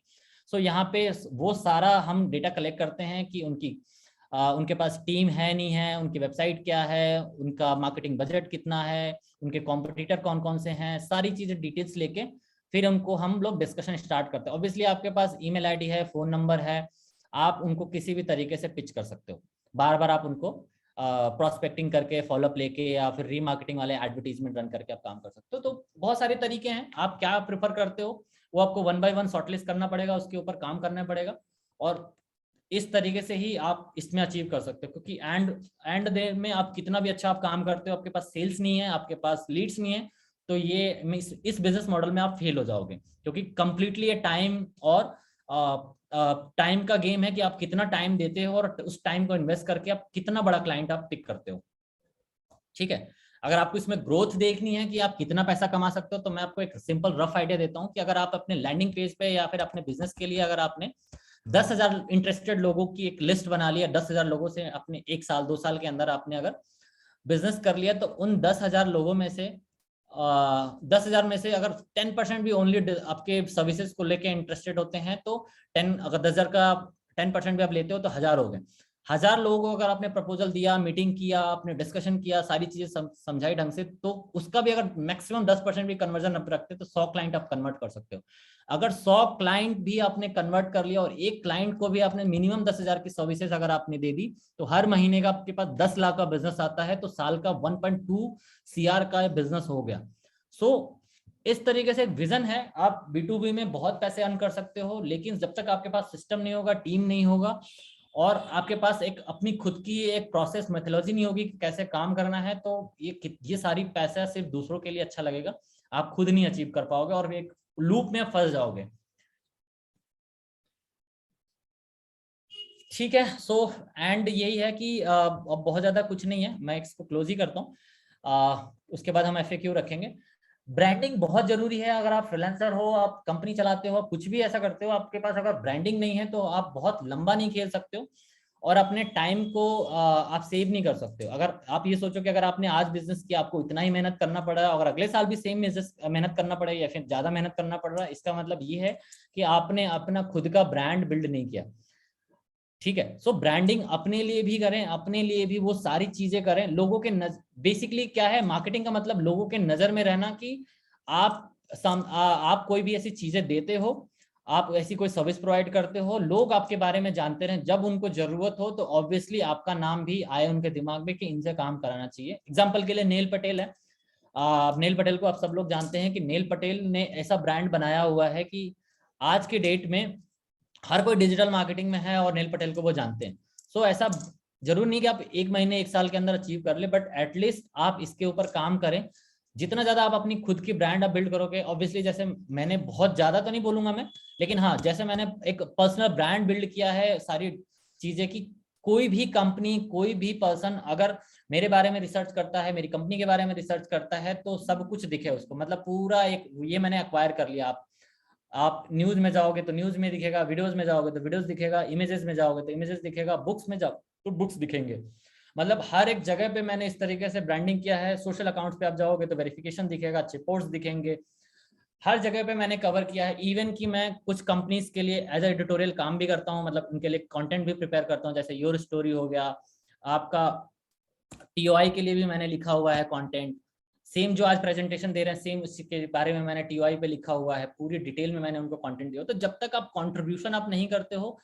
सो यहाँ पे वो सारा हम डेटा कलेक्ट करते हैं कि उनके पास टीम है नहीं है, उनकी वेबसाइट क्या है, उनका मार्केटिंग बजट कितना है, उनके कॉम्पिटिटर कौन कौन से हैं, सारी चीजें डिटेल्स लेके फिर उनको हम लोग डिस्कशन स्टार्ट करते हैं। ऑब्वियसली आपके पास ईमेल आईडी है, फोन नंबर है, आप उनको किसी भी तरीके से पिच कर सकते हो, बार बार आप उनको प्रोस्पेक्टिंग करके, फॉलोअप लेके, या फिर रीमार्केटिंग वाले एडवर्टीजमेंट रन करके आप काम कर सकते हो। तो बहुत सारे तरीके हैं, आप क्या प्रेफर करते हो वो आपको 1 बाय 1 शॉर्टलिस्ट करना पड़ेगा, उसके ऊपर काम करना पड़ेगा, और इस तरीके से ही आप इसमें अचीव कर सकते हो। क्योंकि एंड डे में आप कितना भी अच्छा आप काम करते हो, आपके पास सेल्स नहीं है, आपके पास लीड्स नहीं है, तो ये इस बिजनेस मॉडल में आप फेल हो जाओगे। क्योंकि कंप्लीटली ये टाइम और टाइम का गेम है कि आप कितना टाइम देते हो और उस टाइम को इन्वेस्ट करके आप कितना बड़ा क्लाइंट आप पिक करते हो। ठीक है, अगर आपको इसमें ग्रोथ देखनी है कि आप कितना पैसा कमा सकते हो, तो मैं आपको एक सिंपल रफ आइडिया देता हूं कि अगर आप अपने लैंडिंग पेज पे या फिर अपने बिजनेस के लिए अगर आपने 10,000 इंटरेस्टेड लोगों की एक लिस्ट बना लिया, 10,000 लोगों से अपने 1 साल 2 साल के अंदर आपने अगर बिजनेस कर लिया, तो उन 10,000 लोगों में से 10,000 में से अगर 10% भी ओनली आपके सर्विसेज को लेके इंटरेस्टेड होते हैं, तो 10, अगर 10,000 का 10% भी आप लेते हो तो 1,000 हो गए। 1,000 लोगों को अगर आपने प्रपोजल दिया, मीटिंग किया, आपने डिस्कशन किया, सारी चीजें समझाई ढंग से, तो उसका भी अगर मैक्सिमम 10% भी कन्वर्जन आप रखते तो 100 क्लाइंट आप कन्वर्ट कर सकते हो। अगर 100 क्लाइंट भी आपने कन्वर्ट कर लिया और एक क्लाइंट को भी आपने मिनिमम 10,000 की सर्विसेज अगर आपने दे दी, तो हर महीने का आपके पास 10 लाख का बिजनेस आता है, तो साल का 1.2 CR का बिजनेस हो गया। इस तरीके से एक विजन है, आप B2B में बहुत पैसे अर्न कर सकते हो, लेकिन जब तक आपके पास सिस्टम नहीं होगा, टीम नहीं होगा, और आपके पास एक अपनी खुद की एक प्रोसेस मेथोलॉजी नहीं होगी कि कैसे काम करना है, तो ये सारी पैसा सिर्फ दूसरों के लिए अच्छा लगेगा, आप खुद नहीं अचीव कर पाओगे और एक लूप में फंस जाओगे। ठीक है, एंड यही है कि अब बहुत ज्यादा कुछ नहीं है, मैं इसको क्लोज ही करता हूँ। उसके बाद हम FAQ रखेंगे। ब्रांडिंग बहुत जरूरी है। अगर आप फ्रीलांसर हो, आप कंपनी चलाते हो, कुछ भी ऐसा करते हो, आपके पास अगर ब्रांडिंग नहीं है तो आप बहुत लंबा नहीं खेल सकते हो और अपने टाइम को आप सेव नहीं कर सकते हो। अगर आप ये सोचो कि अगर आपने आज बिजनेस किया, आपको इतना ही मेहनत करना पड़ रहा है, अगर अगले साल भी सेम बिजनेस मेहनत करना पड़ेगा या फिर ज्यादा मेहनत करना पड़ रहा है, इसका मतलब ये है कि आपने अपना खुद का ब्रांड बिल्ड नहीं किया। ठीक है, ब्रांडिंग अपने लिए भी करें, अपने लिए भी वो सारी चीजें करें, लोगों के बेसिकली क्या है मार्केटिंग का मतलब, लोगों के नजर में रहना कि आप आप कोई भी ऐसी चीजें देते हो, आप ऐसी कोई सर्विस प्रोवाइड करते हो, लोग आपके बारे में जानते रहें, जब उनको जरूरत हो तो ऑब्वियसली आपका नाम भी आए उनके दिमाग में कि इनसे काम कराना चाहिए। एग्जाम्पल के लिए नेल पटेल है, नेल पटेल को आप सब लोग जानते हैं कि नेल पटेल ने ऐसा ब्रांड बनाया हुआ है कि आज के डेट में हर कोई डिजिटल मार्केटिंग में है और नेल पटेल को वो जानते हैं। ऐसा जरूर नहीं कि आप 1 महीने 1 साल के अंदर अचीव कर ले, बट एटलीस्ट आप इसके ऊपर काम करें। जितना ज्यादा आप अपनी खुद की ब्रांड आप बिल्ड करोगे, ऑब्वियसली जैसे मैंने, बहुत ज्यादा तो नहीं बोलूंगा मैं, लेकिन हाँ जैसे मैंने एक पर्सनल ब्रांड बिल्ड किया है, सारी चीजें की, कोई भी कंपनी, कोई भी पर्सन अगर मेरे बारे में रिसर्च करता है, मेरी कंपनी के बारे में रिसर्च करता है, तो सब कुछ दिखे उसको, मतलब पूरा एक ये मैंने एक्वायर कर लिया। आप न्यूज में जाओगे तो न्यूज में दिखेगा, वीडियोस में जाओगे तो वीडियोस दिखेगा, इमेजेस में जाओगे तो इमेजेस दिखेगा, बुक्स में जाओ तो बुक्स दिखेंगे। मतलब हर एक जगह पे मैंने इस तरीके से ब्रांडिंग किया है। सोशल अकाउंट्स पे आप जाओगे तो वेरिफिकेशन दिखेगा, अच्छे पोस्ट दिखेंगे, हर जगह पे मैंने कवर किया है। इवन कि मैं कुछ कंपनीज के लिए एज एडिटोरियल काम भी करता हूँ, मतलब उनके लिए कंटेंट भी प्रिपेयर करता हूँ, जैसे योर स्टोरी हो गया, आपका TOI के लिए भी मैंने लिखा हुआ है कंटेंट, सेम जो आज प्रेजेंटेशन दे रहे हैं सेम उसके बारे में मैंने TOI पे लिखा हुआ है, पूरी डिटेल में मैंने उनको कंटेंट दिया। तो जब तक आप कंट्रीब्यूशन आप नहीं करते हो,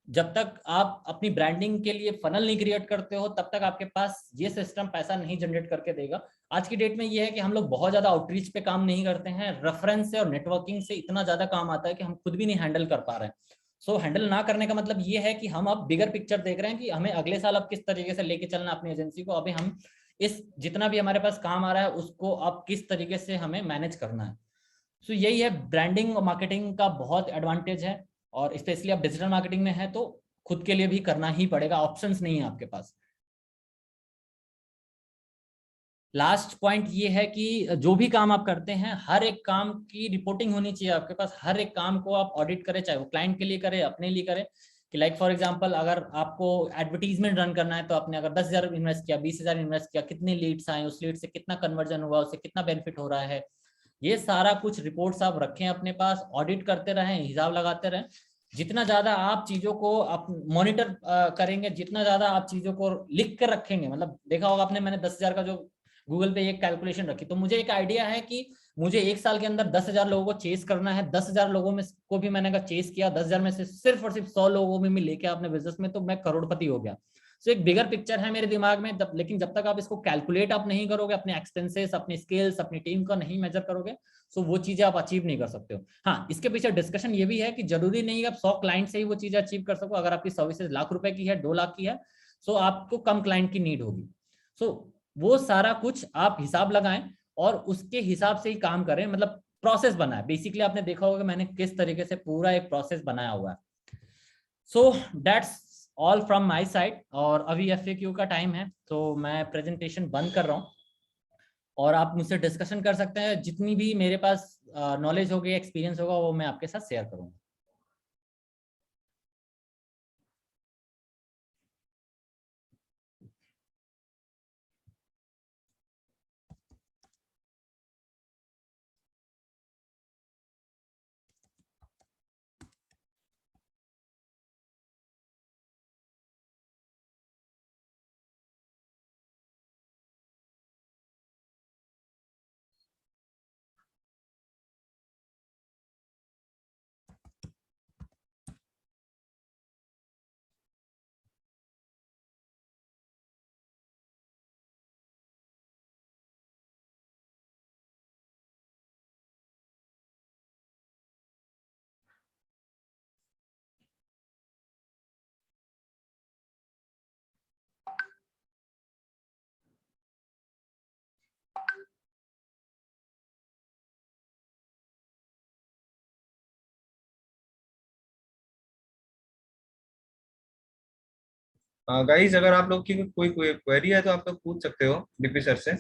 जब तक आप अपनी ब्रांडिंग के लिए फनल नहीं क्रिएट करते हो, तब तक आपके पास ये सिस्टम पैसा नहीं जनरेट करके देगा। आज की डेट में ये है कि हम लोग बहुत ज्यादा आउटरीच पे काम नहीं करते हैं, रेफरेंस से और नेटवर्किंग से इतना ज्यादा काम आता है कि हम खुद भी नहीं हैंडल कर पा रहे हैं। हैंडल ना करने का मतलब ये है कि हम अब बिगर पिक्चर देख रहे हैं कि हमें अगले साल अब किस तरीके से लेके चलना अपनी एजेंसी को। अभी हम इस जितना भी हमारे पास काम आ रहा है उसको अब किस तरीके से हमें मैनेज करना है। यही है, ब्रांडिंग और मार्केटिंग का बहुत एडवांटेज है, और स्पेशली आप डिजिटल मार्केटिंग में है तो खुद के लिए भी करना ही पड़ेगा, ऑप्शंस नहीं है आपके पास। लास्ट पॉइंट ये है कि जो भी काम आप करते हैं हर एक काम की रिपोर्टिंग होनी चाहिए आपके पास। हर एक काम को आप ऑडिट करें, चाहे वो क्लाइंट के लिए करें, अपने लिए करें। कि लाइक फॉर एग्जांपल अगर आपको एडवर्टीजमेंट रन करना है तो आपने अगर 10,000 इन्वेस्ट किया, 20,000 इन्वेस्ट किया, कितने लीड्स आए, उस लीड से कितना कन्वर्जन हुआ, उससे कितना बेनिफिट हो रहा है, ये सारा कुछ रिपोर्ट्स आप रखें अपने पास, ऑडिट करते रहें, हिसाब लगाते रहें। जितना ज्यादा आप चीजों को आप मॉनिटर करेंगे, जितना ज्यादा आप चीजों को लिख कर रखेंगे, मतलब देखा होगा आपने, मैंने 10,000 का जो गूगल पे एक कैलकुलेशन रखी, तो मुझे एक आइडिया है कि मुझे एक साल के अंदर 10,000 लोगों को चेस करना है। 10,000 लोगों में को भी मैंने चेस किया, 10,000 में से सिर्फ और सिर्फ 100 लोगों में लेके अपने बिजनेस में, तो मैं करोड़पति हो गया। सो एक बिगर पिक्चर है मेरे दिमाग में, लेकिन जब तक आप इसको कैलकुलेट आप नहीं करोगे, अपने एक्सपेंसेस, अपने स्किल्स, अपनी टीम का नहीं मेजर करोगे, सो वो चीजें आप अचीव नहीं कर सकते हो। हाँ, इसके पीछे डिस्कशन ये भी है कि जरूरी नहीं है आप 100 क्लाइंट से ही वो चीजें अचीव कर सको। अगर आपकी सर्विसेज लाख रुपए की है, 2 लाख की है, सो आपको कम क्लाइंट की नीड होगी। सो वो सारा कुछ आप हिसाब लगाएं और उसके हिसाब से ही काम करें, मतलब प्रोसेस बनाए। बेसिकली आपने देखा होगा कि मैंने किस तरीके से पूरा एक प्रोसेस बनाया हुआ है। So that's all from my side. और अभी एफएक्यू का टाइम है, तो मैं प्रेजेंटेशन बंद कर रहा हूँ और आप मुझसे डिस्कशन कर सकते हैं। जितनी भी मेरे पास नॉलेज होगी, एक्सपीरियंस होगा, वो मैं आपके साथ शेयर करूंगा। गाइस, अगर आप लोग की कोई कोई क्वेरी है तो आप लोग पूछ सकते हो डीपी सर से।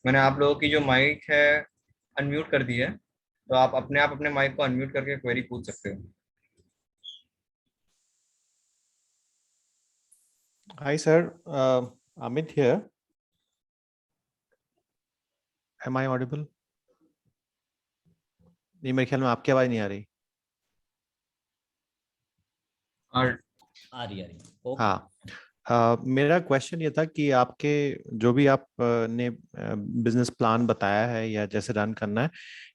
मैंने आप लोगों की जो माइक है अनम्यूट कर दी है, तो आप अपने माइक को अनम्यूट करके क्वेरी पूछ सकते हो। Hi sir, Amit here. Am I audible? नहीं, मेरे ख्याल में आपकी आवाज नहीं आ रही। और आ रही ओके। हाँ, मेरा क्वेश्चन ये था कि आपके जो भी आप ने बिजनेस प्लान बताया है या जैसे रन करना है,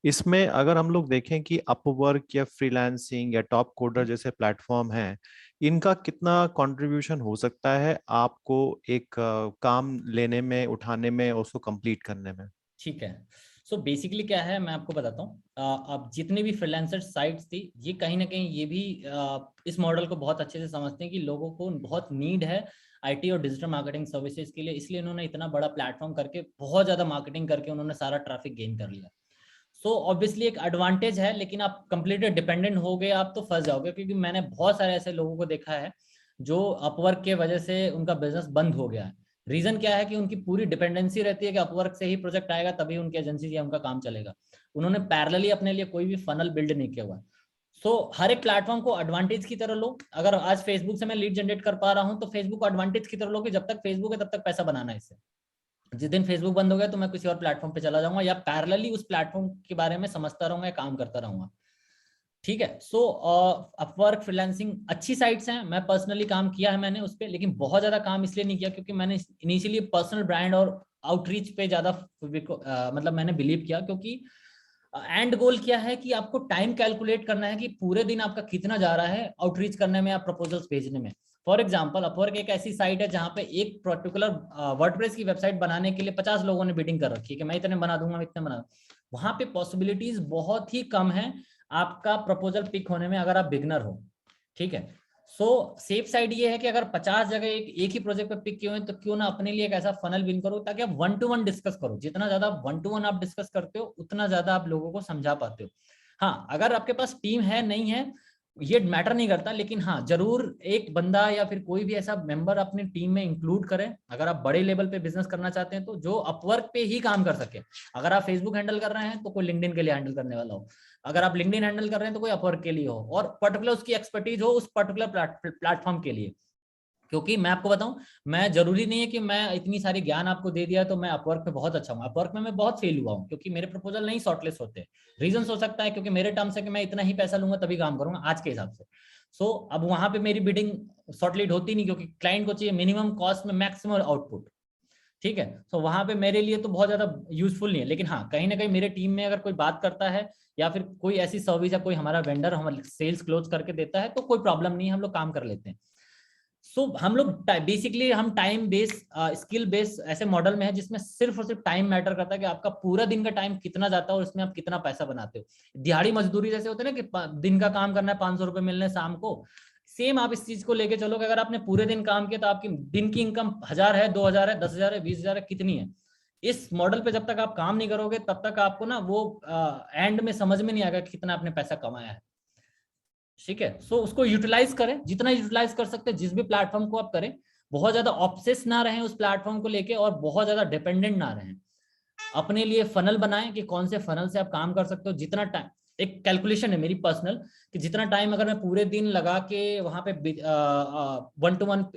इसमें अगर हम लोग देखें कि अपवर्क या फ्रीलांसिंग या टॉप कोडर जैसे प्लेटफॉर्म हैं, इनका कितना कंट्रीब्यूशन हो सकता है आपको एक काम लेने में, उठाने में, उसको कंप्लीट करने में? ठीक है। सो बेसिकली क्या है, मैं आपको बताता हूँ। अब जितनी भी फ्रीलांसर साइट्स थी, ये कहीं ना कहीं ये भी इस मॉडल को बहुत अच्छे से समझते हैं कि लोगों को बहुत नीड है आईटी और डिजिटल मार्केटिंग सर्विसेज के लिए। इसलिए उन्होंने इतना बड़ा प्लेटफॉर्म करके, बहुत ज्यादा मार्केटिंग करके उन्होंने सारा ट्रैफिक गेन कर लिया। सो ऑब्वियसली एक एडवांटेज है, लेकिन आप कंप्लीटली डिपेंडेंट हो गए आप तो फंस जाओगे। क्योंकि मैंने बहुत सारे ऐसे लोगों को देखा है जो अपवर्क के वजह से उनका बिजनेस बंद हो गया है। रीजन क्या है कि उनकी पूरी डिपेंडेंसी रहती है कि अपवर्क से ही प्रोजेक्ट आएगा तभी उनकी एजेंसी या उनका काम चलेगा। उन्होंने पैरेलली अपने लिए कोई भी फनल बिल्ड नहीं किया हुआ। सो हर एक प्लेटफॉर्म को एडवांटेज की तरह लो। अगर आज फेसबुक से मैं लीड जनरेट कर पा रहा हूं तो फेसबुक को एडवांटेज की तरह लो कि जब तक फेसबुक है तब तक पैसा बनाना है इससे। जिस दिन फेसबुक बंद हो गया तो मैं किसी और प्लेटफॉर्म पे चला जाऊंगा या पैरेलली उस प्लेटफॉर्म के बारे में समझता रहूंगा या काम करता रहूंगा। ठीक है। सो अपवर्क, फ्रीलांसिंग अच्छी साइट्स हैं। मैं पर्सनली काम किया है मैंने उस पर, लेकिन बहुत ज्यादा काम इसलिए नहीं किया क्योंकि मैंने इनिशियली पर्सनल ब्रांड और आउटरीच पे ज्यादा मतलब मैंने बिलीव किया। क्योंकि एंड गोल क्या है कि आपको टाइम कैलकुलेट करना है कि पूरे दिन आपका कितना जा रहा है आउटरीच करने में या प्रपोजल्स भेजने में। फॉर एग्जाम्पल, अपवर्क एक ऐसी साइट है जहां पे एक पर्टिकुलर वर्डप्रेस की वेबसाइट बनाने के लिए 50 लोगों ने बिडिंग कर रखी है कि मैं इतने बना दूंगा, मैं इतने बना। वहां पे पॉसिबिलिटीज बहुत ही कम है आपका प्रपोजल पिक होने में अगर आप बिगनर हो। ठीक है। सो सेफ साइड ये है कि अगर 50 जगह एक ही प्रोजेक्ट पे पिक किए हुए तो क्यों ना अपने लिए एक ऐसा फनल बिन करो ताकि आप 1-to-1 डिस्कस करो। जितना ज्यादा 1-to-1 आप डिस्कस करते हो उतना ज्यादा आप लोगों को समझा पाते हो। हाँ, अगर आपके पास टीम है नहीं है ये मैटर नहीं करता, लेकिन हाँ जरूर एक बंदा या फिर कोई भी ऐसा मेंबर अपनी टीम में इंक्लूड करें। अगर आप बड़े लेवल पे बिजनेस करना चाहते हैं तो जो अपवर्क पे ही काम कर सके। अगर आप फेसबुक हैंडल कर रहे हैं तो कोई लिंक्डइन के लिए हैंडल करने वाला हो, अगर आप लिंक्डइन हैंडल कर रहे हैं तो कोई अपवर्क के लिए हो, और पर्टिकुलर उसकी एक्सपर्टीज हो उस पर्टिकुलर प्लेटफॉर्म के लिए। क्योंकि मैं आपको बताऊं, मैं जरूरी नहीं है कि मैं इतनी सारी ज्ञान आपको दे दिया तो मैं अपवर्क पे बहुत अच्छा हूँ। अपवर्क में मैं बहुत फेल हुआ हूँ क्योंकि मेरे प्रपोजल नहीं शॉर्टलिस्ट होते। रीजन हो सकता है क्योंकि मेरे टर्म्स है कि मैं इतना ही पैसा लूंगा तभी काम करूंगा आज के हिसाब से। सो अब वहां पे मेरी बिडिंग शॉर्टलिस्ट होती नहीं, क्योंकि क्लाइंट को चाहिए मिनिमम कॉस्ट में मैक्सिमम आउटपुट। ठीक है, तो वहां पे मेरे लिए तो बहुत ज्यादा यूजफुल नहीं है। लेकिन हाँ कहीं ना कहीं मेरे टीम में अगर कोई बात करता है या फिर कोई ऐसी सर्विस या कोई हमारा वेंडर हमारे सेल्स क्लोज करके देता है तो कोई प्रॉब्लम नहीं है, हम लोग काम कर लेते हैं। सो हम लोग बेसिकली हम टाइम बेस स्किल बेस ऐसे मॉडल में है जिसमें सिर्फ और सिर्फ टाइम मैटर करता है कि आपका पूरा दिन का टाइम कितना जाता है और इसमें आप कितना पैसा बनाते हो। दिहाड़ी मजदूरी जैसे होते हैं ना कि दिन का काम करना है 500 रुपए मिलने शाम को, सेम आप इस चीज को लेके चलो कि अगर आपने पूरे दिन काम किया तो आपकी दिन की इनकम 1000 है, 2000 है, 10,000 है, 20,000 है, कितनी है। इस मॉडल पे जब तक आप काम नहीं करोगे तब तक आपको ना वो एंड में समझ में नहीं आएगा कि कितना आपने पैसा कमाया है। ठीक है, सो उसको यूटिलाइज करें, जितना यूटिलाइज कर सकते हैं जिस भी प्लेटफॉर्म को आप करें। बहुत ज्यादा ऑब्सेस ना रहें उस प्लेटफॉर्म को लेके और बहुत ज्यादा डिपेंडेंट ना रहें। अपने लिए फनल बनाएं कि कौन से फनल से आप काम कर सकते हो। जितना टाइम, एक कैलकुलेशन है मेरी पर्सनल कि जितना टाइम अगर मैं पूरे दिन लगा के वहां पे 1-to-1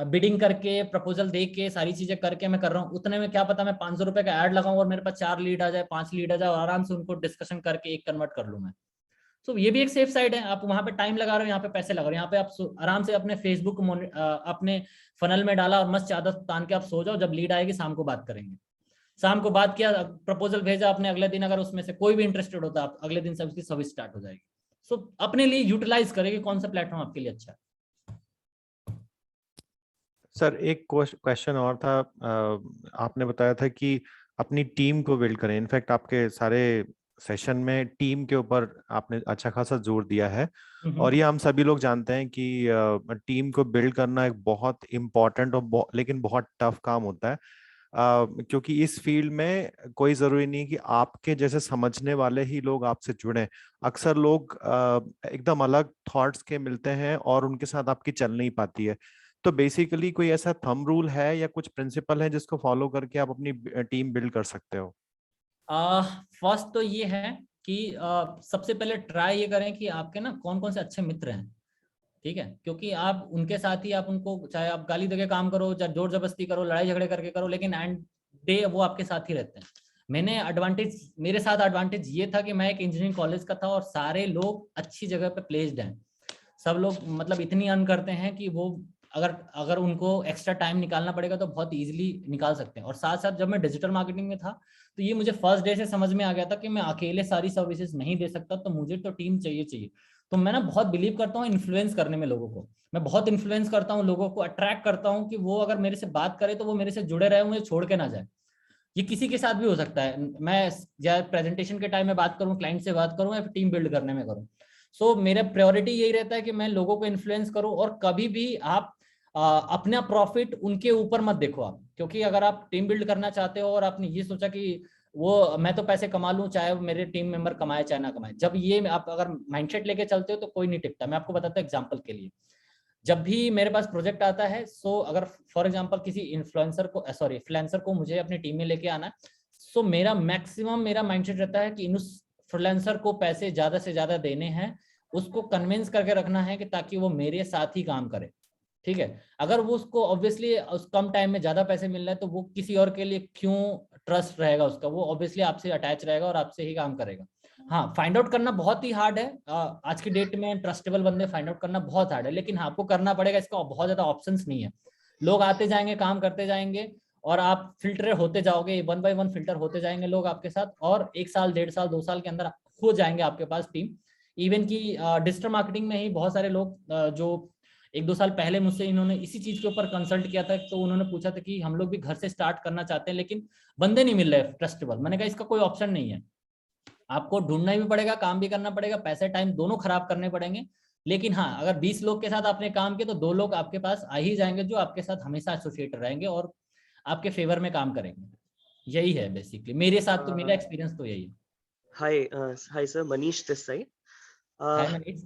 बिडिंग करके प्रपोजल दे के सारी चीजें करके मैं कर रहा हूँ, उतने में क्या पता मैं 500 रुपए का ऐड लगाऊं और मेरे पास 4 लीड आ जाए, 5 लीड आ जाए और आराम से उनको डिस्कशन करके एक कन्वर्ट कर लूं मैं। तो ये भी एक सेफ साइड है। आप वहां पे टाइम लगा रहे हो, यहाँ पे पैसे लगा रहे हो। यहाँ पे आप आराम से अपने फेसबुक अपने फनल में डाला और मस्त चादर तान के आप सो जाओ, जब लीड आएगी शाम को बात करेंगे। शाम को बात किया, प्रपोजल भेजा आपने, अगले दिन अगर उसमें से कोई भी इंटरेस्टेड होता है अगले दिन से उसकी सर्विस स्टार्ट हो जाएगी। सो अपने लिए यूटिलाइज करेंगे कौन सा प्लेटफॉर्म आपके लिए अच्छा है। सर एक क्वेश्चन और था, आपने बताया था कि अपनी टीम को बिल्ड करें। इनफैक्ट आपके सारे सेशन में टीम के ऊपर आपने अच्छा खासा जोर दिया है, और ये हम सभी लोग जानते हैं कि टीम को बिल्ड करना एक बहुत इम्पोर्टेंट और लेकिन बहुत टफ काम होता है। क्योंकि इस फील्ड में कोई जरूरी नहीं कि आपके जैसे समझने वाले ही लोग आपसे जुड़े। अक्सर लोग एकदम अलग थॉट्स के मिलते हैं और उनके साथ आपकी चल नहीं पाती है। तो बेसिकली कोई ऐसा थंब रूल है या कुछ प्रिंसिपल है जिसको फॉलो करके आप अपनी टीम बिल्ड कर सकते हो? फर्स्ट तो ये है कि सबसे पहले ट्राई ये करें कि आपके ना कौन कौन से अच्छे मित्र हैं। ठीक है, क्योंकि आप उनके साथ ही आप उनको, चाहे आप गाली देके काम करो, चाहे जोर जबरदस्ती करो, लड़ाई झगड़े करके करो, लेकिन एंड डे वो आपके साथ ही रहते हैं। मेरे साथ एडवांटेज ये था कि मैं एक इंजीनियरिंग कॉलेज का था और सारे लोग अच्छी जगह पे प्लेस्ड हैं। सब लोग मतलब इतनी अर्न करते हैं कि वो अगर अगर उनको एक्स्ट्रा टाइम निकालना पड़ेगा तो बहुत इजीली निकाल सकते हैं। और साथ साथ जब मैं डिजिटल मार्केटिंग में था तो ये मुझे फर्स्ट डे से समझ में आ गया था कि मैं अकेले सारी सर्विसेज नहीं दे सकता, तो मुझे तो टीम चाहिए। तो मैं ना बहुत बिलीव करता हूँ इन्फ्लुएंस करने में लोगों को। मैं बहुत इन्फ्लुएंस करता हूँ लोगों को, अट्रैक्ट करता हूँ कि वो अगर मेरे से बात करे तो वो मेरे से जुड़े रहे, मुझे छोड़ के ना जाए। ये किसी के साथ भी हो सकता है, मैं या प्रेजेंटेशन के टाइम में बात करूं, क्लाइंट से बात करूं या फिर टीम बिल्ड करने में करूं। सो मेरा प्रायोरिटी यही रहता है कि मैं लोगों को इन्फ्लुएंस करूं। और कभी भी आप अपना प्रॉफिट उनके ऊपर मत देखो आप, क्योंकि अगर आप टीम बिल्ड करना चाहते हो और आपने ये सोचा कि वो मैं तो पैसे कमा लूं चाहे मेरे टीम मेंबर कमाए चाहे ना कमाए, जब ये आप अगर माइंडसेट लेके चलते हो तो कोई नहीं टिकता। मैं आपको बताता हूँ एग्जांपल के लिए, जब भी मेरे पास प्रोजेक्ट आता है, सो अगर फॉर एग्जांपल किसी फ्रीलांसर को मुझे अपनी टीम में लेके आना है, सो मेरा मैक्सिमम मेरा माइंडसेट रहता है कि इन उस फ्रीलांसर को पैसे ज्यादा से ज्यादा देने हैं, उसको कन्विंस करके रखना है कि ताकि वो मेरे साथ ही काम करे। ठीक है, अगर वो उसको ऑब्वियसली उस कम टाइम में ज्यादा पैसे मिल रहे हैं तो वो किसी और के लिए क्यों ट्रस्ट रहेगा उसका, वो ऑब्वियसली आपसे अटैच रहेगा और आपसे ही काम करेगा। हाँ, फाइंड आउट करना बहुत ही हार्ड है, आज की डेट में ट्रस्टेबल बंदे फाइंड आउट करना बहुत हार्ड है, लेकिन हाँ आपको करना पड़ेगा, इसका बहुत ज्यादा ऑप्शंस नहीं है। लोग आते जाएंगे, काम करते जाएंगे और आप फिल्टर होते जाओगे, 1 by 1 फिल्टर होते जाएंगे लोग आपके साथ, और 1 साल 1.5 साल 2 साल के अंदर हो जाएंगे आपके पास टीम। इवन की डिजिटल मार्केटिंग में ही बहुत सारे लोग जो 1-2 साल पहले मुझसे इन्होंने इसी चीज के ऊपर कंसल्ट किया था, तो उन्होंने पूछा था कि हम लोग भी घर से स्टार्ट करना चाहते हैं लेकिन बंदे नहीं मिल रहे ट्रस्टेबल। मैंने कहा इसका कोई ऑप्शन नहीं है, आपको ढूंढना भी पड़ेगा, काम भी करना पड़ेगा, पैसे टाइम दोनों खराब करने पड़ेंगे। लेकिन हाँ, अगर 20 लोग के साथ आपने काम किया तो 2 लोग आपके पास आ ही जाएंगे जो आपके साथ हमेशा एसोसिएट रहेंगे और आपके फेवर में काम करेंगे। यही है बेसिकली मेरे साथ, तो मेरा एक्सपीरियंस तो यही है। Hi, sir, Manish this side. Hi Manish.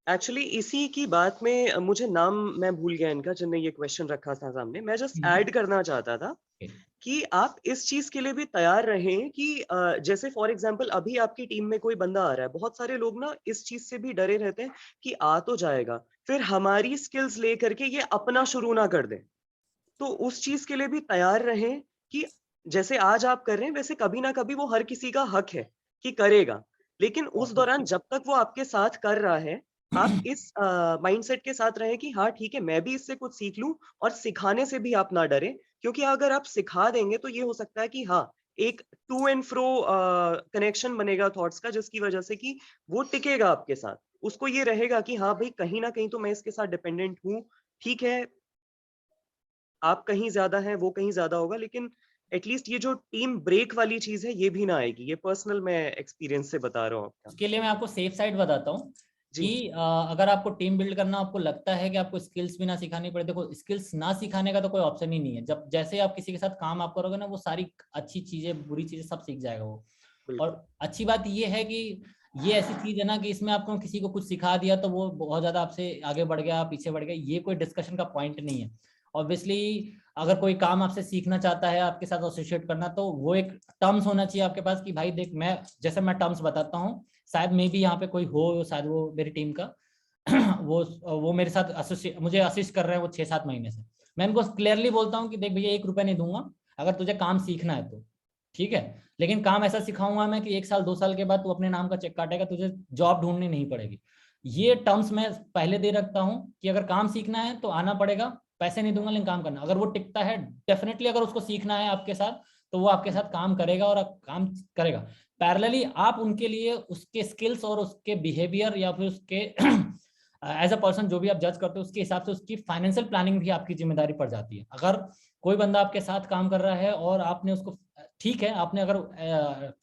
Actually इसी की बात में मुझे नाम मैं भूल गया इनका, जिनने ये क्वेश्चन रखा था सामने। मैं जस्ट ऐड करना चाहता था कि आप इस चीज के लिए भी तैयार रहें कि जैसे फॉर एग्जांपल अभी आपकी टीम में कोई बंदा आ रहा है, बहुत सारे लोग ना इस चीज से भी डरे रहते हैं कि आ तो जाएगा, फिर हमारी स्किल्स लेकर के ये अपना शुरू ना कर दें। तो उस चीज के लिए भी तैयार रहें कि जैसे आज आप कर रहे हैं वैसे कभी ना कभी वो हर किसी का हक है कि करेगा, लेकिन उस दौरान जब तक वो आपके साथ कर रहा है, आप इस माइंडसेट के साथ रहें कि हाँ ठीक है, मैं भी इससे कुछ सीख लूं, और सिखाने से भी आप ना डरें, क्योंकि अगर आप सिखा देंगे तो ये हो सकता है कि हाँ एक टू एंड फ्रो कनेक्शन बनेगा थॉट्स का, जिसकी वजह से कि वो टिकेगा आपके साथ। उसको ये रहेगा कि हाँ भाई कहीं ना कहीं तो मैं इसके साथ डिपेंडेंट हूँ, ठीक है आप कहीं ज्यादा हैं वो कहीं ज्यादा होगा, लेकिन एटलीस्ट ये जो टीम ब्रेक वाली चीज है ये भी ना आएगी। ये पर्सनल मैं एक्सपीरियंस से बता रहा हूँ आपका। उसके लिए मैं आपको सेफ साइड बताता हूँ जी। कि अगर आपको टीम बिल्ड करना, आपको लगता है कि आपको स्किल्स भी ना सिखानी पड़े, देखो स्किल्स ना सिखाने का तो कोई ऑप्शन ही नहीं है। जब जैसे आप किसी के साथ काम आप करोगे ना, वो सारी अच्छी चीजें बुरी चीजें सब सीख जाएगा वो। बिल्कुल। और अच्छी बात ये है कि ये ऐसी चीज है ना कि इसमें आपको किसी को कुछ सिखा दिया तो वो बहुत ज्यादा आपसे आगे बढ़ गया, पीछे बढ़ गया, ये कोई डिस्कशन का पॉइंट नहीं है। ऑब्वियसली अगर कोई काम आपसे सीखना चाहता है, आपके साथ एसोसिएट करना, तो वो एक टर्म्स होना चाहिए आपके पास कि भाई देख, मैं जैसे मैं टर्म्स बताता हूँ, शायद मे भी यहाँ पे कोई हो, शायद वो मेरी टीम का वो मेरे साथ मुझे असिस्ट कर रहे हैं वो 6-7 महीने से। मैं इनको क्लियरली बोलता हूँ कि देख भैया 1 रुपया नहीं दूंगा, अगर तुझे काम सीखना है तो ठीक है, लेकिन काम ऐसा सिखाऊंगा मैं कि 1 साल 2 साल के बाद तू अपने नाम का चेक काटेगा, तुझे जॉब ढूंढनी नहीं पड़ेगी। ये टर्म्स मैं पहले दे रखता हूँ कि अगर काम सीखना है तो आना पड़ेगा, पैसे नहीं दूंगा लेकिन काम करना। अगर वो टिकता है, डेफिनेटली अगर उसको सीखना है आपके साथ, तो वो आपके साथ काम करेगा और काम करेगा। पैरेलली आप उनके लिए उसके स्किल्स और उसके बिहेवियर या फिर उसके एज अ पर्सन जो भी आप जज करते हो, उसके हिसाब से उसकी फाइनेंशियल प्लानिंग भी आपकी जिम्मेदारी पड़ जाती है। अगर कोई बंदा आपके साथ काम कर रहा है और आपने उसको, ठीक है, आपने अगर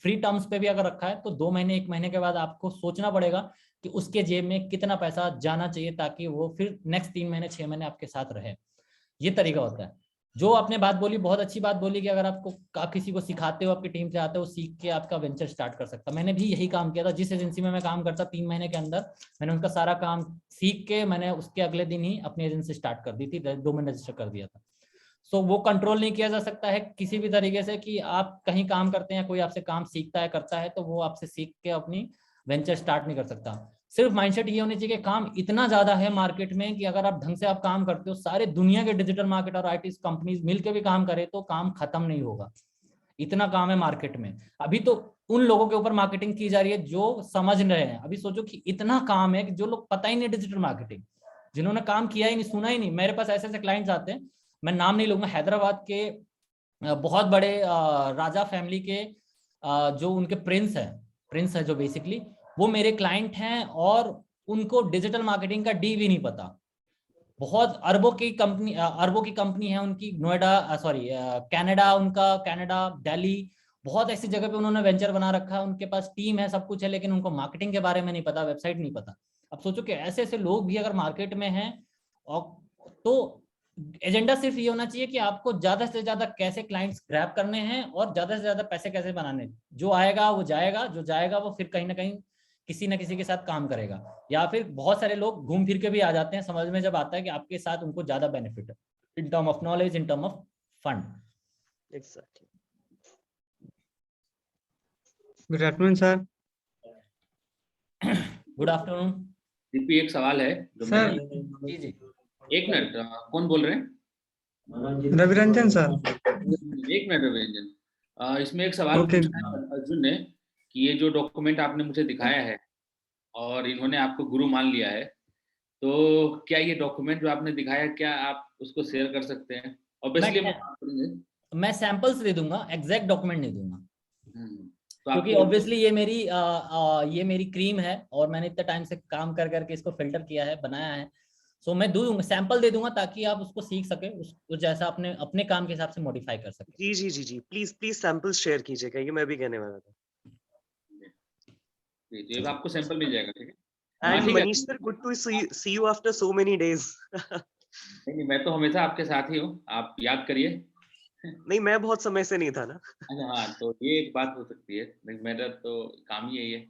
फ्री टर्म्स पे भी अगर रखा है, तो 2 महीने 1 महीने के बाद आपको सोचना पड़ेगा कि उसके जेब में कितना पैसा जाना चाहिए ताकि वो फिर नेक्स्ट 3 महीने 6 महीने आपके साथ रहे। ये तरीका होता है। जो आपने बात बोली, बहुत अच्छी बात बोली कि अगर आप किसी को सिखाते हो, आपकी टीम से आते हो, सीख के आपका वेंचर स्टार्ट कर सकता। मैंने भी यही काम किया था। जिस एजेंसी में मैं काम करता, 3 महीने के अंदर मैंने उनका सारा काम सीख के मैंने उसके अगले दिन ही अपनी एजेंसी स्टार्ट कर दी थी, 2 महीने रजिस्टर कर दिया था। सो वो कंट्रोल नहीं किया जा सकता है किसी भी तरीके से कि आप कहीं काम करते हैं, कोई आपसे काम सीखता है, करता है, तो वो आपसे सीख के अपनी वेंचर स्टार्ट नहीं कर सकता। सिर्फ माइंडसेट ये होनी चाहिए कि काम इतना ज्यादा है मार्केट में कि अगर आप ढंग से आप काम करते हो, सारे दुनिया के डिजिटल मार्केट और आईटी कंपनीज मिलकर भी काम करे तो काम खत्म नहीं होगा। इतना काम है मार्केट में। अभी तो उन लोगों के ऊपर मार्केटिंग की जा रही है जो समझ रहे हैं। अभी सोचो कि इतना काम है कि जो लोग पता ही नहीं डिजिटल मार्केटिंग, जिन्होंने काम किया ही नहीं, सुना ही नहीं। मेरे पास ऐसे ऐसे क्लाइंट्स आते हैं, मैं नाम नहीं लूंगा, हैदराबाद के बहुत बड़े राजा फैमिली के जो उनके प्रिंस है जो बेसिकली वो मेरे क्लाइंट हैं, और उनको डिजिटल मार्केटिंग का डी भी नहीं पता। बहुत अरबों की कंपनी है उनकी, नोएडा सॉरी कनाडा, उनका कनाडा, दिल्ली, बहुत ऐसी जगह पे उन्होंने वेंचर बना रखा है। उनके पास टीम है, सब कुछ है, लेकिन उनको मार्केटिंग के बारे में नहीं पता, वेबसाइट नहीं पता। अब सोचो कि ऐसे ऐसे लोग भी अगर मार्केट में हैं, और तो एजेंडा सिर्फ ये होना चाहिए कि आपको ज्यादा से ज्यादा कैसे क्लाइंट्स ग्रैब करने हैं और ज्यादा से ज्यादा पैसे कैसे बनाने हैं। जो आएगा वो जाएगा, जो जाएगा वो फिर कहीं ना कहीं किसी ना किसी के साथ काम करेगा, या फिर बहुत सारे लोग घूम फिर के भी आ जाते हैं, समझ में जब आता है कि आपके साथ उनको ज्यादा बेनिफिट है in term of knowledge, in term of fund. Exactly. Good afternoon sir. Good afternoon. DP, एक सवाल है जो सर। जी जी। एक मिनट, कौन बोल रहे हैं? रविरंजन सर। एक मिनट रविरंजन, इसमें एक सवाल पूछना है अर्जुन ने कि ये जो डॉक्यूमेंट आपने मुझे दिखाया है और इन्होंने आपको गुरु मान लिया है, तो क्या ये डॉक्यूमेंट जो आपने दिखाया, क्या आप उसको शेयर कर सकते हैं? ऑब्वियसली मैं सैंपल्स दे दूंगा, एग्जैक्ट डॉक्यूमेंट नहीं दूंगा, तो क्योंकि ऑब्वियसली ये मेरी क्रीम है और मैंने इतने टाइम से काम कर करके इसको फिल्टर किया है, बनाया है। सो मैं दूंगा, सैंपल दे दूंगा ताकि आप उसको सीख सके, उसको जैसा अपने अपने काम के हिसाब से मॉडिफाई कर सके। जी जी जी जी, प्लीज प्लीज सैंपल्स शेयर कीजिएगा, ये मैं भी कहने वाला था। जी, आपको सैंपल मिल जाएगा, ठीक है? And Manish sir, good to see you after so many days. नहीं, मैं तो हमेशा आपके साथ ही हूँ, आप याद करिए। नहीं, मैं बहुत समय से नहीं था ना। अच्छा हाँ, तो ये एक बात हो सकती है, मेरा तो काम ही यही है।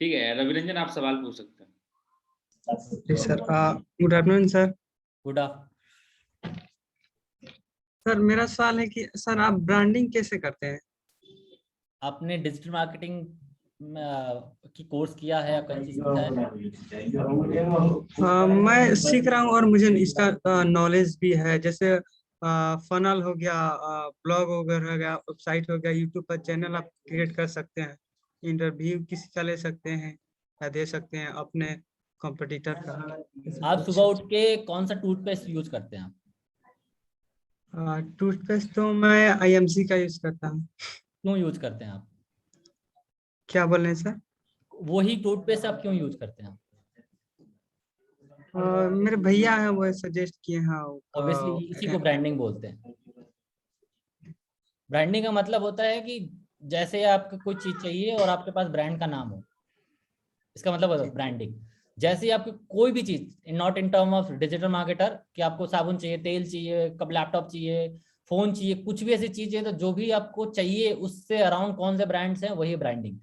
ठीक है, रविरंजन आप सवाल पूछ सकते हैं। जी sir, good afternoon sir. Good afternoon. Sir मेरा सवाल है कि सर आप ब्रांडिंग कैसे करते हैं? आपने डिजिटल मार्केटिंग की कोर्स किया है या कौन सी सीखा है? मैं सीख रहा हूँ और मुझे इसका नॉलेज भी है, जैसे फनल हो गया, ब्लॉग वगैरह हो गया, वेबसाइट हो गया, यूट्यूब पर चैनल आप क्रिएट कर सकते हैं, इंटरव्यू किसी का ले सकते हैं या दे सकते हैं अपने कॉम्पिटिटर का। आप सुबह उठ के कौन सा टूथपेस्ट यूज करते हैं आप? टूथपेस्ट तो मैं IMC का यूज करता हूँ। क्यों यूज करते हैं आप? क्या बोल रहे हैं सर? वही टूथपेस्ट आप क्यों यूज करते हैं? मेरे भैया हैं, वो सजेस्ट किए हैं। ऑब्वियसली इसी को ब्रांडिंग बोलते हैं। ब्रांडिंग का मतलब होता है कि जैसे आपको कोई चीज चाहिए और आपके पास ब्रांड का नाम हो, इसका मतलब होता है ब्रांडिंग। जैसे ही आपको कोई भी चीज, not in term of digital marketer, कि आपको साबुन चाहिए, तेल चाहिए, कब लैपटॉप चाहिए, फोन चाहिए, कुछ भी ऐसी चीज है, तो जो भी आपको चाहिए उससे अराउंड कौन से ब्रांड्स हैं, वही ब्रांडिंग।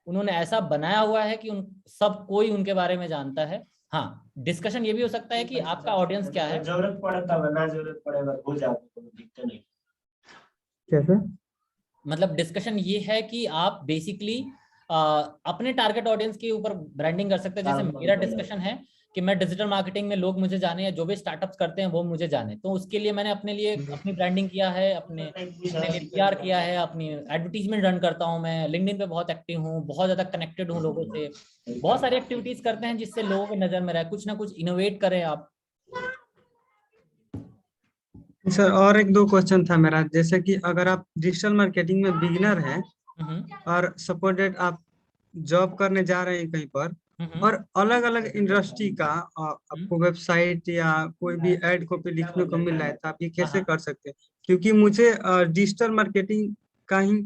उन्होंने ऐसा बनाया हुआ है कि उन सब कोई उनके बारे में जानता है। हाँ, डिस्कशन ये भी हो सकता है कि आपका ऑडियंस क्या है। जरूरत पड़े तब, ना जरूरत पड़े भूल जाओ, दिक्कत नहीं। कैसे? मतलब डिस्कशन ये है कि आप बेसिकली अपने टारगेट ऑडियंस के ऊपर ब्रांडिंग कर सकते हैं। जैसे मेरा डिस्कशन है कि मैं डिजिटल मार्केटिंग में लोग मुझे जाने, या जो भी स्टार्टअप्स करते हैं वो मुझे जाने, तो उसके लिए मैंने अपने लिए अपनी ब्रांडिंग किया है, अपने लिए PR किया है, अपनी एडवर्टीजमेंट रन करता हूँ मैं, लिंक्डइन पे बहुत एक्टिव हूँ, बहुत ज्यादा कनेक्टेड हूँ लोगों से, बहुत सारी एक्टिविटीज करते हैं जिससे लोगों की नजर में रहे, कुछ ना कुछ इनोवेट करें आप। सर और एक दो क्वेश्चन था मेरा, जैसे कि अगर आप डिजिटल मार्केटिंग में बिगिनर हैं और सपोर्टेड आप जॉब करने जा रहे हैं कहीं पर, और अलग अलग इंडस्ट्री का आपको वेबसाइट या कोई भी एड कॉपी लिखने को मिल रहा है, तो आप ये कैसे कर सकते हैं? क्योंकि मुझे डिजिटल मार्केटिंग का ही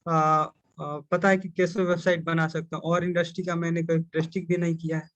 पता है कि कैसे वेबसाइट बना सकता हूँ, और इंडस्ट्री का मैंने कोई इंडस्ट्री भी नहीं किया है।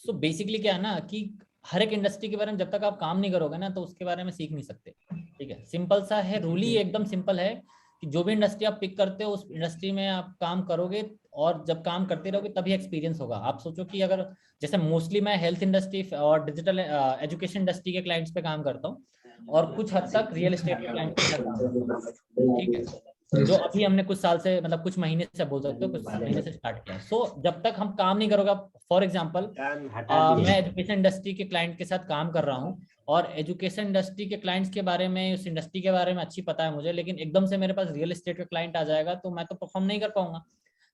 सो बेसिकली क्या है ना कि हर एक इंडस्ट्री के बारे में जब तक आप काम नहीं करोगे ना, तो उसके बारे में सीख नहीं सकते। ठीक है, सिंपल सा है, रूल ही एकदम सिंपल है कि जो भी इंडस्ट्री आप पिक करते हो उस इंडस्ट्री में आप काम करोगे, और जब काम करते रहोगे तभी एक्सपीरियंस होगा। आप सोचो कि अगर जैसे मोस्टली मैं हेल्थ इंडस्ट्री और डिजिटल एजुकेशन इंडस्ट्री के क्लाइंट्स पे काम करता हूँ, और कुछ हद तक रियल एस्टेट के क्लाइंट्स पे काम करता हूँ। ठीक है, जो अभी हमने कुछ साल से, मतलब कुछ महीने से बोल सकते हो, कुछ महीने से स्टार्ट किया। सो जब तक हम काम नहीं करोगे, फॉर एग्जांपल मैं एजुकेशन इंडस्ट्री के क्लाइंट के साथ काम कर रहा हूँ, और एजुकेशन इंडस्ट्री के क्लाइंट्स के बारे में, उस इंडस्ट्री के बारे में अच्छी पता है मुझे, लेकिन एकदम से मेरे पास रियल एस्टेट का क्लाइंट आ जाएगा तो मैं तो परफॉर्म नहीं कर पाऊंगा।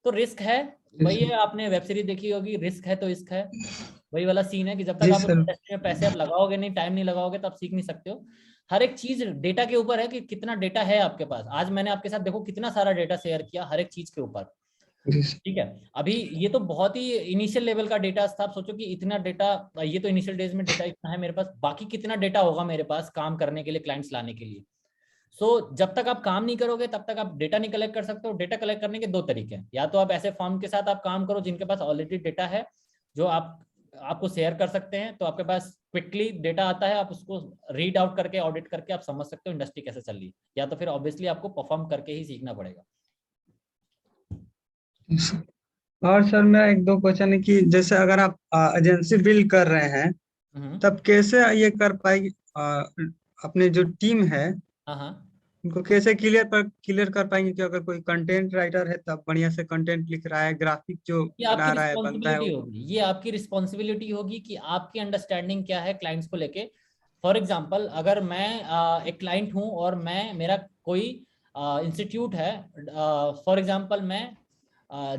तो रिस्क है वही है, आपने वेब सीरीज देखी होगी, रिस्क है तो इश्क है, वही वाला सीन है कि जब तक आप इंडस्ट्री में पैसे आप लगाओगे नहीं, टाइम नहीं लगाओगे, तो आप सीख नहीं सकते हो। हर एक चीज डेटा के ऊपर है कि कितना डेटा है आपके पास। आज मैंने आपके साथ देखो कितना सारा डेटा शेयर किया हर एक चीज के ऊपर। ठीक है, अभी ये तो बहुत ही इनिशियल लेवल का डेटा था। आप सोचो कि इतना डेटा, ये तो इनिशियल डेज में डेटा इतना है मेरे पास, बाकी कितना डेटा होगा मेरे पास काम करने के लिए, क्लाइंट्स लाने के लिए। जब तक आप काम नहीं करोगे तब तक आप डेटा नहीं कलेक्ट कर सकते हो। डेटा कलेक्ट करने के दो तरीके हैं, या तो आप ऐसे फर्म के साथ आप काम करो जिनके पास ऑलरेडी डेटा है, जो आपको शेयर कर सकते हैं, तो आपके पास क्विकली डेटा आता है, आप उसको रीड आउट करके, ऑडिट करके आप समझ सकते हो इंडस्ट्री कैसे चल रही है। या तो फिर ऑब्वियसली आपको परफॉर्म करके ही सीखना पड़ेगा। और सर मेरा एक दो क्वेश्चन है कि जैसे अगर आप एजेंसी बिल्ड कर रहे हैं, तब कैसे ये कर पाएगी अपने जो टीम है, उनको कैसे क्लियर कर पाएंगे कि अगर कोई कंटेंट राइटर है तब बढ़िया से कंटेंट लिख रहा है, ग्राफिक जो बना रहा है, बनता है, ये आपकी रिस्पॉन्सिबिलिटी होगी कि आपकी अंडरस्टैंडिंग क्या है क्लाइंट्स को लेके। फॉर एग्जांपल, अगर मैं एक क्लाइंट हूं और मेरा कोई इंस्टीट्यूट है, फॉर एग्जांपल मैं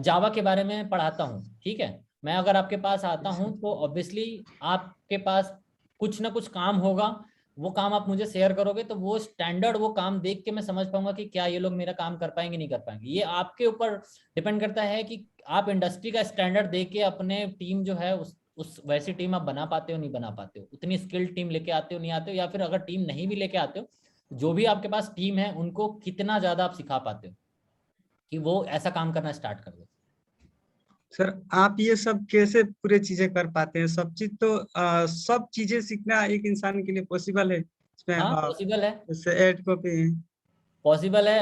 जावा के बारे में पढ़ाता हूं, ठीक है, मैं अगर आपके पास आता हूं तो ऑब्वियसली आपके पास कुछ ना कुछ काम होगा, वो काम आप मुझे शेयर करोगे, तो वो स्टैंडर्ड, वो काम देख के मैं समझ पाऊंगा कि क्या ये लोग मेरा काम कर पाएंगे नहीं कर पाएंगे। ये आपके ऊपर डिपेंड करता है कि आप इंडस्ट्री का स्टैंडर्ड देख के अपने टीम जो है उस वैसी टीम आप बना पाते हो नहीं बना पाते हो, उतनी स्किल्ड टीम लेके आते हो नहीं आते हो, या फिर अगर टीम नहीं भी लेके आते हो, जो भी आपके पास टीम है उनको कितना ज्यादा आप सिखा पाते हो कि वो ऐसा काम करना स्टार्ट कर दो। सर आप ये सब कैसे पूरे चीजें कर पाते हैं? सब चीज तो सब चीजें सीखना एक इंसान के लिए पॉसिबल है इसमें? पॉसिबल है, जैसे एड कॉपी पॉसिबल है।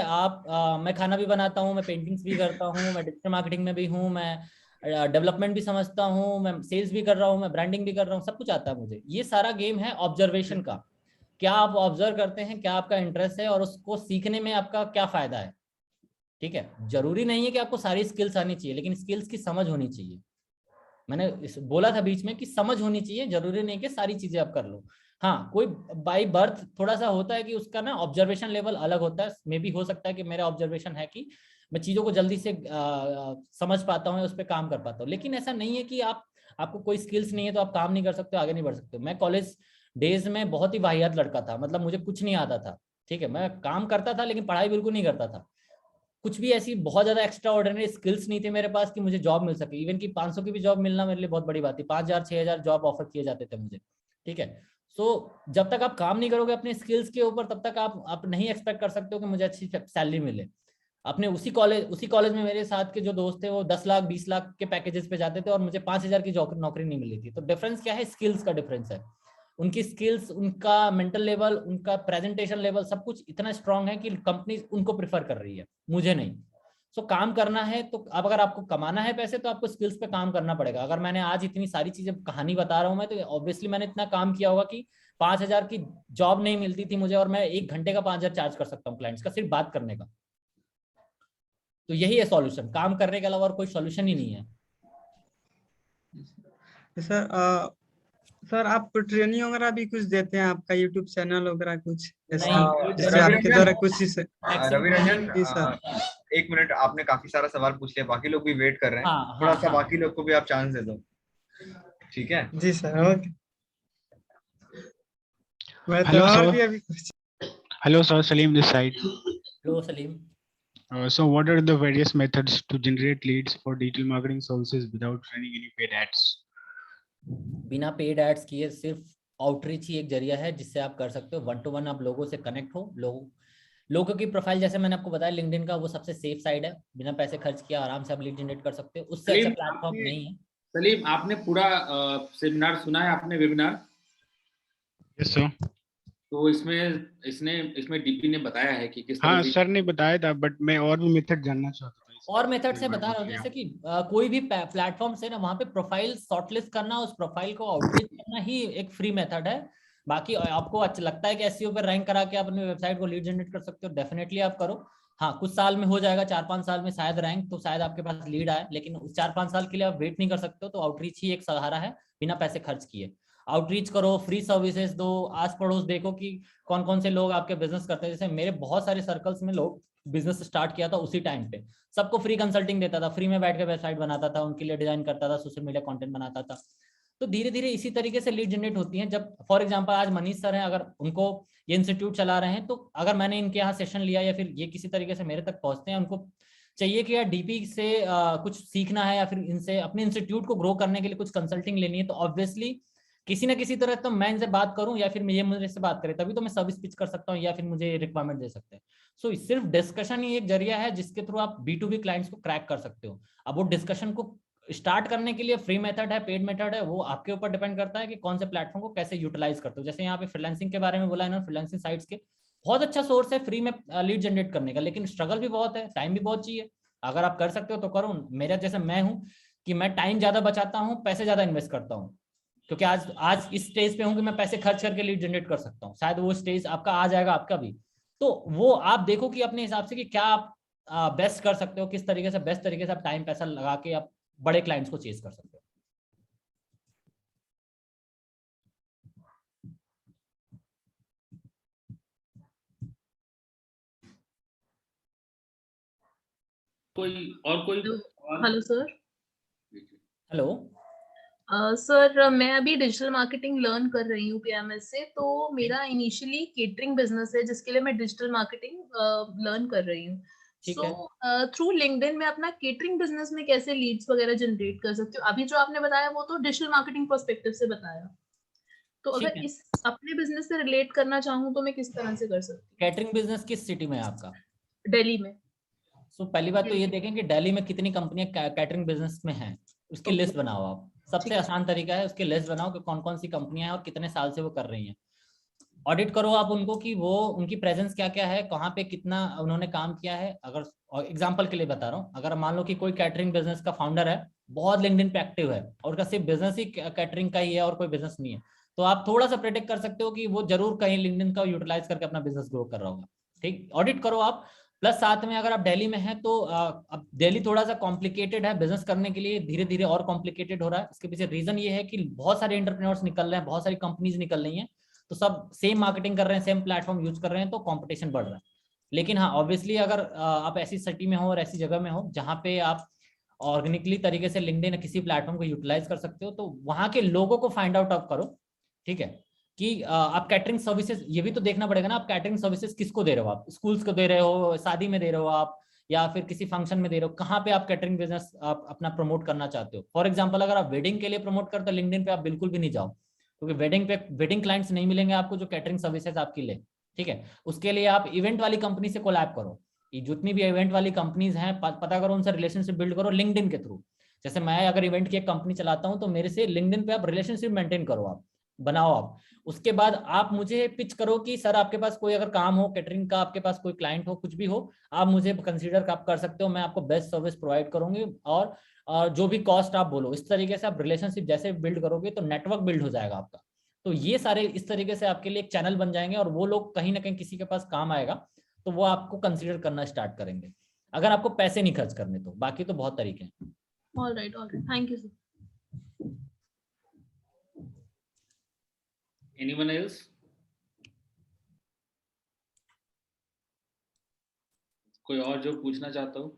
मैं खाना भी बनाता हूँ, मैं पेंटिंग्स भी करता हूँ, मैं डिजिटल मार्केटिंग में भी हूँ, मैं डेवलपमेंट भी समझता हूँ, मैं सेल्स भी कर रहा हूँ, मैं ब्रांडिंग भी कर रहा हूँ, सब कुछ आता है मुझे। ये सारा गेम है ऑब्जर्वेशन का, क्या आप ऑब्जर्व करते हैं, क्या आपका इंटरेस्ट है और उसको सीखने में आपका क्या फायदा है। ठीक है, जरूरी नहीं है कि आपको सारी स्किल्स आनी चाहिए, लेकिन स्किल्स की समझ होनी चाहिए। मैंने बोला था बीच में कि समझ होनी चाहिए, जरूरी नहीं कि सारी चीजें आप कर लो। हाँ, कोई बाय बर्थ थोड़ा सा होता है कि उसका ना ऑब्जर्वेशन लेवल अलग होता है। मे भी हो सकता है कि मेरा ऑब्जर्वेशन है कि मैं चीजों को जल्दी से समझ पाता हूँ, उस पर काम कर पाता हूँ। लेकिन ऐसा नहीं है कि आपको कोई स्किल्स नहीं है तो आप काम नहीं कर सकते, आगे नहीं बढ़ सकते। मैं कॉलेज डेज में बहुत ही वाहियात लड़का था, मतलब मुझे कुछ नहीं आता था। ठीक है, मैं काम करता था लेकिन पढ़ाई बिल्कुल नहीं करता था। कुछ भी ऐसी बहुत ज्यादा एक्स्ट्रा ऑर्डिनरी स्किल्स नहीं थे मेरे पास कि मुझे जॉब मिल सके। इवन कि 500 की भी जॉब मिलना मेरे लिए बहुत बड़ी बात थी। 5000 6000 जॉब ऑफर किए जाते थे मुझे। ठीक है, सो जब तक आप काम नहीं करोगे अपने स्किल्स के ऊपर, तब तक आप नहीं एक्सपेक्ट कर सकते हो कि मुझे अच्छी सैलरी मिले। अपने उसी कॉलेज में मेरे साथ के जो दोस्त थे वो 10 लाख 20 लाख के पैकेजेस पे जाते थे और मुझे 5000 की नौकरी नहीं मिली थी। तो डिफरेंस क्या है? स्किल्स का डिफरेंस है। उनकी स्किल्स, उनका मेंटल लेवल, उनका प्रेजेंटेशन लेवल, सब कुछ इतना स्ट्रांग है कि कंपनी उनको प्रेफर कर रही है, मुझे नहीं। सो काम करना है तो अब अगर आपको कमाना है पैसे तो आपको स्किल्स पे काम करना पड़ेगा। अगर मैंने आज इतनी सारी चीजें कहानी बता रहा हूँ मैं, तो ऑब्वियसली मैंने इतना काम किया होगा कि 5000 की जॉब नहीं मिलती थी मुझे और मैं 1 घंटे का 5000 चार्ज कर सकता हूँ क्लाइंट्स का, सिर्फ बात करने का। तो यही है सॉल्यूशन, काम करने के अलावा और कोई सॉल्यूशन ही नहीं है। सर आप ट्रेनिंग वगैरह भी कुछ देते हैं? आपका यूट्यूब चैनल वगैरह कुछ ऐसा नहीं, जिससे आपके द्वारा कुछ रवि रंजन, जी सर। 1 मिनट, आपने काफी सारा सवाल पूछ लिया, बाकी लोग भी वेट कर रहे हैं। हाँ, थोड़ा सा हाँ। बाकी लोग को भी आप चांस दे दो, ठीक है? जी सर, ओके। मैं तो और भी अभी Hello, sir. Salim this side. Hello Salim. So, what are the various methods to generate leads for digital marketing services without running any paid ads? बिना पेड एड्स किए सिर्फ आउटरीच ही एक जरिया है जिससे आप कर सकते हो। 1-to-1 आप लोगों से कनेक्ट हो, लोगों की प्रोफाइल, जैसे मैंने आपको बताया लिंक्डइन का वो सबसे सेफ साइड है, बिना पैसे खर्च किया आराम से आप लीड जनरेट कर सकते हो। उससे अच्छा प्लेटफॉर्म नहीं है। सलीम, आपने पूरा सेमिनार सुना है, आपने वेबिनार? Yes, sir. तो इसमें डीपी ने बताया है कि किस तरह हाँ से। सर ने बताया था, बट मैं और भी मेथड जानना चाहता था। और मेथड से बता रहा हूँ, जैसे कि कोई भी प्लेटफॉर्म से ना वहाँ पे प्रोफाइल शॉर्टलिस्ट करना, उस प्रोफाइल को आउटरीच करना ही एक फ्री मेथड है। बाकी आपको अच्छा लगता है कि एसईओ पे रैंक करा के आप अपनी वेबसाइट को लीड जनरेट कर सकते हो, डेफिनेटली आप करो। हाँ, कुछ साल में हो जाएगा, 4-5 साल में शायद रैंक, तो शायद आपके पास लीड आए, लेकिन उस 4-5 साल के लिए आप वेट नहीं कर सकते हो। तो आउटरीच ही एक सहारा है बिना पैसे खर्च किए। आउटरीच करो, फ्री सर्विसेज दो, आस पड़ोस देखो कि कौन कौन से लोग आपके बिजनेस करते हैं। जैसे मेरे बहुत सारे सर्कल्स में लोग बिजनेस स्टार्ट किया था उसी टाइम पे, सबको फ्री कंसल्टिंग देता था, फ्री में बैठ के वेबसाइट बनाता था, उनके लिए डिजाइन करता था, सोशल मीडिया कंटेंट बनाता था। तो धीरे धीरे इसी तरीके से लीड जनरेट होती है। जब फॉर एग्जांपल आज मनीष सर हैं, अगर उनको ये इंस्टीट्यूट चला रहे हैं, तो अगर मैंने इनके यहाँ सेशन लिया या फिर ये किसी तरीके से मेरे तक पहुंचते हैं, उनको चाहिए कि यार डीपी से कुछ सीखना है या फिर इनसे अपने इंस्टीट्यूट को ग्रो करने के लिए कुछ कंसल्टिंग लेनी है, तो ऑब्वियसली किसी ना किसी तरह तो मैं इनसे बात करूं या फिर ये मुझे से बात करे, तभी तो मैं सर्विस पिच कर सकता हूं या फिर मुझे रिक्वायरमेंट दे सकते हैं। सो सिर्फ डिस्कशन ही एक जरिया है जिसके थ्रू आप B2B क्लाइंट्स को क्रैक कर सकते हो। अब वो डिस्कशन को स्टार्ट करने के लिए फ्री मेथड है, पेड मेथड है, वो आपके ऊपर डिपेंड करता है कि कौन से प्लेटफॉर्म को कैसे यूटिलाइज करते हो। जैसे यहाँ पे फ्रीलांसिंग के बारे में बोला है, फ्रीलांसिंग साइट्स के बहुत अच्छा सोर्स है फ्री में लीड जनरेट करने का, लेकिन स्ट्रगल भी बहुत है, टाइम भी बहुत चाहिए। अगर आप कर सकते हो तो करो। मेरा जैसे मैं हूँ कि मैं टाइम ज्यादा बचाता हूँ, पैसे ज्यादा इन्वेस्ट करता हूँ, क्योंकि आज इस स्टेज पे हूँ कि मैं पैसे खर्च करके लीड जनरेट कर सकता हूँ। शायद वो स्टेज आपका आ जाएगा, आपका भी। तो वो आप देखो कि अपने हिसाब से कि क्या आप बेस्ट कर सकते हो, किस तरीके से बेस्ट तरीके से आप टाइम पैसा लगा के आप बड़े क्लाइंट्स को चेज कर सकते हो। कोई हेलो सर। हेलो सर, मैं अभी डिजिटल मार्केटिंग लर्न कर रही हूँ PMS से। तो मेरा इनिशियली केटरिंग बिजनेस है जिसके लिए मैं डिजिटल मार्केटिंग लर्न कर रही हूँ। सो थ्रू लिंक्डइन में अपना केटरिंग बिजनेस में कैसे लीड्स वगैरह जनरेट कर सकती हूँ? अभी जो आपने बताया वो तो डिजिटल मार्केटिंग पर्सपेक्टिव से बताया, तो अगर इस अपने बिजनेस से रिलेट करना चाहूँ तो मैं किस तरह से कर सकती हूँ? कैटरिंग बिजनेस किस सिटी में है आपका? दिल्ली में। सो पहली बात तो ये देखें कि दिल्ली में कितनी कंपनियां कैटरिंग बिजनेस में हैं, उसकी लिस्ट बनाओ आप। सबसे आसान तरीका है, उसकी लिस्ट बनाओ कि कौन कौन सी कंपनियां हैं और कितने साल से वो कर रही हैं। ऑडिट करो आप उनको कि वो उनकी प्रेजेंस क्या क्या है, कहाँ पे कितना उन्होंने काम किया है। अगर एग्जांपल के लिए बता रहा हूँ, अगर मान लो कि कोई कैटरिंग बिजनेस का फाउंडर है, बहुत लिंक्डइन पे एक्टिव है और उसका सिर्फ बिजनेस ही कैटरिंग का ही है और कोई बिजनेस नहीं है, तो आप थोड़ा सा प्रेडिक्ट कर सकते हो कि वो जरूर कहीं लिंक्डइन का यूटिलाइज करके अपना बिजनेस ग्रो कर रहा होगा। ठीक, ऑडिट करो आप। प्लस साथ में अगर आप दिल्ली में हैं तो अब दिल्ली थोड़ा सा कॉम्प्लिकेटेड है बिजनेस करने के लिए, धीरे धीरे और कॉम्प्लिकेटेड हो रहा है। इसके पीछे रीजन ये है कि बहुत सारे एंटरप्रेन्योर्स निकल रहे हैं, बहुत सारी कंपनीज निकल रही हैं, तो सब सेम मार्केटिंग कर रहे हैं, सेम प्लेटफॉर्म यूज कर रहे हैं, तो कंपटीशन बढ़ रहा है। लेकिन हाँ, ऑब्वियसली अगर आप ऐसी सिटी में हो और ऐसी जगह में हो जहाँ पे आप ऑर्गेनिकली तरीके से लिंक्डइन किसी प्लेटफॉर्म को यूटिलाइज कर सकते हो, तो वहाँ के लोगों को फाइंड आउट अप करो। ठीक है, कि आप कैटरिंग सर्विसेज, ये भी तो देखना पड़ेगा ना, आप कैटरिंग सर्विसेज किसको दे रहे हो, आप स्कूल्स को दे रहे हो, शादी में दे रहे हो आप, या फिर किसी फंक्शन में दे रहे हो, कहाँ पे आप कैटरिंग बिजनेस आप अपना प्रमोट करना चाहते हो। फॉर एग्जांपल अगर आप वेडिंग के लिए प्रमोट करते हो लिंक्डइन पे, आप बिल्कुल भी नहीं जाओ, क्योंकि वेडिंग क्लाइंट्स नहीं मिलेंगे आपको जो कैटरिंग सर्विसेज आपकी ले। ठीक है, उसके लिए आप इवेंट वाली कंपनी से कोलैब करो, ये जितनी भी इवेंट वाली कंपनीज हैं पता करो, उनसे रिलेशनशिप बिल्ड करो लिंक्डइन के थ्रू। जैसे मैं अगर इवेंट की एक कंपनी चलाता हूँ तो मेरे से लिंक्डइन पे आप रिलेशनशिप मेंटेन करो, आप बनाओ आप। उसके बाद आप मुझे पिच करो कि सर आपके पास कोई अगर काम हो कैटरिंग का, आपके पास कोई क्लाइंट हो, कुछ भी हो, आप मुझे कंसीडर आप कर सकते हो, मैं आपको बेस्ट सर्विस प्रोवाइड करूंगी, और जो भी कॉस्ट आप बोलो। इस तरीके से आप रिलेशनशिप जैसे बिल्ड करोगे तो नेटवर्क बिल्ड हो जाएगा आपका। तो ये सारे इस तरीके से आपके लिए एक चैनल बन जाएंगे, और वो लोग कहीं ना कहीं किसी के पास काम आएगा तो वो आपको कंसीडर करना स्टार्ट करेंगे, अगर आपको पैसे नहीं खर्च करने तो। बाकी तो बहुत तरीके हैं। All right, thank you sir. Anyone else? कोई और जो पूछना चाहता हो?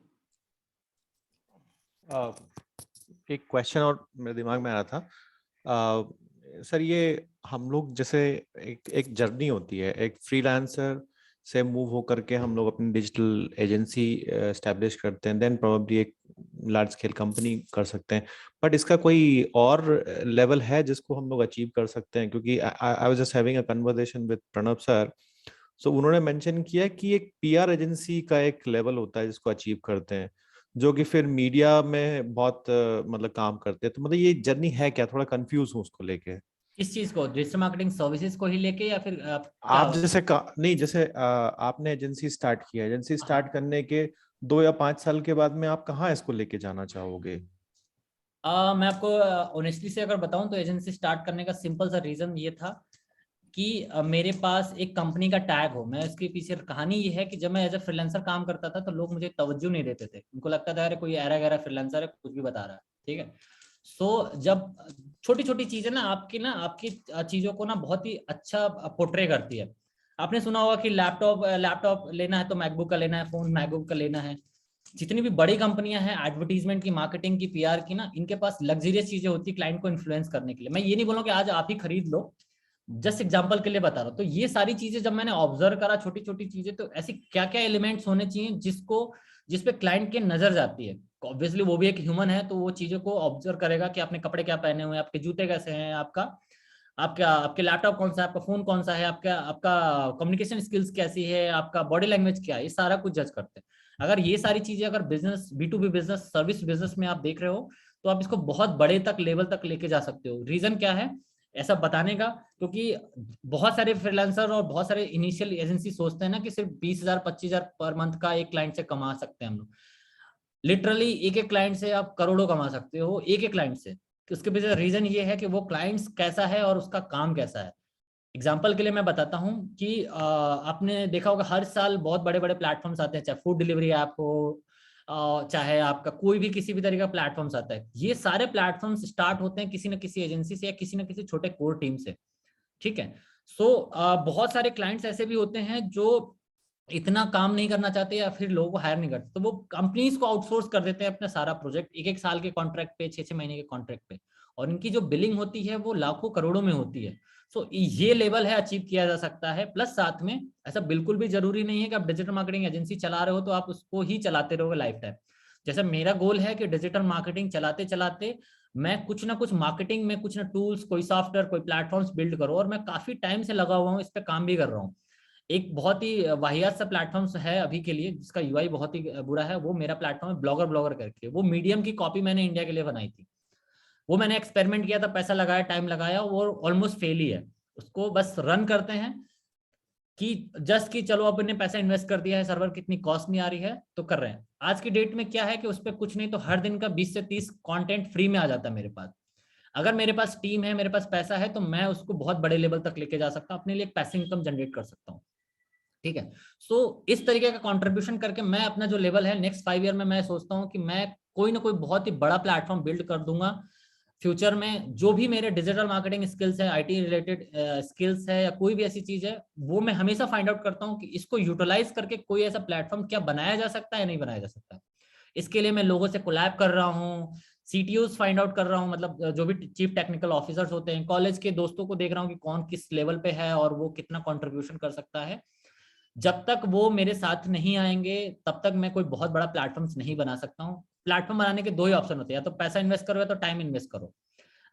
एक क्वेश्चन और मेरे दिमाग में आ रहा था। सर ये हम लोग जैसे एक जर्नी होती है, एक फ्रीलांसर से मूव होकर के हम लोग अपनी डिजिटल एजेंसी एस्टेब्लिश करते हैं, देन प्रोबेबली एक लार्ज स्केल कंपनी कर सकते हैं। बट इसका कोई और लेवल है जिसको हम लोग अचीव कर सकते हैं? क्योंकि I was just having a conversation with Pranav sir, so उन्होंने मेंशन किया कि एक पीआर एजेंसी का एक लेवल होता है जिसको अचीव करते हैं, जो कि फिर मीडिया में बहुत मतलब काम करते हैं। तो मतलब ये जर्नी है क्या? थोड़ा कंफ्यूज हूँ उसको लेके। किस चीज को, डिजिटल मार्केटिंग सर्विसेज को ही लेके, या फिर आप जैसे नहीं, जैसे आपने एजेंसी स्टार्ट किया, एजेंसी स्टार्ट करने के 2 या 5 साल के बाद में आप कहाँ इसको लेके जाना चाहोगे? मैं आपको ऑनेस्टली से अगर बताऊं तो एजेंसी स्टार्ट करने का सिंपल सा रीजन ये था कि मेरे पास एक कंपनी का टैग हो। मैं इसके पीछे कहानी ये है कि जब मैं एज ए फ्रीलांसर काम करता था तो लोग मुझे तवज्जो नहीं देते थे, उनको लगता था अरे कोई ऐरा गैरा फ्रीलांसर है, कुछ भी बता रहा है। ठीक है, सो जब छोटी छोटी चीजें ना आपकी चीजों को ना बहुत ही अच्छा पोर्ट्रे करती है। आपने सुना होगा कि लैपटॉप लेना है तो मैकबुक का लेना है, फोन मैकबुक का लेना है। जितनी भी बड़ी कंपनियां हैं एडवर्टीजमेंट की, मार्केटिंग की, पीआर की ना, इनके पास लग्जरियस चीजें होती है क्लाइंट को इन्फ्लुएंस करने के लिए। मैं ये नहीं बोलूँ कि आज आप ही खरीद लो, जस्ट एग्जांपल के लिए बता रहा हूँ। तो ये सारी चीजें जब मैंने ऑब्जर्व करा, छोटी छोटी चीजें, तो ऐसी क्या क्या एलिमेंट्स होने चाहिए जिस पे क्लाइंट की नजर जाती है। ऑब्वियसली वो भी एक ह्यूमन है, तो वो चीजों को ऑब्जर्व करेगा कि आपने कपड़े क्या पहने हुए हैं, आपके जूते कैसे हैं, आपके लैपटॉप कौन सा है, आपका फोन कौन सा है, आपका कम्युनिकेशन स्किल्स कैसी है, आपका बॉडी लैंग्वेज क्या है, ये सारा कुछ जज करते हैं। अगर ये सारी चीजें अगर business B2B business service business में आप देख रहे हो तो आप इसको बहुत बड़े तक लेवल तक लेके जा सकते हो। रीजन क्या है ऐसा बताने का? क्योंकि बहुत सारे फ्रीलांसर और बहुत सारे इनिशियल एजेंसी सोचते हैं ना कि सिर्फ 20,000 25,000 पर मंथ का एक क्लाइंट से कमा सकते हैं हम लोग। लिटरली एक एक क्लाइंट से आप करोड़ों कमा सकते हो, एक एक क्लाइंट से। उसके पीछे रीजन ये है कि वो क्लाइंट्स कैसा है और उसका काम कैसा है। एग्जाम्पल के लिए मैं बताता हूँ कि आपने देखा होगा हर साल बहुत बड़े बड़े प्लेटफॉर्म्स आते हैं, चाहे फूड डिलीवरी ऐप हो, चाहे आपका कोई भी किसी भी तरह का प्लेटफॉर्म्स आता है। ये सारे प्लेटफॉर्म्स स्टार्ट होते हैं किसी न किसी एजेंसी से या किसी न किसी छोटे कोर टीम से। ठीक है, सो बहुत सारे क्लाइंट्स ऐसे भी होते हैं जो इतना काम नहीं करना चाहते या फिर लोगों को हायर नहीं करते, तो वो कंपनीज को आउटसोर्स कर देते हैं अपना सारा प्रोजेक्ट, एक साल के कॉन्ट्रैक्ट पे, 6 महीने के कॉन्ट्रैक्ट पे, और इनकी जो बिलिंग होती है वो लाखों करोड़ों में होती है। सो ये लेवल है, अचीव किया जा सकता है। प्लस साथ में ऐसा बिल्कुल भी जरूरी नहीं है कि आप डिजिटल मार्केटिंग एजेंसी चला रहे हो तो आप उसको ही चलाते रहोगे लाइफ टाइम। जैसे मेरा गोल है कि डिजिटल मार्केटिंग चलाते चलाते मैं कुछ ना कुछ मार्केटिंग में कुछ ना टूल्स, कोई सॉफ्टवेयर, कोई प्लेटफॉर्म्स बिल्ड करो, और मैं काफी टाइम से लगा हुआ हूँ इस पे, काम भी कर रहा हूँ। एक बहुत ही वाहियात सा प्लेटफॉर्म है अभी के लिए जिसका यूआई बहुत ही बुरा है, वो मेरा प्लेटफॉर्म है ब्लॉगर करके। वो मीडियम की कॉपी मैंने इंडिया के लिए बनाई थी। वो मैंने एक्सपेरिमेंट किया था, पैसा लगाया, टाइम लगाया, वो ऑलमोस्ट फेल ही है। उसको बस रन करते हैं, कि जस्ट कि चलो अब इन्हें पैसा इन्वेस्ट कर दिया है, सर्वर कितनी कॉस्ट नहीं आ रही है तो कर रहे हैं। आज की डेट में क्या है कि उस पर कुछ नहीं तो हर दिन का 20 से 30 कंटेंट फ्री में आ जाता है मेरे पास। अगर मेरे पास टीम है, मेरे पास पैसा है, तो मैं उसको बहुत बड़े लेवल तक लेके जा सकता हूँ, अपने लिए एक पैसिव इनकम जनरेट कर सकता हूँ। ठीक है, सो इस तरीके का कंट्रीब्यूशन करके मैं अपना जो लेवल है नेक्स्ट 5 ईयर में मैं सोचता हूँ कि मैं कोई ना कोई बहुत ही बड़ा प्लेटफॉर्म बिल्ड कर दूंगा फ्यूचर में। जो भी मेरे डिजिटल मार्केटिंग स्किल्स है, आईटी रिलेटेड स्किल्स है या कोई भी ऐसी चीज है, वो मैं हमेशा फाइंड आउट करता हूँ कि इसको यूटिलाइज करके कोई ऐसा प्लेटफॉर्म क्या बनाया जा सकता है या नहीं बनाया जा सकता। इसके लिए मैं लोगों से कोलैब कर रहा हूँ, CTOs फाइंड आउट कर रहा हूँ, मतलब जो भी चीफ टेक्निकल ऑफिसर्स होते हैं, कॉलेज के दोस्तों को देख रहा हूँ कि कौन किस लेवल पे है और वो कितना कंट्रीब्यूशन कर सकता है। जब तक वो मेरे साथ नहीं आएंगे तब तक मैं कोई बहुत बड़ा प्लेटफॉर्म्स नहीं बना सकता हूँ। प्लेटफॉर्म बनाने के 2 ही ऑप्शन होते हैं, या तो पैसा इन्वेस्ट करो या तो टाइम इन्वेस्ट करो।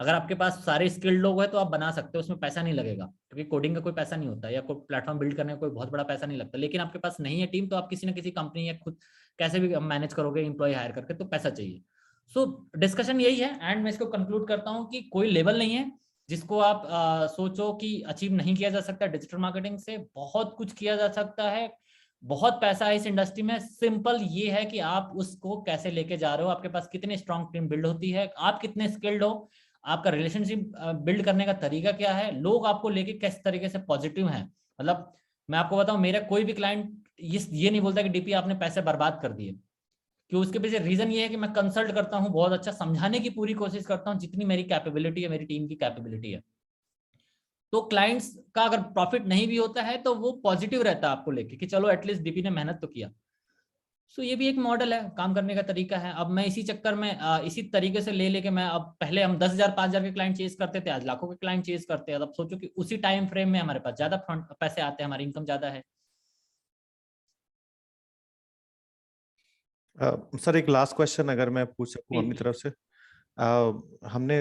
अगर आपके पास सारे स्किल्ड लोग हैं तो आप बना सकते हो, उसमें पैसा नहीं लगेगा, क्योंकि कोडिंग का कोई पैसा नहीं होता या कोई प्लेटफॉर्म बिल्ड करने का कोई बहुत बड़ा पैसा नहीं लगता। लेकिन आपके पास नहीं है टीम, तो आप किसी ना किसी कंपनी या खुद कैसे भी मैनेज करोगे एम्प्लॉय हायर करके, तो पैसा चाहिए। सो डिस्कशन यही है, एंड मैं इसको कंक्लूड करता हूँ कि कोई लेवल नहीं है जिसको आप सोचो कि अचीव नहीं किया जा सकता। डिजिटल मार्केटिंग से बहुत कुछ किया जा सकता है, बहुत पैसा है इस इंडस्ट्री में। सिंपल ये है कि आप उसको कैसे लेके जा रहे हो, आपके पास कितनी स्ट्रॉन्ग टीम बिल्ड होती है, आप कितने स्किल्ड हो, आपका रिलेशनशिप बिल्ड करने का तरीका क्या है, लोग आपको लेके किस तरीके से पॉजिटिव हैं। मतलब मैं आपको बताऊं, मेरा कोई भी क्लाइंट ये नहीं बोलता कि डीपी आपने पैसे बर्बाद कर दिए, कि उसके पीछे रीजन ये है कि मैं कंसल्ट करता हूं, बहुत अच्छा समझाने की पूरी कोशिश करता हूं जितनी मेरी कैपेबिलिटी है, मेरी टीम की कैपेबिलिटी है। तो क्लाइंट्स का अगर प्रॉफिट नहीं भी होता है तो वो पॉजिटिव रहता है आपको लेके कि चलो एटलीस्ट डीपी ने मेहनत तो किया। सो ये भी एक मॉडल है, काम करने का तरीका है। अब मैं इसी चक्कर में इसी तरीके से लेके मैं, अब पहले हम 10,000 5,000 के क्लाइंट चेज करते थे, आज लाखों के क्लाइंट चेज करते हैं। अब सोचो कि उसी टाइम फ्रेम में हमारे पास ज्यादा पैसे आते हैं, हमारी इनकम ज्यादा है। सर एक लास्ट क्वेश्चन अगर मैं पूछ सकूं अपनी तरफ से। हमने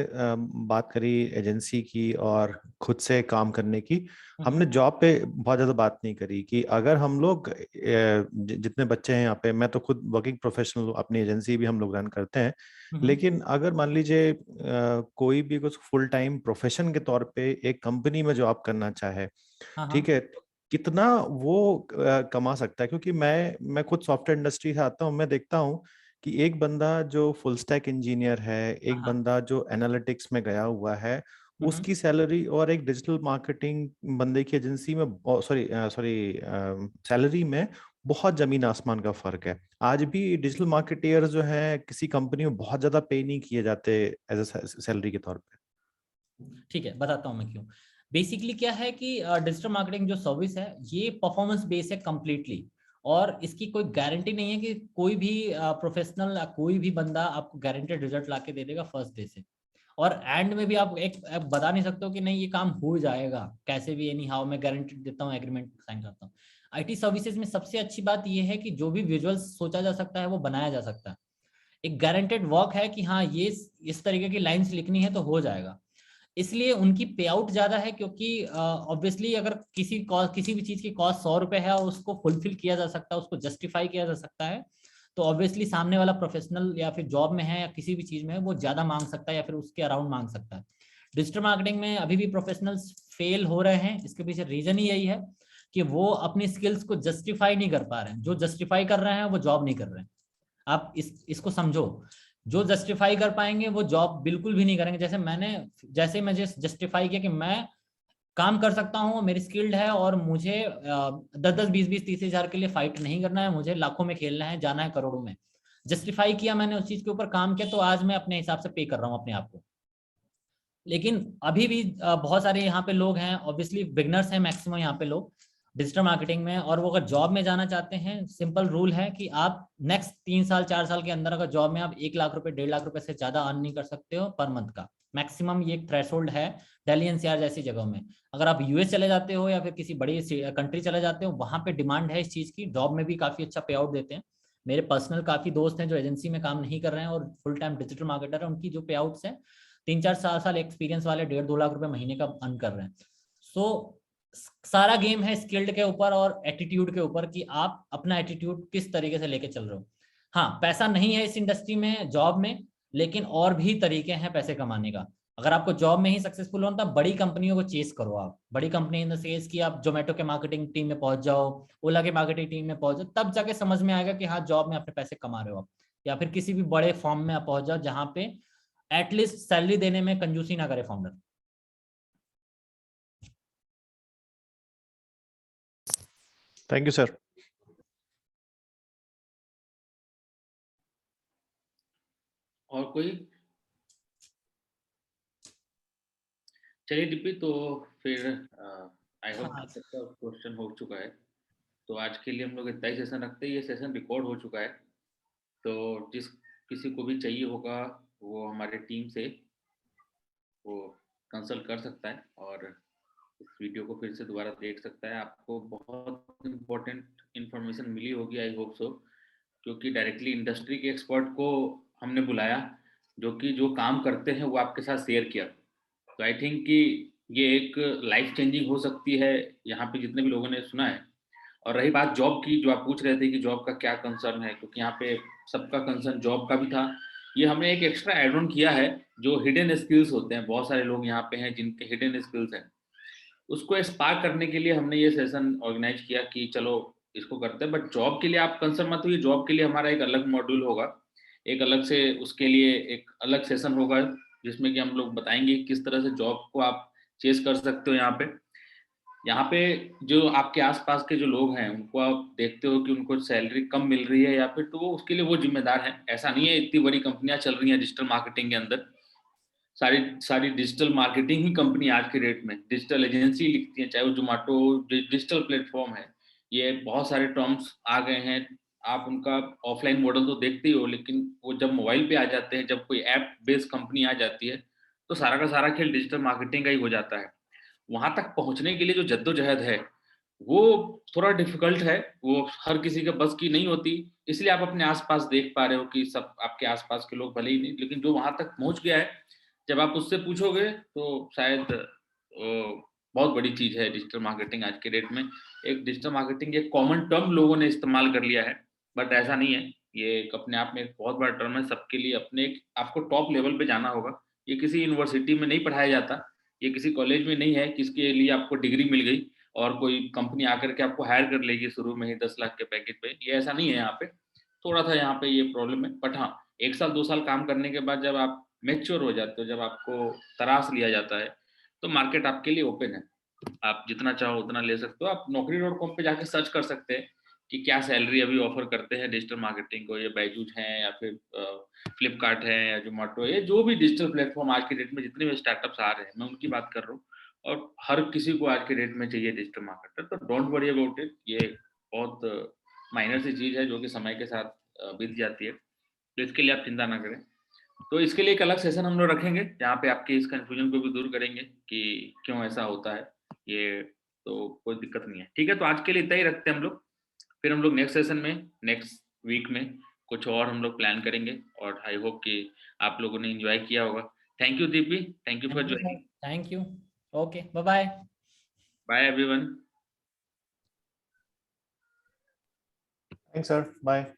बात करी एजेंसी की और खुद से काम करने की, हमने जॉब पे बहुत ज्यादा बात नहीं करी कि अगर हम लोग जितने बच्चे हैं यहाँ पे, मैं तो खुद वर्किंग प्रोफेशनल, अपनी एजेंसी भी हम लोग रन करते हैं, लेकिन अगर मान लीजिए कोई भी कुछ फुल टाइम प्रोफेशन के तौर पे एक कंपनी में जॉब करना चाहे, ठीक है, तो कितना वो कमा सकता है? क्योंकि मैं खुद सॉफ्टवेयर इंडस्ट्री से आता हूँ, मैं देखता हूँ कि एक बंदा जो फुल स्टैक इंजीनियर है, एक बंदा जो एनालिटिक्स में गया हुआ है, उसकी सैलरी और एक डिजिटल मार्केटिंग बंदे की एजेंसी में सैलरी में बहुत जमीन आसमान का फर्क है। आज भी डिजिटल मार्केटियर जो है किसी कंपनी में बहुत ज्यादा पे नहीं किए जाते एज ए सैलरी के तौर पे। ठीक है, बताता हूँ मैं क्यों। बेसिकली क्या है कि डिजिटल मार्केटिंग जो सर्विस है ये परफॉर्मेंस बेस है कम्प्लीटली, और इसकी कोई गारंटी नहीं है कि कोई भी प्रोफेशनल कोई भी बंदा आपको गारंटेड रिजल्ट ला के दे देगा फर्स्ट डे से, और एंड में भी आप एक बता नहीं सकते हो कि नहीं ये काम हो जाएगा कैसे भी, एनी हाउ मैं गारंटी देता हूँ, एग्रीमेंट साइन करता हूँ। आईटी सर्विसेज में सबसे अच्छी बात ये है कि जो भी विजुअल सोचा जा सकता है वो बनाया जा सकता है। एक गारंटेड वर्क है कि हाँ ये इस तरीके की लाइंस लिखनी है तो हो जाएगा, इसलिए उनकी पे आउट ज्यादा है। क्योंकि ऑब्वियसली अगर किसी भी चीज की कॉस्ट 100 रुपए है और उसको फुलफिल किया जा सकता है, उसको जस्टिफाई किया जा सकता है, तो ऑब्वियसली सामने वाला प्रोफेशनल या फिर जॉब में है या किसी भी चीज में है वो ज्यादा मांग सकता है या फिर उसके अराउंड मांग सकता है। डिजिटल मार्केटिंग में अभी भी प्रोफेशनल्स फेल हो रहे हैं, इसके पीछे रीजन ही यही है कि वो अपनी स्किल्स को जस्टिफाई नहीं कर पा रहे हैं। जो जस्टिफाई कर रहे हैं वो जॉब नहीं कर रहे हैं। आप इसको समझो, जो जस्टिफाई कर पाएंगे वो जॉब बिल्कुल भी नहीं करेंगे। जैसे मैं जस्टिफाई किया कि मैं काम कर सकता हूँ, मेरी स्किल्ड है और मुझे 10-10, 20-20, 30 हजार के लिए फाइट नहीं करना है, मुझे लाखों में खेलना है, जाना है करोड़ों में। जस्टिफाई किया मैंने, उस चीज के ऊपर काम किया, तो आज मैं अपने हिसाब से पे कर रहा हूँ अपने आप को। लेकिन अभी भी बहुत सारे यहाँ पे लोग हैं, ऑब्वियसली बिगनर्स हैं मैक्सिमम यहाँ पे लोग डिजिटल मार्केटिंग में, और वो अगर जॉब में जाना चाहते हैं, सिंपल रूल है कि आप नेक्स्ट 3 साल 4 साल के अंदर अगर जॉब में आप 1 लाख रुपए 1.5 लाख रुपए से ज्यादा अर्न नहीं कर सकते हो पर मंथ का, मैक्सिमम ये एक थ्रेशोल्ड है दिल्ली एनसीआर जैसी जगह में। अगर आप यूएस चले जाते हो या फिर किसी बड़ी कंट्री चले जाते हो, वहां पे डिमांड है इस चीज की, जॉब में भी काफी अच्छा पे आउट देते हैं। मेरे पर्सनल काफी दोस्त हैं जो एजेंसी में काम नहीं कर रहे हैं और फुल टाइम डिजिटल मार्केटर है, उनकी जो पे आउट्स है 3-4 साल एक्सपीरियंस वाले 1.5-2 लाख रुपए महीने का अर्न कर रहे हैं। सो सारा गेम है स्किल्ड के ऊपर और एटीट्यूड के ऊपर कि आप अपना एटीट्यूड किस तरीके से लेके चल रहे हो। हाँ, पैसा नहीं है इस इंडस्ट्री में जॉब में, लेकिन और भी तरीके हैं पैसे कमाने का। अगर आपको जॉब में ही सक्सेसफुल होना, तब बड़ी कंपनियों को चेस करो आप। बड़ी कंपनी इन द सेंस कि आप जोमेटो के मार्केटिंग टीम में पहुंच जाओ, ओला के मार्केटिंग टीम में पहुंच जाओ, तब जाके समझ में आएगा कि हाँ जॉब में अपने पैसे कमा रहे हो आप। या फिर किसी भी बड़े फॉर्म में आप पहुंच जाओ जहाँ पे एटलीस्ट सैलरी देने में कंजूसी ना करे फाउंडर। Thank you sir. और कोई? चलिए डीपी, तो फिर आई होप सबका क्वेश्चन हो चुका है। तो आज के लिए हम लोग इतना ही सेशन रखते हैं। ये सेशन रिकॉर्ड हो चुका है, तो जिस किसी को भी चाहिए होगा वो हमारे टीम से वो कंसल्ट कर सकता है और इस वीडियो को फिर से दोबारा देख सकता है। आपको बहुत इम्पोर्टेंट इन्फॉर्मेशन मिली होगी, आई होप सो, क्योंकि डायरेक्टली इंडस्ट्री के एक्सपर्ट को हमने बुलाया जो कि जो काम करते हैं वो आपके साथ शेयर किया। तो आई थिंक कि ये एक लाइफ चेंजिंग हो सकती है यहाँ पे जितने भी लोगों ने सुना है। और रही बात जॉब की, जो आप पूछ रहे थे कि जॉब का क्या कंसर्न है, क्योंकि यहाँ पे सबका कंसर्न जॉब का भी था। ये हमने एक एक्स्ट्रा एड ऑन किया है, जो हिडन स्किल्स होते हैं। बहुत सारे लोग यहाँ पे हैं जिनके हिडन स्किल्स हैं, उसको स्पार्क करने के लिए हमने ये सेशन ऑर्गेनाइज किया कि चलो इसको करते हैं। बट जॉब के लिए आप कंसर्न मत हुई, जॉब के लिए हमारा एक अलग मॉड्यूल होगा, एक अलग से उसके लिए एक अलग सेशन होगा, जिसमें कि हम लोग बताएंगे किस तरह से जॉब को आप चेस कर सकते हो। यहाँ पे जो आपके आसपास के जो लोग हैं उनको आप देखते हो कि उनको सैलरी कम मिल रही है या फिर, तो वो उसके लिए वो जिम्मेदार है। ऐसा नहीं है, इतनी बड़ी कंपनियां चल रही हैं डिजिटल मार्केटिंग के अंदर, सारी सारी डिजिटल मार्केटिंग ही कंपनी आज के डेट में डिजिटल एजेंसी लिखती है, चाहे वो जोमेटो डिजिटल प्लेटफॉर्म है। ये बहुत सारे टर्म्स आ गए हैं, आप उनका ऑफलाइन मॉडल तो देखते ही हो, लेकिन वो जब मोबाइल पे आ जाते हैं, जब कोई ऐप बेस्ड कंपनी आ जाती है, तो सारा का सारा खेल डिजिटल मार्केटिंग का ही हो जाता है। वहां तक पहुंचने के लिए जो जद्दोजहद है वो थोड़ा डिफिकल्ट है, वो हर किसी के बस की नहीं होती। इसलिए आप अपने आसपास देख पा रहे हो कि सब आपके आसपास के लोग भले ही नहीं, लेकिन जो वहां तक पहुंच गया है, जब आप उससे पूछोगे तो शायद बहुत बड़ी चीज है डिजिटल मार्केटिंग आज के डेट में। एक डिजिटल मार्केटिंग एक कॉमन टर्म लोगों ने इस्तेमाल कर लिया है, बट ऐसा नहीं है। ये एक अपने आप में एक बहुत बड़ा टर्म है सबके लिए। अपने आपको टॉप लेवल पे जाना होगा। ये किसी यूनिवर्सिटी में नहीं पढ़ाया जाता, ये किसी कॉलेज में नहीं है किसके लिए आपको डिग्री मिल गई और कोई कंपनी आकर के आपको हायर कर लेगी शुरू में ही 10 लाख के पैकेज पे। ये ऐसा नहीं है यहाँ पे। थोड़ा सा यहाँ पे ये प्रॉब्लम है, बट हाँ, 1 साल 2 साल काम करने के बाद जब आप मैच्योर हो जाते हो, जब आपको तराश लिया जाता है, तो मार्केट आपके लिए ओपन है। आप जितना चाहो उतना ले सकते हो। आप naukri.com पे जाके सर्च कर सकते हैं कि क्या सैलरी अभी ऑफर करते हैं डिजिटल मार्केटिंग को, ये बैजूज हैं या फिर फ्लिपकार्ट है या जोमेटो, ये जो भी डिजिटल प्लेटफॉर्म आज के डेट में जितने भी स्टार्टअप्स आ रहे हैं, मैं उनकी बात कर रहा हूँ। और हर किसी को आज के डेट में चाहिए डिजिटल मार्केटर, तो डोंट वरी अबाउट इट। ये बहुत माइनर सी चीज है जो कि समय के साथ बीत जाती है, तो इसके लिए आप चिंता ना करें। तो इसके लिए एक अलग सेशन हम लोग रखेंगे जहाँ पे आपके इस कंफ्यूजन को भी दूर करेंगे कि क्यों ऐसा होता है। ये तो कोई दिक्कत नहीं है, ठीक है। तो आज के लिए इतना ही रखते हैं हम लोग। फिर हम लोग नेक्स्ट सेशन में नेक्स्ट वीक में कुछ और हम लोग प्लान करेंगे, और आई होप कि आप लोगों ने एंजॉय किया होगा। Thank you DP, thank you for joining. Thank you. Okay, bye bye. Bye everyone. Thanks sir, bye.